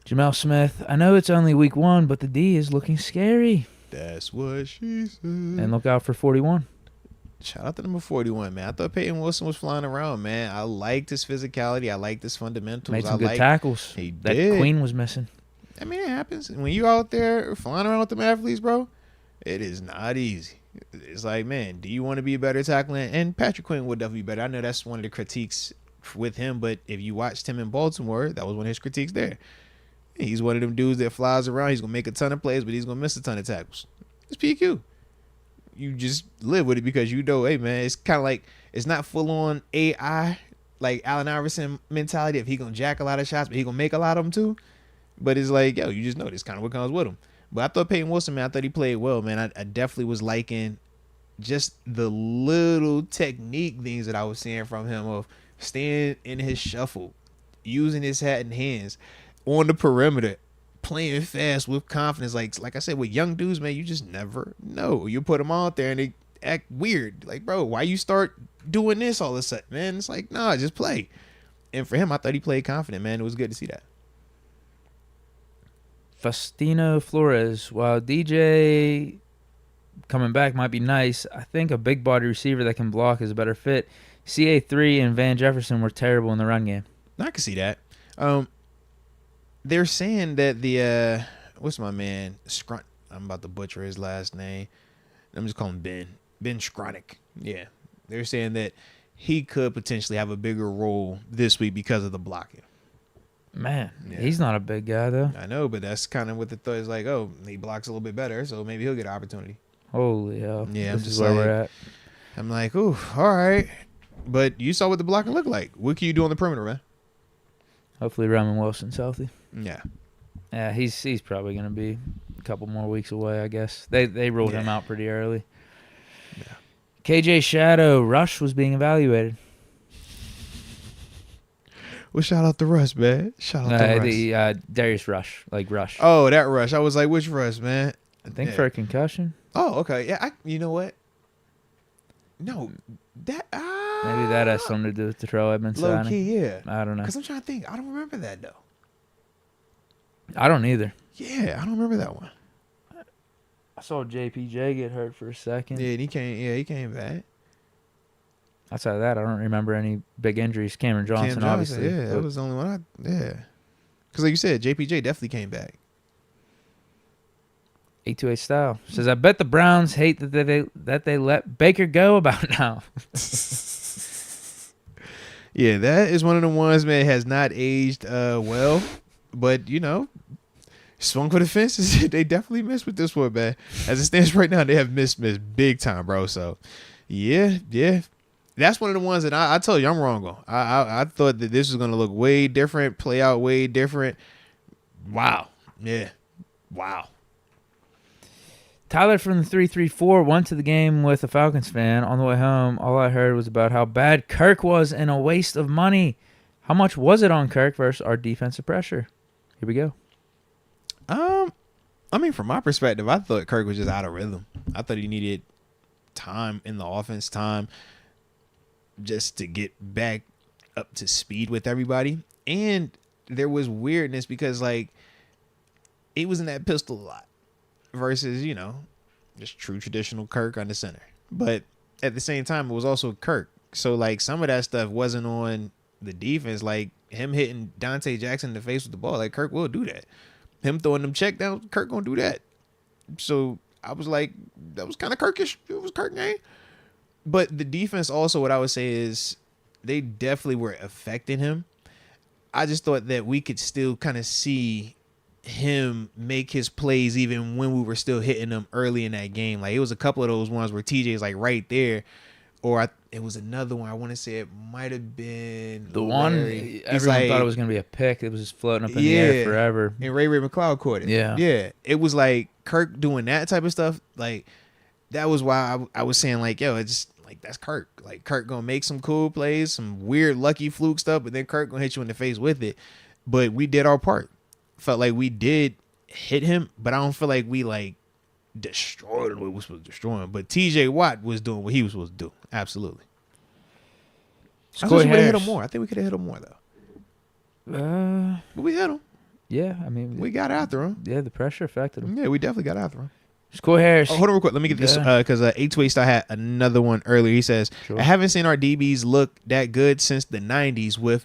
Jamel Smith, I know it's only week 1, but the D is looking scary. That's what she said. And look out for 41. Shout out to number 41, man. I thought Peyton Wilson was flying around, man. I liked his physicality. I liked his fundamentals. Made some good tackles. He that did. Queen was missing. I mean, it happens. When you out there flying around with them athletes, bro, it is not easy. It's like, man, do you want to be a better tackler? And Patrick Queen would definitely be better. I know that's one of the critiques with him, but if you watched him in Baltimore, that was one of his critiques there. He's one of them dudes that flies around. He's going to make a ton of plays, but he's going to miss a ton of tackles. It's PQ. You just live with it because you know, hey, man, it's kind of like, it's not full-on AI, like Allen Iverson mentality if he going to jack a lot of shots, but he going to make a lot of them too. But it's like, yo, you just know this kind of what comes with him. But I thought Peyton Wilson, man, I thought he played well, man. I definitely was liking just the little technique things that I was seeing from him of staying in his shuffle, using his hat and hands on the perimeter, playing fast with confidence. Like I said, with young dudes, man, you just never know. You put them out there and they act weird. Like, bro, why you start doing this all of a sudden, man? It's like, nah, just play. And for him, I thought he played confident, man. It was good to see that. Faustino Flores, while DJ coming back might be nice, I think a big body receiver that can block is a better fit. CA3 and Van Jefferson were terrible in the run game. I can see that. They're saying that the what's my man Skrunt? I'm about to butcher his last name. I'm just calling him Ben Skronik. Yeah, they're saying that he could potentially have a bigger role this week because of the blocking. Man, yeah. He's not a big guy though. I know, but that's kind of what the thought is like. Oh, he blocks a little bit better, so maybe he'll get an opportunity. Holy hell! Yeah, this is where we're at. I'm like, ooh, all right. But you saw what the blocking looked like. What can you do on the perimeter, man? Hopefully, Roman Wilson's healthy. Yeah. Yeah, he's probably going to be a couple more weeks away, I guess. They ruled him out pretty early. Yeah. KJ Shadow, Rush was being evaluated. Well, shout out to Rush, man. Shout out to Rush. The Darius Rush, like Rush. Oh, that Rush. I was like, which Rush, man? I think for a concussion. Oh, okay. Yeah, you know what? No, that maybe that has something to do with the Terrell Edmonds signing. Low key, yeah. I don't know. Because I'm trying to think. I don't remember that, though. I don't either. Yeah, I don't remember that one. I saw JPJ get hurt for a second. Yeah, he came back. Outside of that, I don't remember any big injuries. Cameron Johnson, obviously. Yeah, that was the only one. Because like you said, JPJ definitely came back. 828 style says, I bet the Browns hate that they let Baker go about now. Yeah, that is one of the ones, man, has not aged well. But, you know, swung for the fences. They definitely missed with this one, man. As it stands right now, they have missed big time, bro. So, yeah. That's one of the ones that I told you I'm wrong on. I thought that this was going to look way different, play out way different. Wow. Yeah. Wow. Tyler from the 334 went to the game with a Falcons fan. On the way home, all I heard was about how bad Kirk was and a waste of money. How much was it on Kirk versus our defensive pressure? Here we go. I mean, from my perspective, I thought Kirk was just out of rhythm. I thought he needed time in the offense, time just to get back up to speed with everybody. And there was weirdness because, like, it was in that pistol a lot versus, you know, just true traditional Kirk on the center. But at the same time, it was also Kirk. So, like, some of that stuff wasn't on the defense. Like, him hitting Dante Jackson in the face with the ball, like, Kirk will do that. Him throwing them check downs, Kirk gonna do that. So I was like, that was kind of Kirkish. It was Kirk game. But the defense also, what I would say is they definitely were affecting him. I just thought that we could still kind of see him make his plays even when we were still hitting them early in that game. Like, it was a couple of those ones where TJ's like right there. Or it was another one. I want to say it might have been the one everyone thought it was going to be a pick. It was just floating up in the air forever. And Ray McLeod caught it. Yeah. It was like Kirk doing that type of stuff. Like, that was why I was saying, like, yo, it's like, that's Kirk. Like, Kirk going to make some cool plays, some weird lucky fluke stuff, but then Kirk going to hit you in the face with it. But we did our part. Felt like we did hit him, but I don't feel like we, like, destroyed what we were supposed to destroy him. But TJ Watt was doing what he was supposed to do. Absolutely. I wish we could have hit him more. I think we could have hit him more, though. But we hit him. Yeah, I mean, we got after him. Yeah, the pressure affected him. Yeah, we definitely got after him. Score Harris. Oh, hold on real quick. Let me get this because H2A Star had another one earlier. He says, I haven't seen our DBs look that good since the 90s with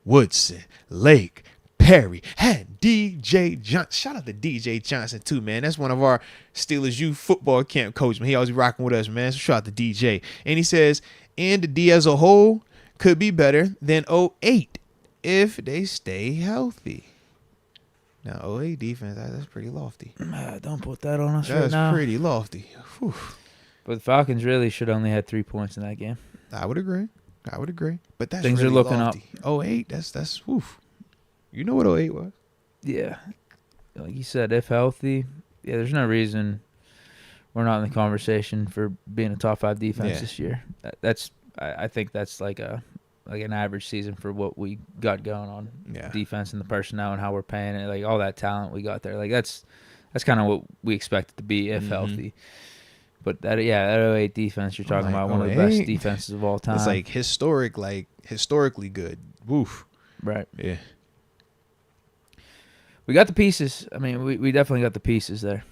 Woodson, Lake, Perry, and DJ Johnson. Shout out to DJ Johnson, too, man. That's one of our Steelers youth football camp coach, man. He always rocking with us, man. So shout out to DJ. And he says, and the D as a whole could be better than '08 if they stay healthy. Now, 08 defense, that's pretty lofty. Don't put that on us right now. That's pretty lofty. Whew. But the Falcons really should only had 3 points in that game. I would agree. But that's things really are looking lofty. Up. 08, that's woof. You know what 08 was? Yeah. Like you said, if healthy, there's no reason we're not in the conversation for being a top 5 defense this year. I think that's like an average season for what we got going on defense and the personnel and how we're paying it, like all that talent we got there. Like that's kind of what we expect it to be if healthy. But that 08 defense you're talking about, one of the best defenses of all time. It's like historically good. Woof. Right. Yeah. We got the pieces. I mean, we definitely got the pieces there.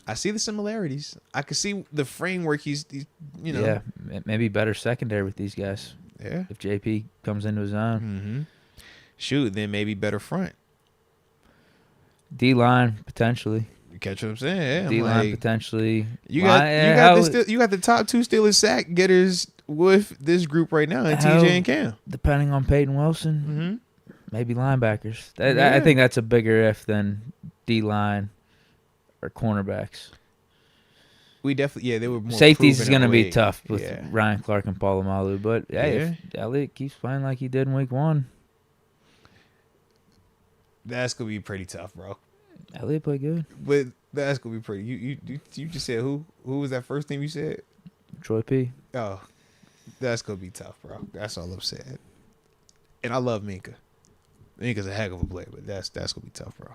I see the similarities. I can see the framework he's Yeah, maybe better secondary with these guys. Yeah. If JP comes into his own. Mm-hmm. Shoot, then maybe better front. D-line, potentially. You catch what I'm saying? Yeah. D-line, potentially. You got the top 2 Steelers sack getters with this group right now in TJ and Cam. Depending on Peyton Wilson, maybe linebackers. I think that's a bigger if than D-line or cornerbacks. We definitely, they were more. Safeties is going to be tough with Ryan Clark and Polamalu, but if Elliott keeps playing like he did in week 1, that's going to be pretty tough, bro. Elliott played good, but that's going to be pretty. You just said who was that first name you said? Troy P. Oh, that's going to be tough, bro. That's all I'm saying. And I love Minka. Minka's a heck of a player, but that's going to be tough, bro.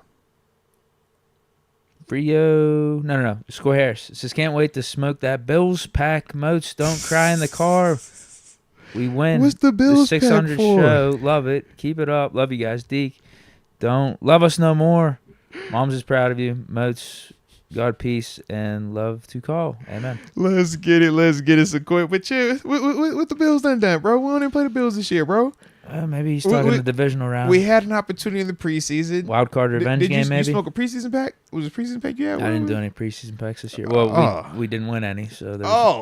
Brio. No. Score Harris. It says, can't wait to smoke that Bills pack. Moats, don't cry in the car. We win. What's the Bills pack 600 for? Show. Love it. Keep it up. Love you guys. Deke, don't love us no more. Mom's is proud of you. Moats, God, peace, and love to call. Amen. Let's get it. So quick. But what the Bills done, bro? We don't even play the Bills this year, bro. Maybe he's talking the divisional round. We had an opportunity in the preseason. Wild card revenge game, maybe? Did you smoke a preseason pack? Was it a preseason pack you had? I didn't do any preseason packs this year. Well, we didn't win any, so there's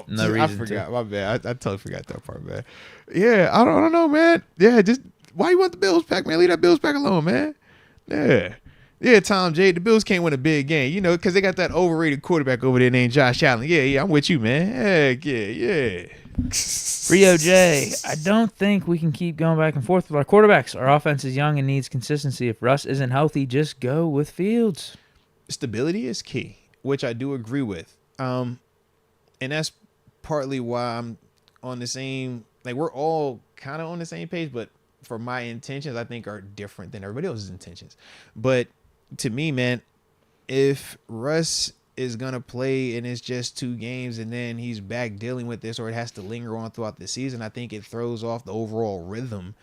no reason I forgot. My bad. I totally forgot that part, man. Yeah, I don't know, man. Yeah, just why you want the Bills pack, man? Leave that Bills pack alone, man. Yeah, Tom J. The Bills can't win a big game, because they got that overrated quarterback over there named Josh Allen. Yeah, I'm with you, man. Heck yeah. Rio J, I don't think we can keep going back and forth with our quarterbacks. Our offense is young and needs consistency. If Russ isn't healthy, just go with Fields. Stability is key, which I do agree with. And that's partly why I'm on the same, we're all kind of on the same page, but for my intentions, I think are different than everybody else's intentions. But to me, man, if Russ is going to play and it's just 2 games and then he's back dealing with this, or it has to linger on throughout the season, I think it throws off the overall rhythm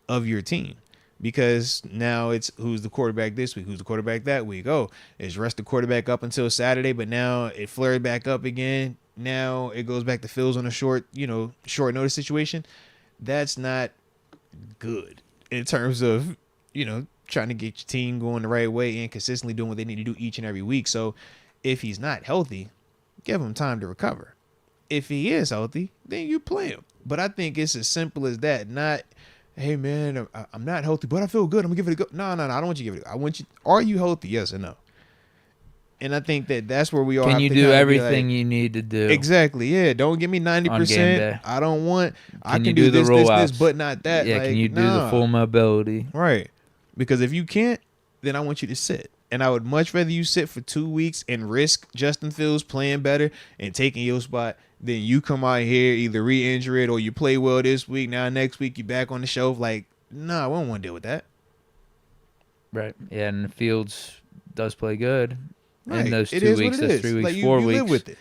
of your team, because now it's who's the quarterback this week, who's the quarterback that week. Oh, is Russ the quarterback up until Saturday, but now it flared back up again. Now it goes back to Fields on a short notice situation. That's not good in terms of, trying to get your team going the right way and consistently doing what they need to do each and every week. So if he's not healthy, give him time to recover. If he is healthy, then you play him. But I think it's as simple as that. Not, hey, man, I'm not healthy, but I feel good. I'm going to give it a go. No, I don't want you to give it a go. I want you, are you healthy? Yes or no? And I think that's where we all Can have you to do everything you need to do? Exactly, yeah. Don't give me 90%. I don't want, I can do this, but not that. Yeah, can you do the full mobility? Right. Because if you can't, then I want you to sit. And I would much rather you sit for 2 weeks and risk Justin Fields playing better and taking your spot than you come out here, either re-injure it or you play well this week. Now next week you back on the shelf. We don't want to deal with that. Right. Yeah, and Fields does play good in those 2 weeks, those 3 weeks, 4 weeks. You live with it.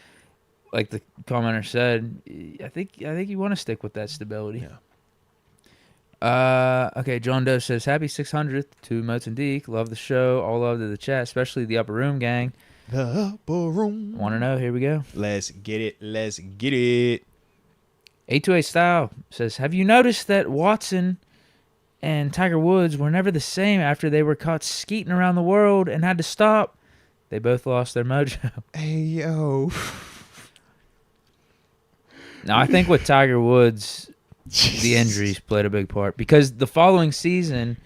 Like the commenter said, I think you want to stick with that stability. Yeah. Okay, John Doe says, happy 600th to Moats and Deke. Love the show. All love to the chat, especially the Upper Room gang. The Upper Room. Want to know? Here we go. Let's get it. Let's get it. A2A Style says, have you noticed that Watson and Tiger Woods were never the same after they were caught skeeting around the world and had to stop? They both lost their mojo. Hey, yo. Now, I think with Tiger Woods, the injuries played a big part. Because the following season,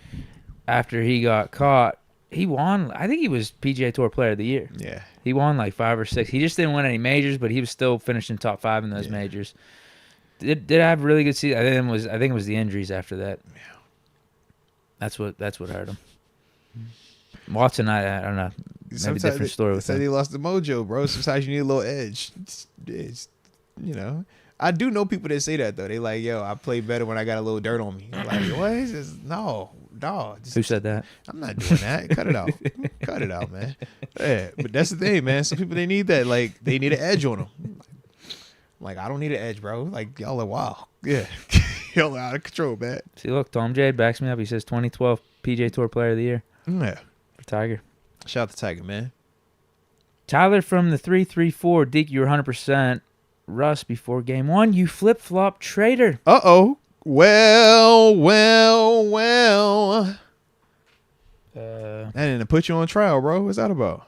after he got caught, he won. I think he was PGA Tour Player of the Year. Yeah. He won like 5 or 6. He just didn't win any majors, but he was still finishing top 5 in those majors. Did have a really good season. I think it was the injuries after that. Yeah. That's what hurt him. Watson, I don't know. Maybe a different story with him. Said he lost the mojo, bro. Sometimes you need a little edge. It's you know. I do know people that say that though. They like, yo, I play better when I got a little dirt on me. I'm like, what is this? No. Who said that? I'm not doing that. Cut it out. Cut it out, man. Yeah, but that's the thing, man. Some people, they need that. Like, they need an edge on them. Like, I don't need an edge, bro. Like, y'all are wild. Yeah. Y'all are out of control, man. See, look, Tom Jade backs me up. He says 2012 PGA Tour Player of the Year. Yeah. For Tiger. Shout out to Tiger, man. Tyler from the 334. Deke, you were 100%. Russ, before game 1, you flip-flop traitor. Uh-oh. Well. That didn't put you on trial, bro. What's that about?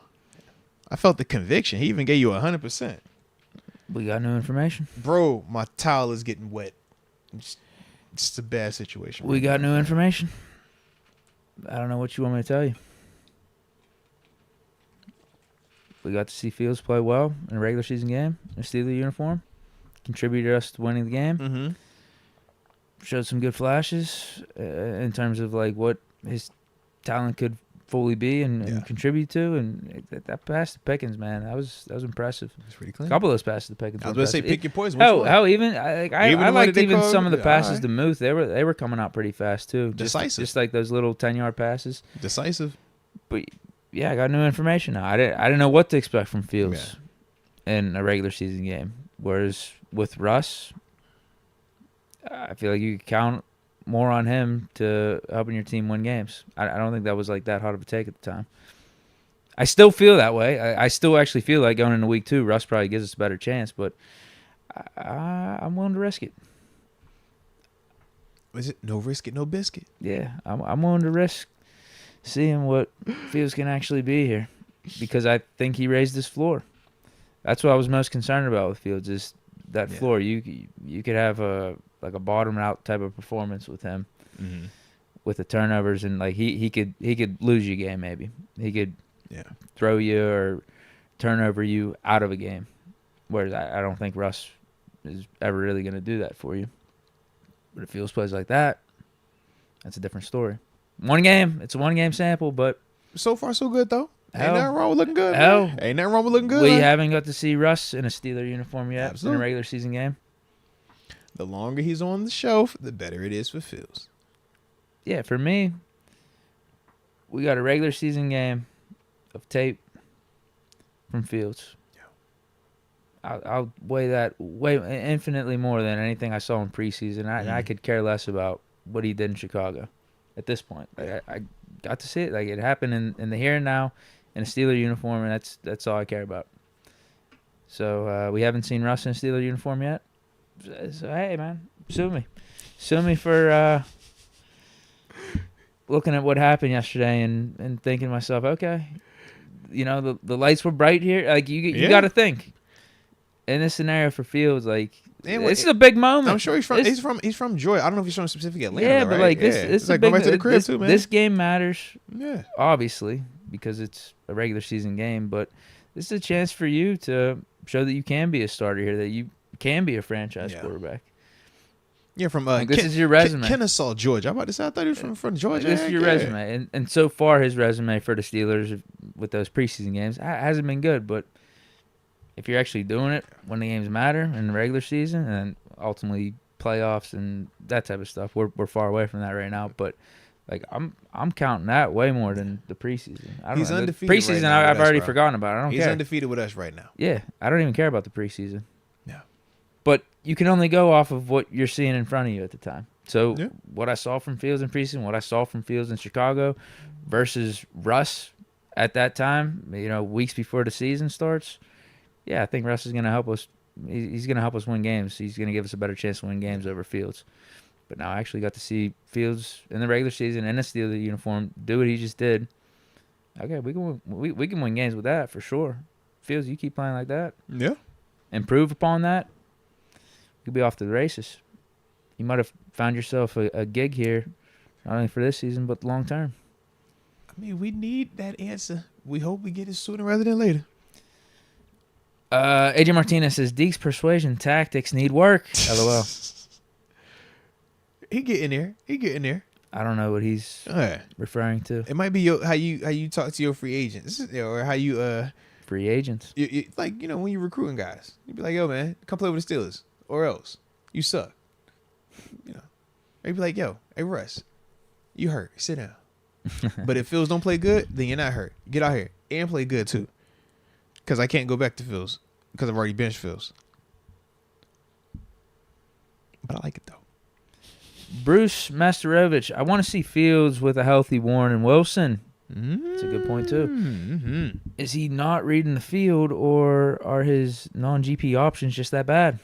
I felt the conviction. He even gave you 100%. We got new information. Bro, my towel is getting wet. It's a bad situation. We got new information. I don't know what you want me to tell you. We got to see Fields play well in a regular season game in a Steelers uniform. Contributed us to winning the game. Mm-hmm. Showed some good flashes in terms of like what his talent could fully be and contribute to. And that pass to Pickens, man, that was impressive. It's pretty clean. A couple of those passes to Pickens. I was going to say, pick your poison. Hell, even I liked even some of the passes to Muth. They were coming out pretty fast too. Decisive. Just like those little 10-yard passes. Decisive. But yeah, I got new information now. I didn't know what to expect from Fields in a regular season game. Whereas with Russ, I feel like you could count more on him to helping your team win games. I don't think that was like that hard of a take at the time. I still feel that way. I still actually feel like going into week 2, Russ probably gives us a better chance, but I'm willing to risk it. Is it no risk it, no biscuit? Yeah, I'm willing to risk seeing what Fields can actually be here because I think he raised his floor. That's what I was most concerned about with Fields is that floor. You could have a bottom out type of performance with him, with the turnovers and like he could lose you a game maybe. He could throw you or turnover you out of a game. Whereas I don't think Russ is ever really going to do that for you. But if Fields plays like that, that's a different story. One game, it's a one-game sample, but so far so good though. Ain't nothing wrong with looking good. Ain't nothing wrong with looking good. We haven't got to see Russ in a Steeler uniform yet. Absolutely. In a regular season game. The longer he's on the shelf, the better it is for Fields. Yeah, for me, we got a regular season game of tape from Fields. Yeah. I'll weigh that infinitely more than anything I saw in preseason. I could care less about what he did in Chicago at this point. Like, I got to see it. Like it happened in the here and now in a Steeler uniform, and that's all I care about. So we haven't seen Russ in a Steeler uniform yet. So hey, man, sue me for looking at what happened yesterday and thinking to myself, okay, the lights were bright here. Like you got to think in this scenario for Fields, like this is a big moment. I'm sure he's from Georgia. I don't know if he's from specific Atlanta. Yeah, though, but right? like this is like go back to the crib too, man. This game matters. Yeah, obviously because it's a regular season game, but this is a chance for you to show that you can be a starter here, that you can be a franchise quarterback. Yeah, from this is your resume. Kennesaw, Georgia. I'm about to say I thought he was from Georgia. This is your resume, and so far his resume for the Steelers with those preseason games hasn't been good. But if you're actually doing it when the games matter in the regular season and ultimately playoffs and that type of stuff, we're far away from that right now. But like I'm counting that way more than the preseason. He's undefeated. Preseason, right now I've already forgotten about it. I don't care. He's undefeated with us right now. Yeah, I don't even care about the preseason. Yeah. But you can only go off of what you're seeing in front of you at the time. So what I saw from Fields in preseason, what I saw from Fields in Chicago versus Russ at that time, weeks before the season starts, I think Russ is going to help us. He's going to help us win games. He's going to give us a better chance to win games over Fields. But now I actually got to see Fields in the regular season in a Steelers uniform do what he just did. Okay, we can win games with that for sure. Fields, you keep playing like that. Yeah. Improve upon that. You'll be off to the races. You might have found yourself a gig here, not only for this season, but long term. I mean, we need that answer. We hope we get it sooner rather than later. AJ Martinez says, Deke's persuasion tactics need work. LOL. He getting there. I don't know what he's referring to. It might be how you talk to your free agents, or how you free agents. Like, when you're recruiting guys, you be like, yo, man, come play with the Steelers, or else you suck. Or you be like, yo, hey Russ, you hurt, sit down. But if Fields don't play good, then you're not hurt. Get out here and play good too, because I can't go back to Fields because I've already benched Fields. But I like it though. Bruce Masterovich, I want to see Fields with a healthy Warren and Wilson. That's a good point, too. Mm-hmm. Is he not reading the field, or are his non-GP options just that bad?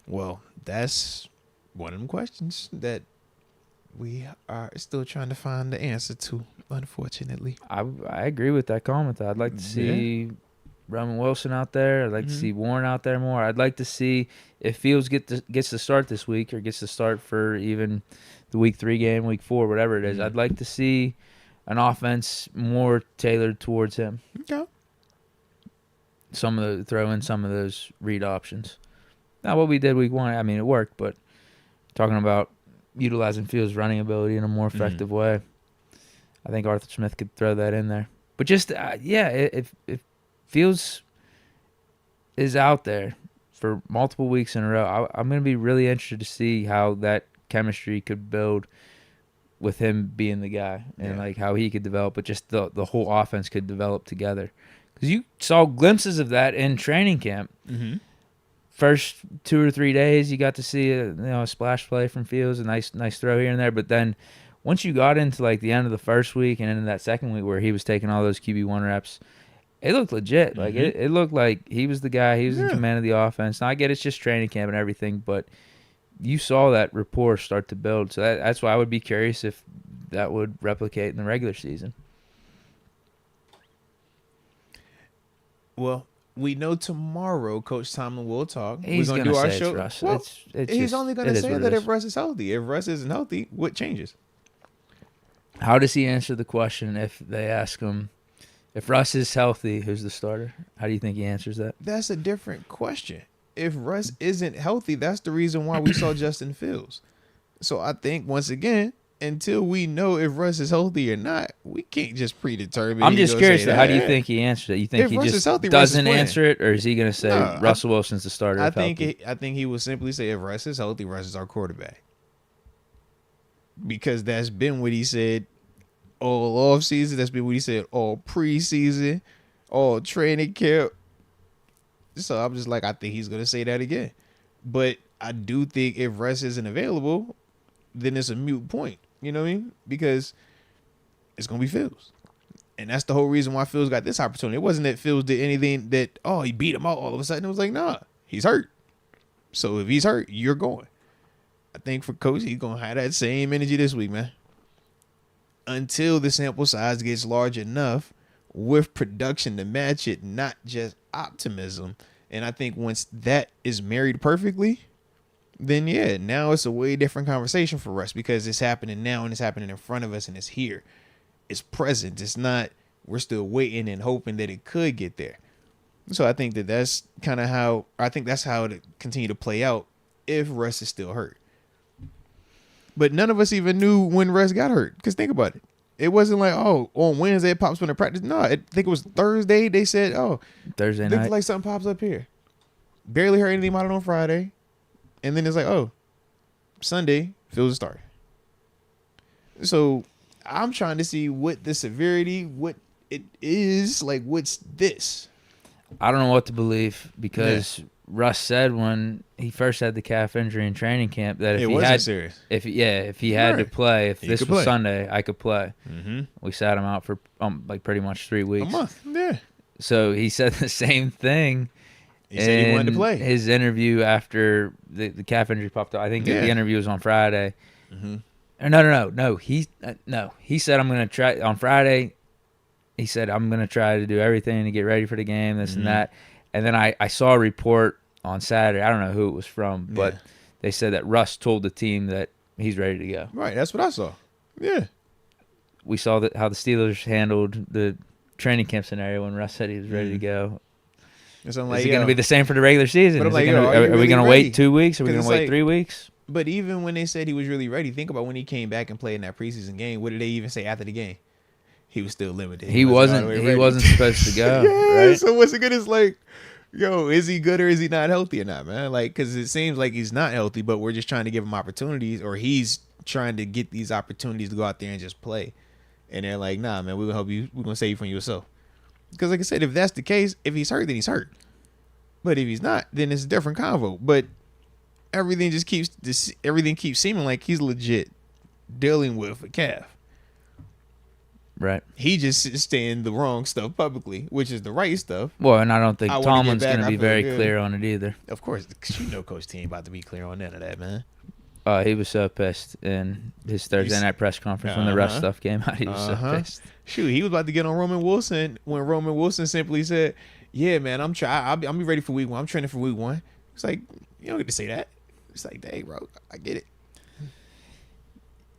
Well, that's one of them questions that we are still trying to find the answer to, unfortunately. I agree with that comment. I'd like to see Roman Wilson out there. I'd like to see Warren out there more. I'd like to see if Fields gets to start this week, or gets to start for even the week 3 game, week 4, whatever it is. I'd like to see an offense more tailored towards him. Okay. Throw in some of those read options. Now, what we did week 1, I mean, it worked, but talking about utilizing Fields' running ability in a more effective way, I think Arthur Smith could throw that in there. But just, if Fields is out there for multiple weeks in a row, I'm going to be really interested to see how that chemistry could build with him being the guy, and like how he could develop, but just the whole offense could develop together. Because you saw glimpses of that in training camp. Mm-hmm. First 2 or 3 days, you got to see a splash play from Fields, a nice throw here and there. But then once you got into like the end of the first week and into that second week where he was taking all those QB1 reps, it looked legit. Like it looked like he was the guy. He was in command of the offense. Now I get it's just training camp and everything, but you saw that rapport start to build. So that's why I would be curious if that would replicate in the regular season. Well, we know tomorrow Coach Tomlin will talk. He's going to do our show. It's Russ. Well, he's only going to say that if Russ Russ is healthy. If Russ isn't healthy, what changes? How does he answer the question if they ask him, if Russ is healthy, who's the starter? How do you think he answers that? That's a different question. If Russ isn't healthy, that's the reason why we saw Justin Fields. So I think, once again, until we know if Russ is healthy or not, we can't just predetermine. I'm just curious, how do you think he answers it? You think he just healthy, doesn't answer it, or is he going to say Russell Wilson's the starter? I think he will simply say, if Russ is healthy, Russ is our quarterback. Because that's been what he said all off season. That's been what he said all preseason, all training camp. So I'm just like, I think he's going to say that again. But I do think if Russ isn't available, then it's a moot point. You know what I mean? Because it's going to be Fields. And that's the whole reason why Fields got this opportunity. It wasn't that Fields did anything that, he beat him out all of a sudden. It was like, nah, he's hurt. So if he's hurt, you're going. I think for Coach, he's going to have that same energy this week, man. Until the sample size gets large enough with production to match it, not just optimism. And I think once that is married perfectly, then now it's a way different conversation for us, because it's happening now and it's happening in front of us and it's here. It's present. It's not, we're still waiting and hoping that it could get there. So I think that's kind of how it continue to play out if Russ is still hurt. But none of us even knew when Russ got hurt. Because think about it. It wasn't like, on Wednesday it pops up in practice. No, I think it was Thursday. They said, Thursday night. Like something pops up here. Barely heard anything about it on Friday. And then it's like, Sunday, Fields a starter. So I'm trying to see what the severity, what it is. Like, what's this? I don't know what to believe, because Russ said when he first had the calf injury in training camp that it wasn't serious. If he had to play, if this was Sunday, I could play. Mm-hmm. We sat him out for like pretty much 3 weeks. A month, yeah. So he said the same thing. He said he wanted to play. His interview after the calf injury popped up. I think the interview was on Friday. Mm-hmm. No. He said I'm going to try on Friday. He said I'm going to try to do everything to get ready for the game, this and that. And then I saw a report on Saturday. I don't know who it was from, but they said that Russ told the team that he's ready to go. Right, that's what I saw. Yeah. We saw how the Steelers handled the training camp scenario when Russ said he was ready to go. Is it going to be the same for the regular season? Are we going to wait 2 weeks? Are we going to wait 3 weeks? But even when they said he was really ready, think about when he came back and played in that preseason game. What did they even say after the game? He was still limited. He wasn't supposed to go. Yeah, right? So what's it good? It's like, yo, is he good or is he not healthy or not, man? Like, because it seems like he's not healthy, but we're just trying to give him opportunities, or he's trying to get these opportunities to go out there and just play. And they're like, nah, man, we're gonna help you. We're gonna save you from yourself. Because like I said, if that's the case, if he's hurt, then he's hurt. But if he's not, then it's a different convo. But everything keeps seeming like he's legit dealing with a calf. Right. He just is saying the wrong stuff publicly, which is the right stuff. Well, and I don't think Tomlin's going to be very clear on it either. Of course, because you know Coach T ain't about to be clear on none of that, man. He was so pissed in his Thursday night press conference when the Russ stuff came out. He was so pissed. Shoot, he was about to get on Roman Wilson when Roman Wilson simply said, "Yeah, man, I'll be ready for week 1. I'm training for week 1." It's like, you don't get to say that. It's like, dang, bro, I get it.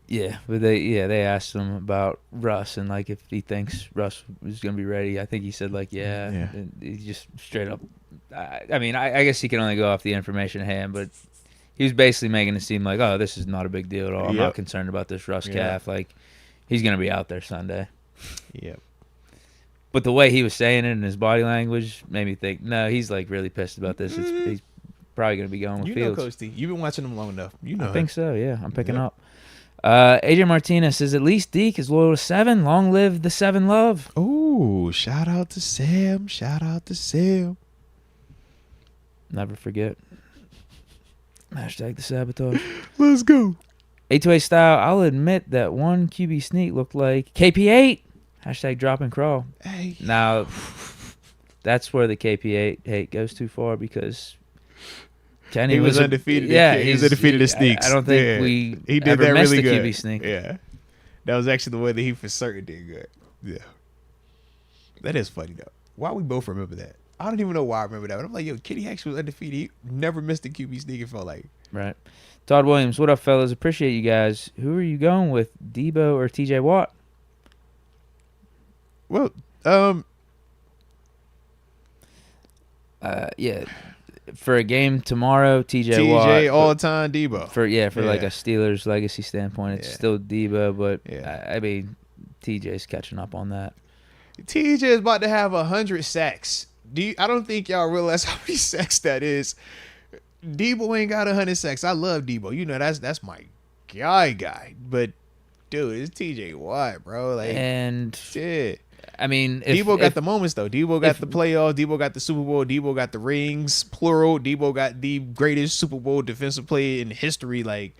Yeah, but they asked him about Russ and like if he thinks Russ was gonna be ready. I think he said like yeah. And he just straight up. I mean, I guess he can only go off the information at hand, but he was basically making it seem like, oh, this is not a big deal at all. I'm not concerned about this Russ calf. Like he's gonna be out there Sunday. Yep. But the way he was saying it and his body language made me think, no, he's like really pissed about this. He's probably gonna be going with Fields. You know Coach T. You've been watching him long enough. You know. I think so. Yeah, I'm picking up. AJ Martinez says, at least Deke is loyal to 7. Long live the 7 love. Ooh, shout out to Sam. Shout out to Sam. Hashtag the sabotage. Let's go. A2A style, I'll admit that one QB sneak looked like KP8. Hashtag drop and crawl. Hey. Now, that's where the KP8 hate goes too far because Kenny was undefeated. He was undefeated in sneaks. I don't think he did ever that missed really a good. QB sneak. Yeah, that was actually the way that he for certain did good. Yeah, that is funny though. Why we both remember that? I don't even know why I remember that. But I'm like, yo, Kenny actually was undefeated. He never missed a QB sneak. It felt like. Right. Todd Williams, what up, fellas? Appreciate you guys. Who are you going with, Debo or TJ Watt? Well, yeah. For a game tomorrow, TJ Watt. TJ all-time Debo. For like a Steelers legacy standpoint, it's still Debo, but I mean, TJ's catching up on that. TJ is about to have 100 sacks. I don't think y'all realize how many sacks that is. Debo ain't got 100 sacks. I love Debo. You know that's my guy. But dude, it's TJ Watt, bro. Like, and shit. I mean, Debo got the moments though. Debo got the playoffs. Debo got the Super Bowl. Debo got the rings, plural. Debo got the greatest Super Bowl defensive play in history. Like,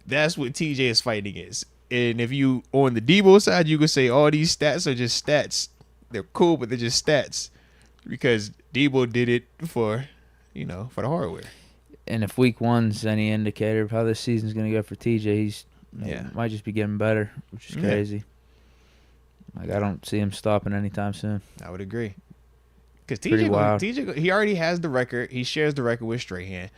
that's what TJ is fighting against. And if you on the Debo side, you could say all these stats are just stats. They're cool, but they're just stats because Debo did it for the hardware. And if week 1's any indicator of how this season's going to go for TJ, might just be getting better, which is crazy. Like, I don't see him stopping anytime soon. I would agree. Because TJ, he already has the record. He shares the record with Strahan.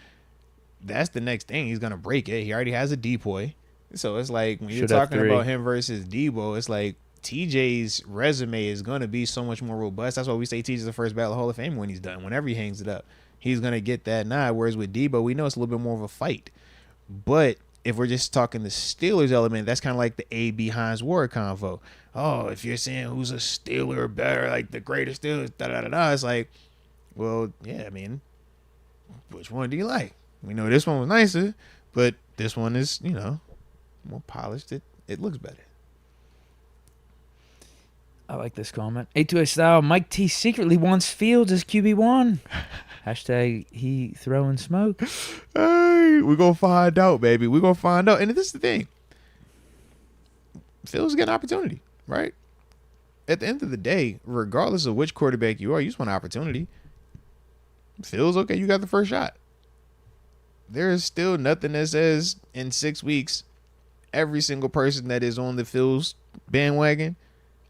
That's the next thing. He's going to break it. He already has a depoy. So it's like when you're talking about him versus Debo, it's like TJ's resume is going to be so much more robust. That's why we say TJ's the first ballot Hall of Fame when he's done. Whenever he hangs it up, he's going to get that nod. Whereas with Debo, we know it's a little bit more of a fight. But if we're just talking the Steelers element, that's kind of like the A.B. Hines Ward convo. Oh, if you're saying who's a Steeler better, like the greatest Steelers, it's like, well, yeah, I mean, which one do you like? We know this one was nicer, but this one is, more polished. It looks better. I like this comment. A2A style, Mike T secretly wants Fields as QB1. Hashtag he throwing smoke. Hey, we're going to find out, baby. We're going to find out. And this is the thing. Phil's getting an opportunity, right? At the end of the day, regardless of which quarterback you are, you just want an opportunity. Phil's okay. You got the first shot. There is still nothing that says in 6 weeks, every single person that is on the Phil's bandwagon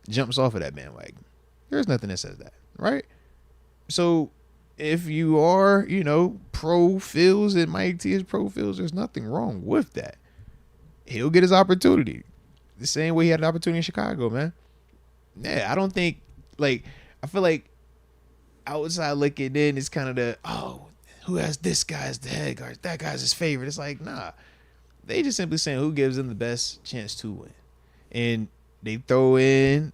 jumps off of that bandwagon. There's nothing that says that, right? So if you are, pro Phil's and Mike T is pro Phil's, there's nothing wrong with that. He'll get his opportunity. The same way he had an opportunity in Chicago, man. Yeah, I don't think, I feel like outside looking in is kind of who has this guy as the head guard? That guy's his favorite. It's like, nah. They just simply saying who gives them the best chance to win. And they throw in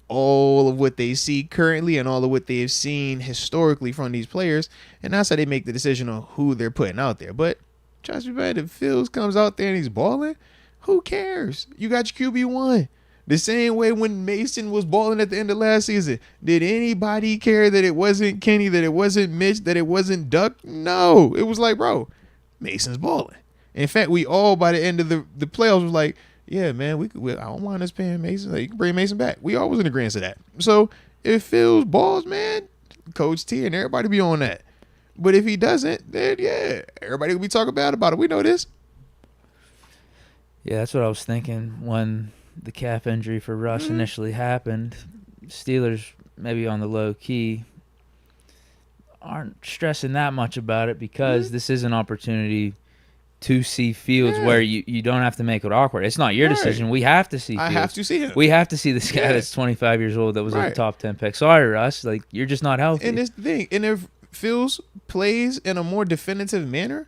all of what they see currently and all of what they have seen historically from these players. And that's how they make the decision on who they're putting out there. But trust me, man, if Fields comes out there and he's balling, who cares? You got your QB1. The same way when Mason was balling at the end of last season. Did anybody care that it wasn't Kenny, that it wasn't Mitch, that it wasn't Duck? No. It was like, bro, Mason's balling. In fact, we all, by the end of the playoffs, was like, yeah, man, I don't mind us paying Mason. You can bring Mason back. We all was in agreement to that. So if Phil's balls, man, Coach T and everybody be on that. But if he doesn't, then yeah, everybody will be talking bad about it. We know this. Yeah, that's what I was thinking when the calf injury for Russ initially happened. Steelers, maybe on the low key, aren't stressing that much about it because this is an opportunity to see Fields where you don't have to make it awkward. It's not your decision. We have to see Fields. I have to see him. We have to see this guy that's 25 years old that was a top 10 pick. Sorry, Russ. You're just not healthy. And it's the thing. And if Fields plays in a more definitive manner,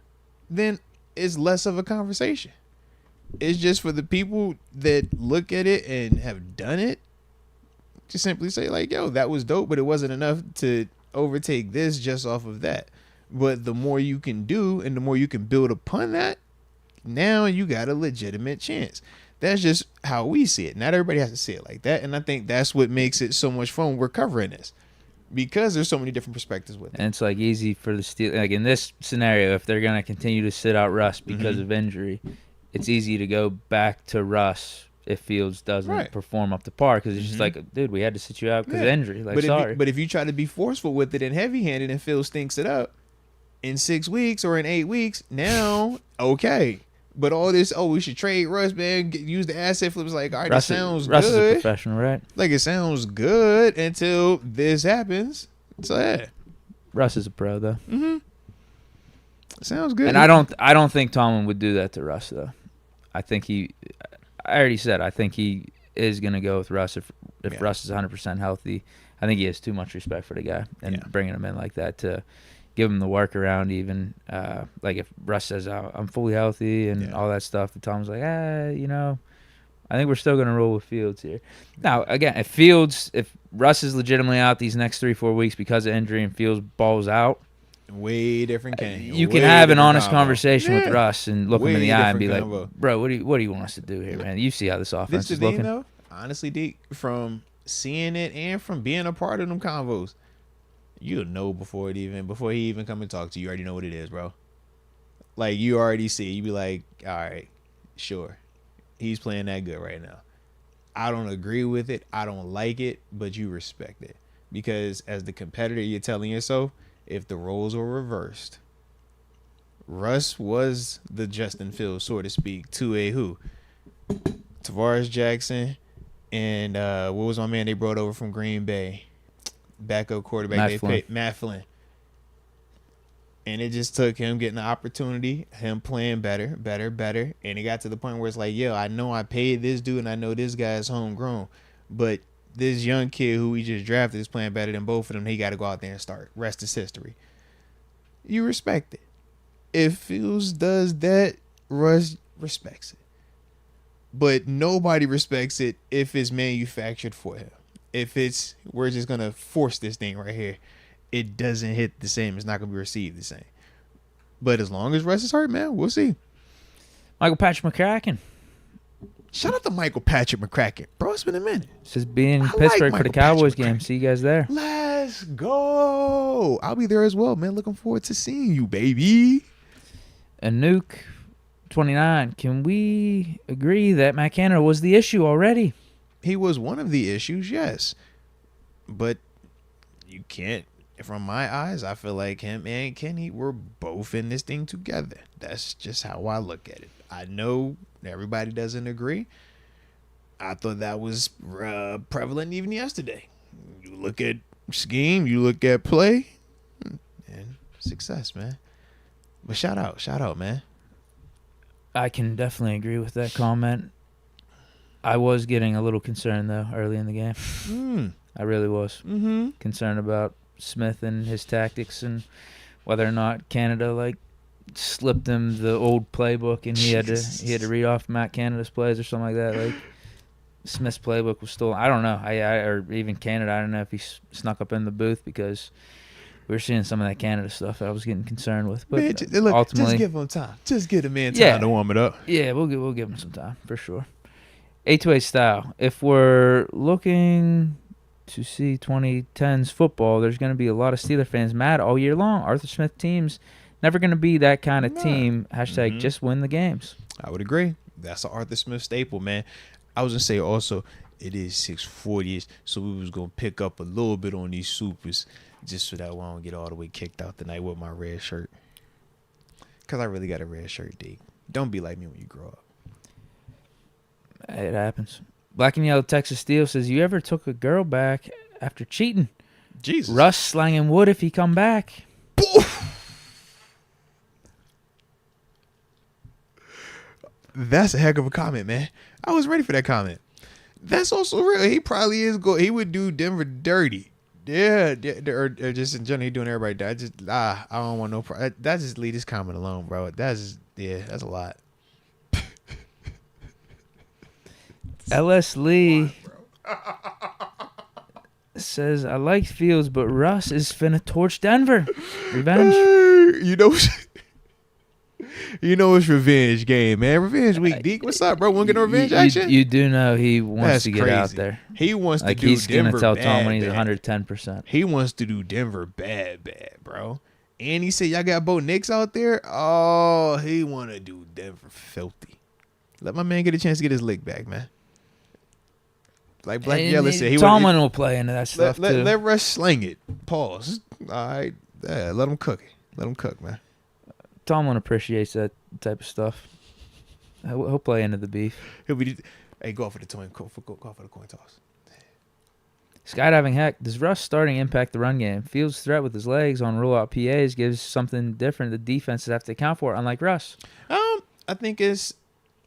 then it's less of a conversation. It's just for the people that look at it and have done it to simply say, yo, that was dope, but it wasn't enough to overtake this just off of that. But the more you can do and the more you can build upon that, now you got a legitimate chance. That's just how we see it. Not everybody has to see it like that. And I think that's what makes it so much fun when we're covering this. Because there's so many different perspectives with it. And it's easy for the Steelers. In this scenario, if they're going to continue to sit out Russ because of injury, it's easy to go back to Russ if Fields doesn't perform up to par because it's just dude, we had to sit you out because of injury. Sorry. But if you try to be forceful with it and heavy-handed and Fields stinks it up in 6 weeks or in 8 weeks, now, okay. But all this, we should trade Russ, man, use the asset flips. All right, that sounds good. Russ is a professional, right? It sounds good until this happens. So, yeah. Russ is a pro, though. Sounds good. And I don't think Tomlin would do that to Russ, though. I already said, I think he is going to go with Russ if Russ is 100% healthy. I think he has too much respect for the guy and bringing him in like that to give him the workaround even. If Russ says, I'm fully healthy and all that stuff, and Tom's like, I think we're still going to roll with Fields here. Now, again, if Russ is legitimately out these next 3-4 weeks because of injury and Fields balls out, way different game. You can have an honest conversation with Russ and look him in the eye and be like, bro, what do you want us to do here, man? You see how this offense is looking. Though, honestly, Deke, from seeing it and from being a part of them convos, you'll know before he even come and talk to you. You already know what it is, bro. You already see it. You be like, all right, sure. He's playing that good right now. I don't agree with it. I don't like it, but you respect it. Because as the competitor, you're telling yourself, if the roles were reversed, Russ was the Justin Fields, so to speak, to a who? Tavares Jackson and what was my man they brought over from Green Bay? Backup quarterback. Matt Flynn. And it just took him getting the opportunity, him playing better. And it got to the point where it's I know I paid this dude and I know this guy's homegrown. But this young kid who we just drafted is playing better than both of them. He got to go out there and start. Rest is history. You respect it. If Fields does that, Russ respects it. But nobody respects it if it's manufactured for him. If we're just going to force this thing right here, it doesn't hit the same. It's not going to be received the same. But as long as Russ is hurt, man, we'll see. Michael Patrick McCracken. Shout out to Michael Patrick McCracken. Bro, it's been a minute. Says being in Pittsburgh for the Cowboys game. See you guys there. Let's Let's go. I'll be there as well, man. Looking forward to seeing you, baby. And Nuke 29, can we agree that Matt Canada was the issue already? He was one of the issues, yes. But you can't, from my eyes, I feel like him and Kenny were both in this thing together. That's just how I look at it. I know everybody doesn't agree. I thought that was prevalent even yesterday. You look at scheme, you look at play, and success, man. But shout out, man. I can definitely agree with that comment. I was getting a little concerned, though, early in the game. I really was concerned about Smith and his tactics and whether or not Canada, slipped him the old playbook and he had to read off Matt Canada's plays or something like that. Smith's playbook was stolen. I don't know. Or even Canada, I don't know if he snuck up in the booth because we were seeing some of that Canada stuff that I was getting concerned with. But man, look, ultimately, just give him time. Just give the man time to warm it up. Yeah, we'll give him some time for sure. A2A style. If we're looking to see 2010s football, there's going to be a lot of Steeler fans mad all year long. Arthur Smith teams never going to be that kind of team. # just win the games. I would agree. That's an Arthur Smith staple, man. I was going to say also, it is 640-ish, so we was going to pick up a little bit on these supers just so that we don't get all the way kicked out tonight with my red shirt. Because I really got a red shirt, Deke. Don't be like me when you grow up. It happens. Black and Yellow Texas Steel says, you ever took a girl back after cheating? Jesus. Russ slanging wood if he come back. That's a heck of a comment, man. I was ready for that comment. That's also real. He probably is going. He would do Denver dirty. Yeah, or just in general, he doing everybody dirty. I don't want no. That just leave this comment alone, bro. That's a lot. LS Lee says, I like Fields, but Russ is finna torch Denver. Revenge. You know it's revenge game, man. Revenge week. Deke, what's up, bro? Want to get a revenge action? You do know he wants to get out there. He wants to do he's Denver gonna tell bad, Tom when he's bad. 110%. He wants to do Denver bad, bro. And he said, y'all got Bo Nix out there? Oh, he want to do Denver filthy. Let my man get a chance to get his lick back, man. Like Black Yellow said, Tomlin will play into that stuff too. Let Russ sling it. Pause. All right. Yeah, let him cook it. Let him cook, man. Tomlin appreciates that type of stuff. He'll play into the beef. He'll be. Hey, go for the coin toss. Skydiving Heck, does Russ starting impact the run game? Fields' threat with his legs on rollout PAs gives something different the defenses have to account for, unlike Russ. I think it's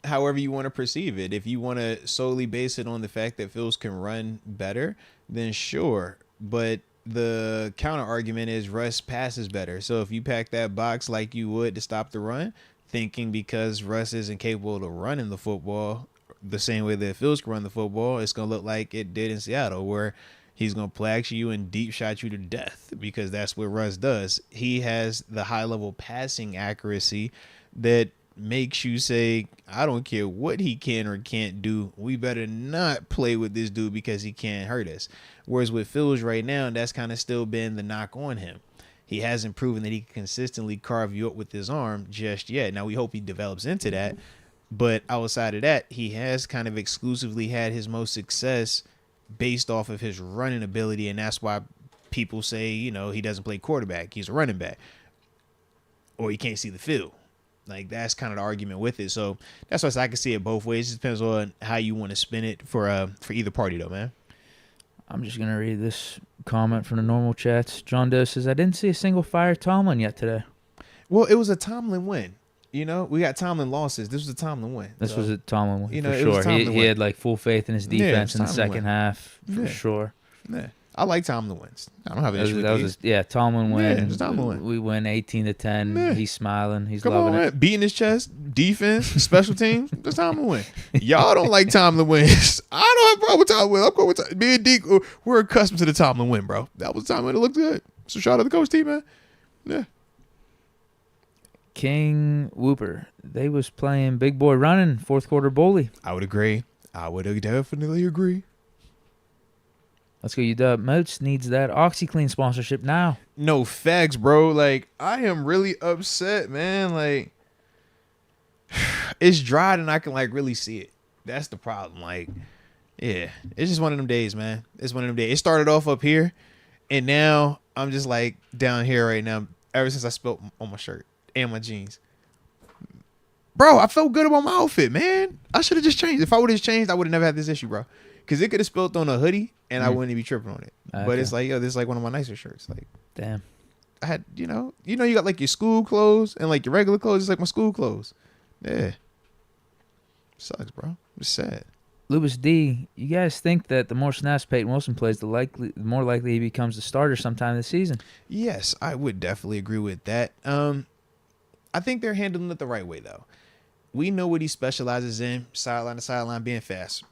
however you want to perceive it. If you want to solely base it on the fact that Fields can run better, then sure. But the counter argument is Russ passes better. So if you pack that box like you would to stop the run, thinking because Russ isn't capable of running the football the same way that Fields can run the football, it's going to look like it did in Seattle, where he's going to play action you and deep shot you to death, because that's what Russ does. He has the high level passing accuracy that makes you say, I don't care what he can or can't do, we better not play with this dude because he can't hurt us. Whereas with Fields right now, that's kind of still been the knock on him. He hasn't proven that he can consistently carve you up with his arm just yet. Now we hope he develops into that, but outside of that, he has kind of exclusively had his most success based off of his running ability, and that's why people say, he doesn't play quarterback, he's a running back, or he can't see the field. Like, that's kind of the argument with it. So that's why I can see it both ways. It depends on how you want to spin it for either party, though, man. I'm just going to read this comment from the normal chats. John Doe says, I didn't see a single fire Tomlin yet today. Well, it was a Tomlin win. We got Tomlin losses. This was a Tomlin win. This was a Tomlin win, for sure. He had, full faith in his defense in the second half, for sure. Yeah. I like Tomlin wins. I don't have an issue with these. Tomlin win. Yeah, it was Tomlin win. We win 18-10. Yeah. He's smiling. He's Come loving on, it. Man. Beating his chest, defense, special teams. That's Tomlin win. Y'all don't like Tomlin wins. I don't have a problem with Tomlin win. I'm going with Tomlin. Me and Deke, we're accustomed to the Tomlin win, bro. That was the Tomlin win. It looked good. So shout out to the coach team, man. Yeah. King Whooper. They was playing big boy running, fourth quarter bully. I would agree. I would definitely agree. Let's go, UW. Moats needs that OxyClean sponsorship now. No facts, bro. Like, I am really upset, man. Like, it's dried and I can, like, really see it. That's the problem. Like, yeah, it's just one of them days, man. It's one of them days. It started off up here, and now I'm just, like, down here right now ever since I spilled on my shirt and my jeans. Bro, I felt good about my outfit, man. I should have just changed. If I would have changed, I would have never had this issue, bro. Because it could have spilled on a hoodie, and I wouldn't be tripping on it. Okay. But it's like, yo, this is like one of my nicer shirts. Like, damn. I had, you got like your school clothes and like your regular clothes. It's like my school clothes. Yeah. Sucks, bro. It's sad. Lewis D, you guys think that the more snaps Peyton Wilson plays, the more likely he becomes the starter sometime this season? Yes, I would definitely agree with that. I think they're handling it the right way, though. We know what he specializes in, sideline to sideline, being fast.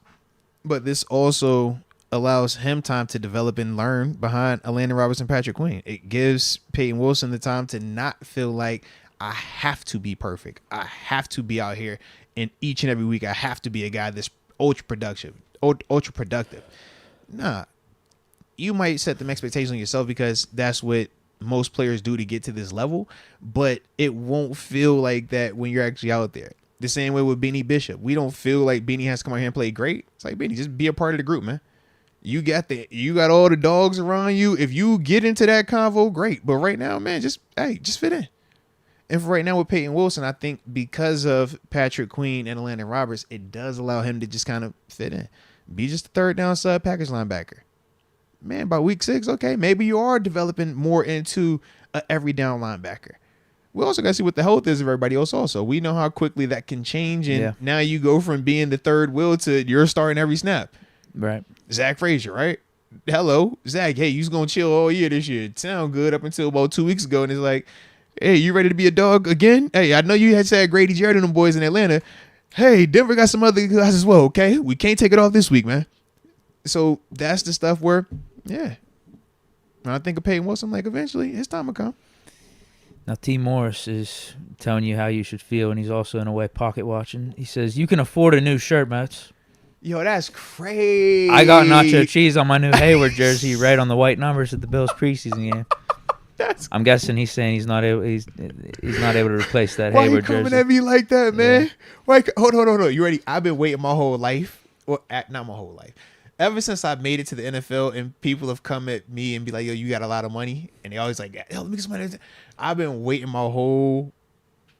But this also allows him time to develop and learn behind Landon Roberts and Patrick Queen. It gives Peyton Wilson the time to not feel like I have to be perfect. I have to be out here, and each and every week I have to be a guy that's ultra productive. Nah, you might set them expectations on yourself because that's what most players do to get to this level, but it won't feel like that when you're actually out there. The same way with Benny Bishop. We don't feel like Benny has to come out here and play great. It's like, Benny, just be a part of the group, man. You got all the dogs around you. If you get into that convo, great. But right now, man, just fit in. And for right now with Peyton Wilson, I think because of Patrick Queen and Landon Roberts, it does allow him to just kind of fit in. Be just a third down sub package linebacker. Man, by week 6, okay, maybe you are developing more into a every down linebacker. We also got to see what the health is of everybody else also. We know how quickly that can change, and now you go from being the third wheel to you're starting every snap. Right. Zach Frazier, right? Hello, Zach, hey, you was going to chill all year this year. It sound good up until about 2 weeks ago, and it's like, hey, you ready to be a dog again? Hey, I know you had said Grady Jarrett and them boys in Atlanta. Hey, Denver got some other guys as well, okay? We can't take it off this week, man. So that's the stuff where, yeah. When I think of Peyton Wilson, like, eventually his time will come. Now, T. Morris is telling you how you should feel, and he's also, in a way, pocket watching. He says, you can afford a new shirt, Moats. Yo, that's crazy. I got nacho cheese on my new Hayward jersey, right on the white numbers at the Bills preseason game. I'm guessing he's saying he's not able to replace that Hayward jersey. Why you coming at me like that, man? Yeah. Hold on. You ready? I've been waiting my whole life. Well, not my whole life. Ever since I made it to the NFL and people have come at me and be like, yo, you got a lot of money. And they always like, yo, let me get some money. I've been waiting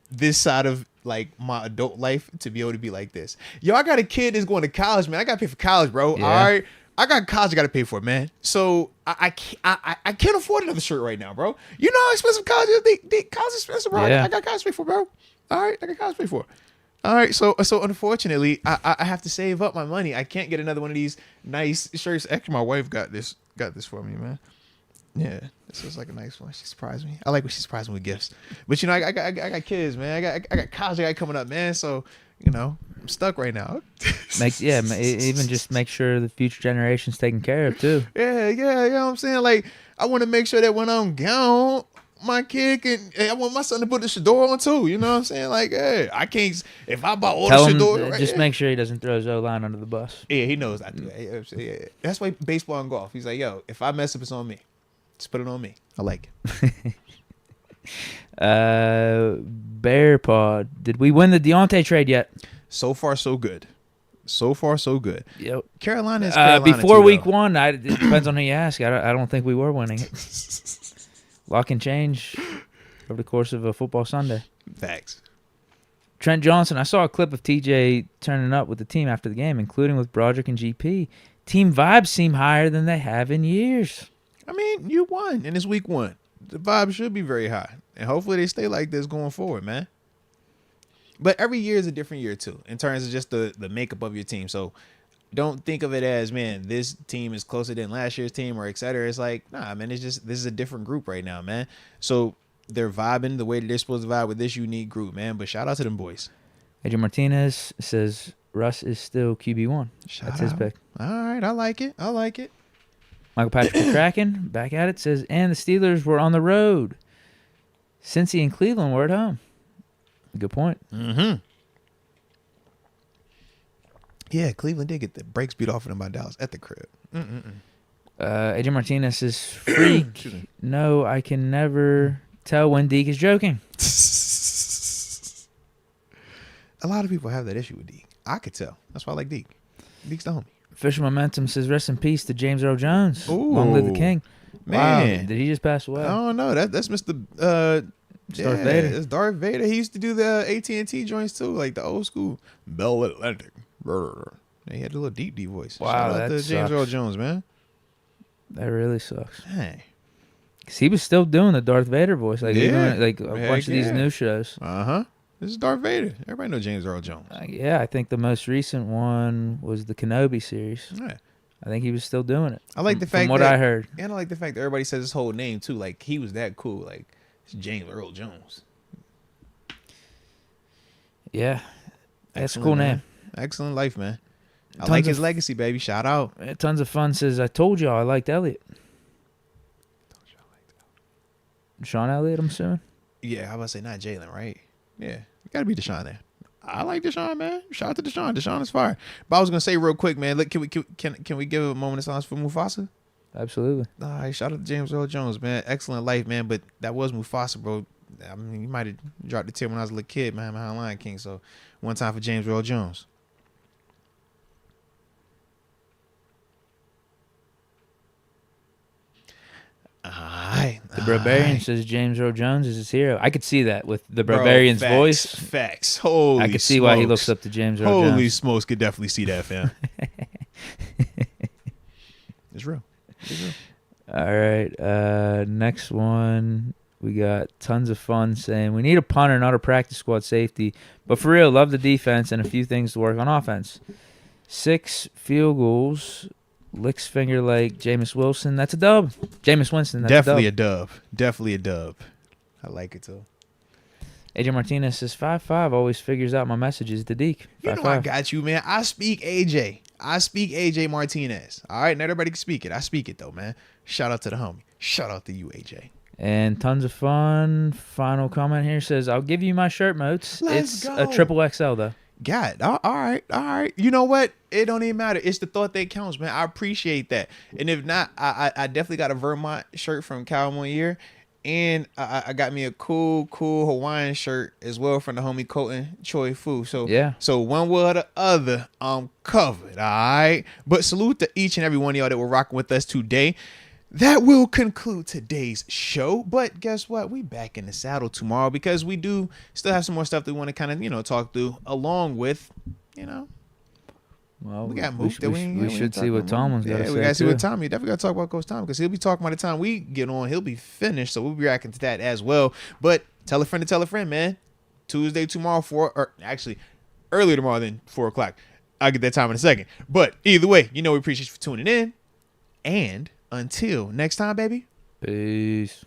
this side of like my adult life to be able to be like this. Yo, I got a kid that's going to college, man. I got to pay for college, bro. Yeah. All right. I got college I got to pay for, man. So I can't afford another shirt right now, bro. You know how expensive college is? College is expensive, bro. Yeah. I got college to pay for, bro. All right. I got college to pay for. All right, so unfortunately, I have to save up my money. I can't get another one of these nice shirts. Actually, my wife got this for me, man. Yeah, this was like a nice one. She surprised me. I like when she surprised me with gifts. But you know, I got kids, man. I got college I got coming up, man. So I'm stuck right now. Even just make sure the future generation's taken care of too. Yeah, you know what I'm saying? Like, I want to make sure that when I'm gone, my kid I want my son to put the Shador on too. You know what I'm saying? Like, hey, I can't, if I buy all the Shador. Just make sure he doesn't throw his O-line under the bus. Yeah, he knows I do that. Yeah. That's why baseball and golf. He's like, yo, if I mess up, it's on me. Just put it on me. I like it. Bear Paw, did we win the Deontay trade yet? So far, so good. Yep. Carolina is before too, week though. 1, it depends on who you ask. I don't think we were winning it. Lock and change over the course of a football Sunday. Facts. Trent Johnson, I saw a clip of TJ turning up with the team after the game, including with Broderick and GP. Team vibes seem higher than they have in years. I mean, you won, and it's week 1. The vibes should be very high, and hopefully they stay like this going forward, man. But every year is a different year, too, in terms of just the makeup of your team. So don't think of it as, man, this team is closer than last year's team or et cetera. It's like, nah, man, this is a different group right now, man. So they're vibing the way that they're supposed to vibe with this unique group, man. But shout out to them boys. Adrian Martinez says Russ is still QB1. That's his pick. All right, I like it. Michael Patrick McCracken, back at it, says, and the Steelers were on the road. Cincy and Cleveland were at home. Good point. Mm-hmm. Yeah, Cleveland did get the brakes beat off of them by Dallas at the crib. AJ Martinez is freak. No, I can never tell when Deke is joking. A lot of people have that issue with Deke. I could tell. That's why I like Deke. Deke's the homie. Official Momentum says, rest in peace to James Earl Jones. Ooh, long live the king. Man. Wow, did he just pass away? I don't know. That's Mr. Darth Vader. It's Darth Vader. He used to do the AT&T joints too, like the old school Bell Atlantic. He had a little deep voice. Wow, Shout out that to James sucks. Earl Jones, man. That really sucks. Hey. Cause he was still doing the Darth Vader voice, like Yeah. even like a bunch of these new shows. This is Darth Vader. Everybody knows James Earl Jones. Yeah, I think the most recent one was the Kenobi series. Yeah. I think he was still doing it. I like the fact from what that, I heard. and I like the fact that everybody says his whole name too. Like he was that cool. Like it's James Earl Jones. Yeah, that's Excellent, a cool man. name. Excellent life, man. I Tons like of- his legacy, baby. Shout out. Tons of fun says, I told y'all I liked Elliott. Sean Elliott, I'm assuming. Yeah, I was about to say not Jalen, right? Yeah, you gotta be Deshaun there. I like Deshaun, man. Shout out to Deshaun. Deshaun is fire. But I was gonna say real quick, man. Look, can we give a moment of silence for Mufasa? Absolutely. All right, shout out to James Earl Jones, man. Excellent life, man. But that was Mufasa, bro. I mean, you might have dropped the tear when I was a little kid, man, behind Lion King. So one time for James Earl Jones. Alright. The Barbarian says James Earl Jones is his hero. I could see that with the Bro, Barbarian's facts, voice. Facts. Holy I could see why he smokes. looks up to James Earl Jones. Holy smokes, could definitely see that, fam. It's real. It's real. All right. Next one. We got tons of fun saying we need a punter, not a practice squad safety. But for real, love the defense and a few things to work on offense. 6 field goals. Licks finger like Jameis Wilson. That's a dub. Jameis Winston. That's Definitely a a dub. Definitely a dub. I like it too. AJ Martinez says 5'5" always figures out my messages to Deke. You know I got you, man. I speak AJ. I speak AJ Martinez. All right, not everybody can speak it. I speak it though, man. Shout out to the homie. Shout out to you, AJ. And tons of fun. Final comment here says, I'll give you my shirt, Moats. Let's It's go. a triple XL, though. God, all right. You know what? It don't even matter. It's the thought that counts, man. I appreciate that. And if not, I definitely got a Vermont shirt from Cal one year. And I got me a cool Hawaiian shirt as well from the homie Colton Choi Fu. So Yeah. So one way or the other, I'm covered. All right. But salute to each and every one of y'all that were rocking with us today. That will conclude today's show. But guess what? We back in the saddle tomorrow because we do still have some more stuff that we want to kind of, talk through along with, Well, we got Mook that we should see what Tomlin's got to say. we got to see too. what Tommy. Definitely got to talk about Coach Tom because he'll be talking by the time we get on. He'll be finished, so we'll be reacting to that as well. But tell a friend to tell a friend, man. Tuesday tomorrow, earlier tomorrow than 4 o'clock. I'll get that time in a second. But either way, we appreciate you for tuning in. And until next time, baby. Peace.